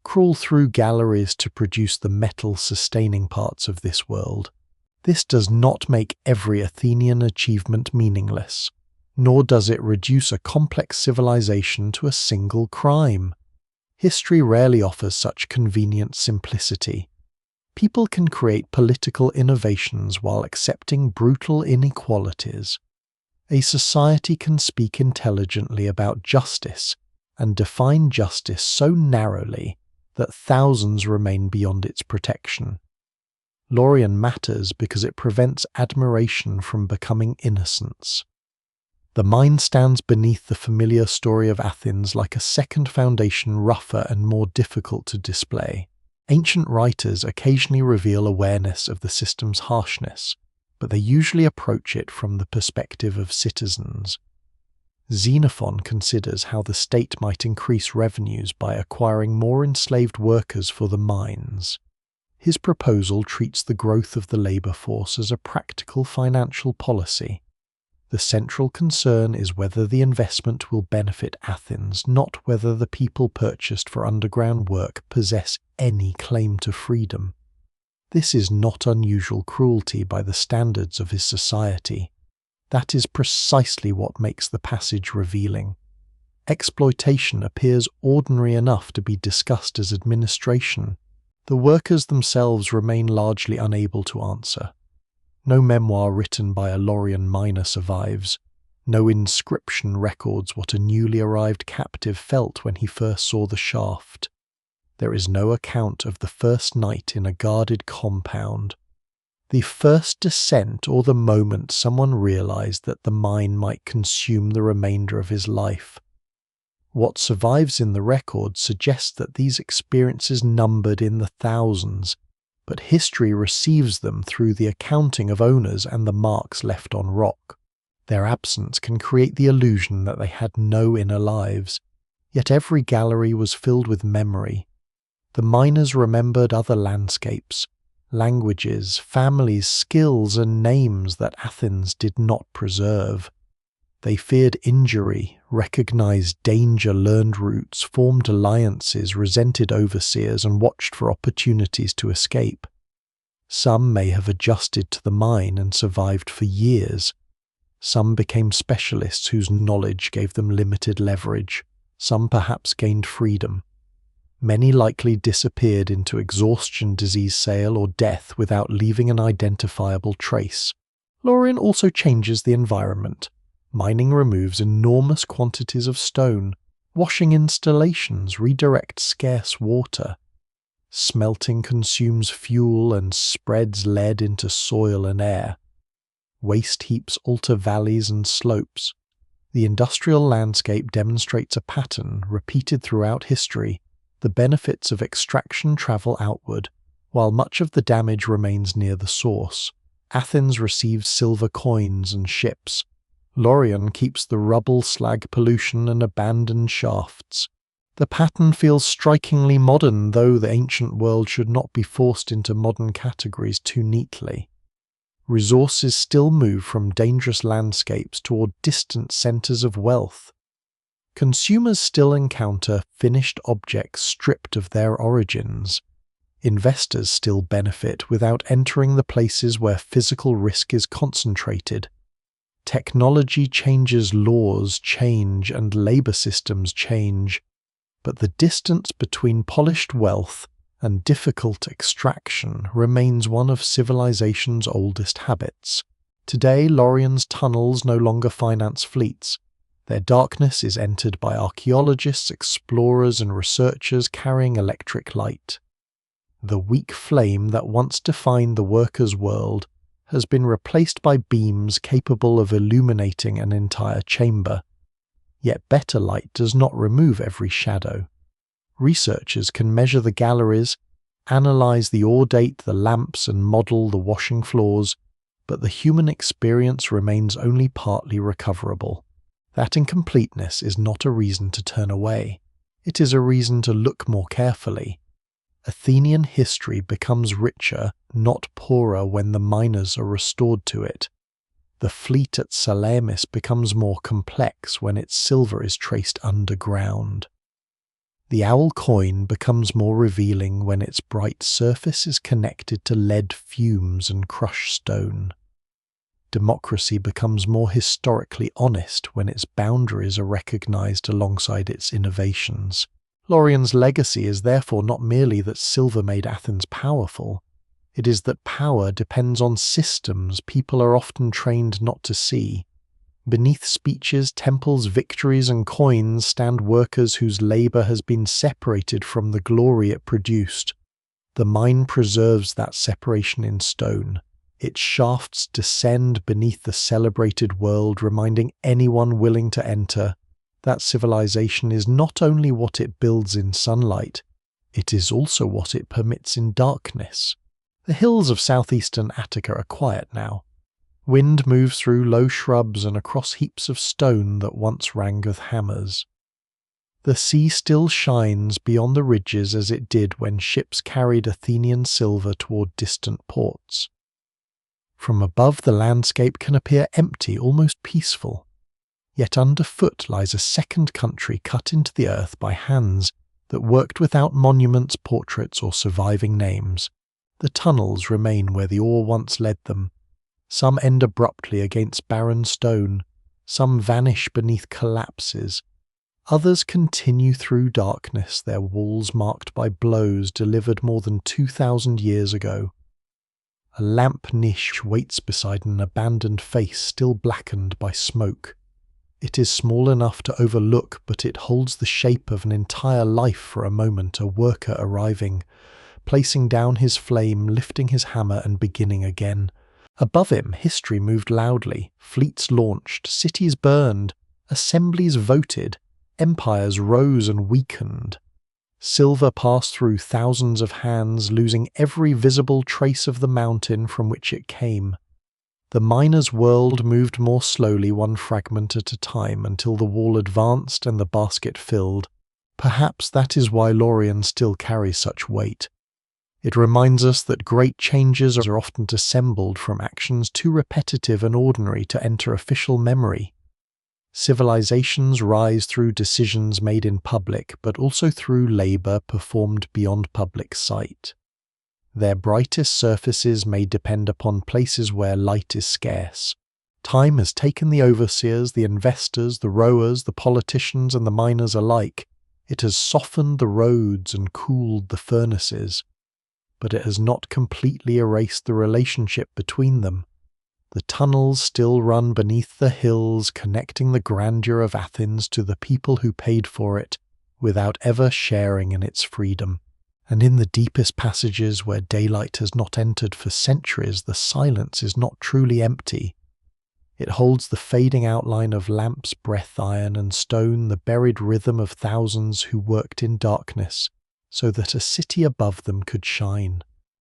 crawl through galleries to produce the metal-sustaining parts of this world. This does not make every Athenian achievement meaningless, nor does it reduce a complex civilization to a single crime. History rarely offers such convenient simplicity. People can create political innovations while accepting brutal inequalities. A society can speak intelligently about justice and define justice so narrowly that thousands remain beyond its protection. Lorien matters because it prevents admiration from becoming innocence. The mine stands beneath the familiar story of Athens like a second foundation, rougher and more difficult to display. Ancient writers occasionally reveal awareness of the system's harshness, but they usually approach it from the perspective of citizens. Xenophon considers how the state might increase revenues by acquiring more enslaved workers for the mines. His proposal treats the growth of the labor force as a practical financial policy. The central concern is whether the investment will benefit Athens, not whether the people purchased for underground work possess any claim to freedom. This is not unusual cruelty by the standards of his society. That is precisely what makes the passage revealing. Exploitation appears ordinary enough to be discussed as administration. The workers themselves remain largely unable to answer. No memoir written by a Lorien miner survives. No inscription records what a newly arrived captive felt when he first saw the shaft. There is no account of the first night in a guarded compound, the first descent, or the moment someone realized that the mine might consume the remainder of his life. What survives in the record suggests that these experiences numbered in the thousands, but history receives them through the accounting of owners and the marks left on rock. Their absence can create the illusion that they had no inner lives, yet every gallery was filled with memory. The miners remembered other landscapes, languages, families, skills, and names that Athens did not preserve. They feared injury, recognized danger, learned routes, formed alliances, resented overseers, and watched for opportunities to escape. Some may have adjusted to the mine and survived for years. Some became specialists whose knowledge gave them limited leverage. Some perhaps gained freedom. Many likely disappeared into exhaustion, disease, sale, or death without leaving an identifiable trace. Lorien also changes the environment. Mining removes enormous quantities of stone. Washing installations redirects scarce water. Smelting consumes fuel and spreads lead into soil and air. Waste heaps alter valleys and slopes. The industrial landscape demonstrates a pattern repeated throughout history. The benefits of extraction travel outward, while much of the damage remains near the source. Athens receives silver coins and ships. Lorien keeps the rubble, slag pollution and abandoned shafts. The pattern feels strikingly modern, though the ancient world should not be forced into modern categories too neatly. Resources still move from dangerous landscapes toward distant centres of wealth. Consumers still encounter finished objects stripped of their origins. Investors still benefit without entering the places where physical risk is concentrated. Technology changes, laws change, and labour systems change, but the distance between polished wealth and difficult extraction remains one of civilization's oldest habits. Today, Lorien's tunnels no longer finance fleets. Their darkness is entered by archaeologists, explorers, and researchers carrying electric light. The weak flame that once defined the worker's world has been replaced by beams capable of illuminating an entire chamber. Yet better light does not remove every shadow. Researchers can measure the galleries, analyze the ore date, the lamps, and model the washing floors, but the human experience remains only partly recoverable. That incompleteness is not a reason to turn away. It is a reason to look more carefully. Athenian history becomes richer, not poorer, when the miners are restored to it. The fleet at Salamis becomes more complex when its silver is traced underground. The owl coin becomes more revealing when its bright surface is connected to lead fumes and crushed stone. Democracy becomes more historically honest when its boundaries are recognized alongside its innovations. Lorien's legacy is therefore not merely that silver made Athens powerful. It is that power depends on systems people are often trained not to see. Beneath speeches, temples, victories, and coins stand workers whose labour has been separated from the glory it produced. The mine preserves that separation in stone. Its shafts descend beneath the celebrated world, reminding anyone willing to enter that civilization is not only what it builds in sunlight, it is also what it permits in darkness. The hills of southeastern Attica are quiet now. Wind moves through low shrubs and across heaps of stone that once rang with hammers. The sea still shines beyond the ridges as it did when ships carried Athenian silver toward distant ports. From above, the landscape can appear empty, almost peaceful. Yet underfoot lies a second country cut into the earth by hands that worked without monuments, portraits, or surviving names. The tunnels remain where the ore once led them. Some end abruptly against barren stone, some vanish beneath collapses. Others continue through darkness, their walls marked by blows delivered more than 2,000 years ago. A lamp niche waits beside an abandoned face still blackened by smoke. It is small enough to overlook, but it holds the shape of an entire life for a moment, a worker arriving, placing down his flame, lifting his hammer and beginning again. Above him, history moved loudly, fleets launched, cities burned, assemblies voted, empires rose and weakened. Silver passed through thousands of hands, losing every visible trace of the mountain from which it came. The miner's world moved more slowly, one fragment at a time, until the wall advanced and the basket filled. Perhaps that is why Lorien still carries such weight. It reminds us that great changes are often dissembled from actions too repetitive and ordinary to enter official memory. Civilizations rise through decisions made in public, but also through labour performed beyond public sight. Their brightest surfaces may depend upon places where light is scarce. Time has taken the overseers, the investors, the rowers, the politicians, and the miners alike. It has softened the roads and cooled the furnaces, but it has not completely erased the relationship between them. The tunnels still run beneath the hills, connecting the grandeur of Athens to the people who paid for it, without ever sharing in its freedom. And in the deepest passages where daylight has not entered for centuries, the silence is not truly empty. It holds the fading outline of lamps, breath iron, and stone, the buried rhythm of thousands who worked in darkness, so that a city above them could shine.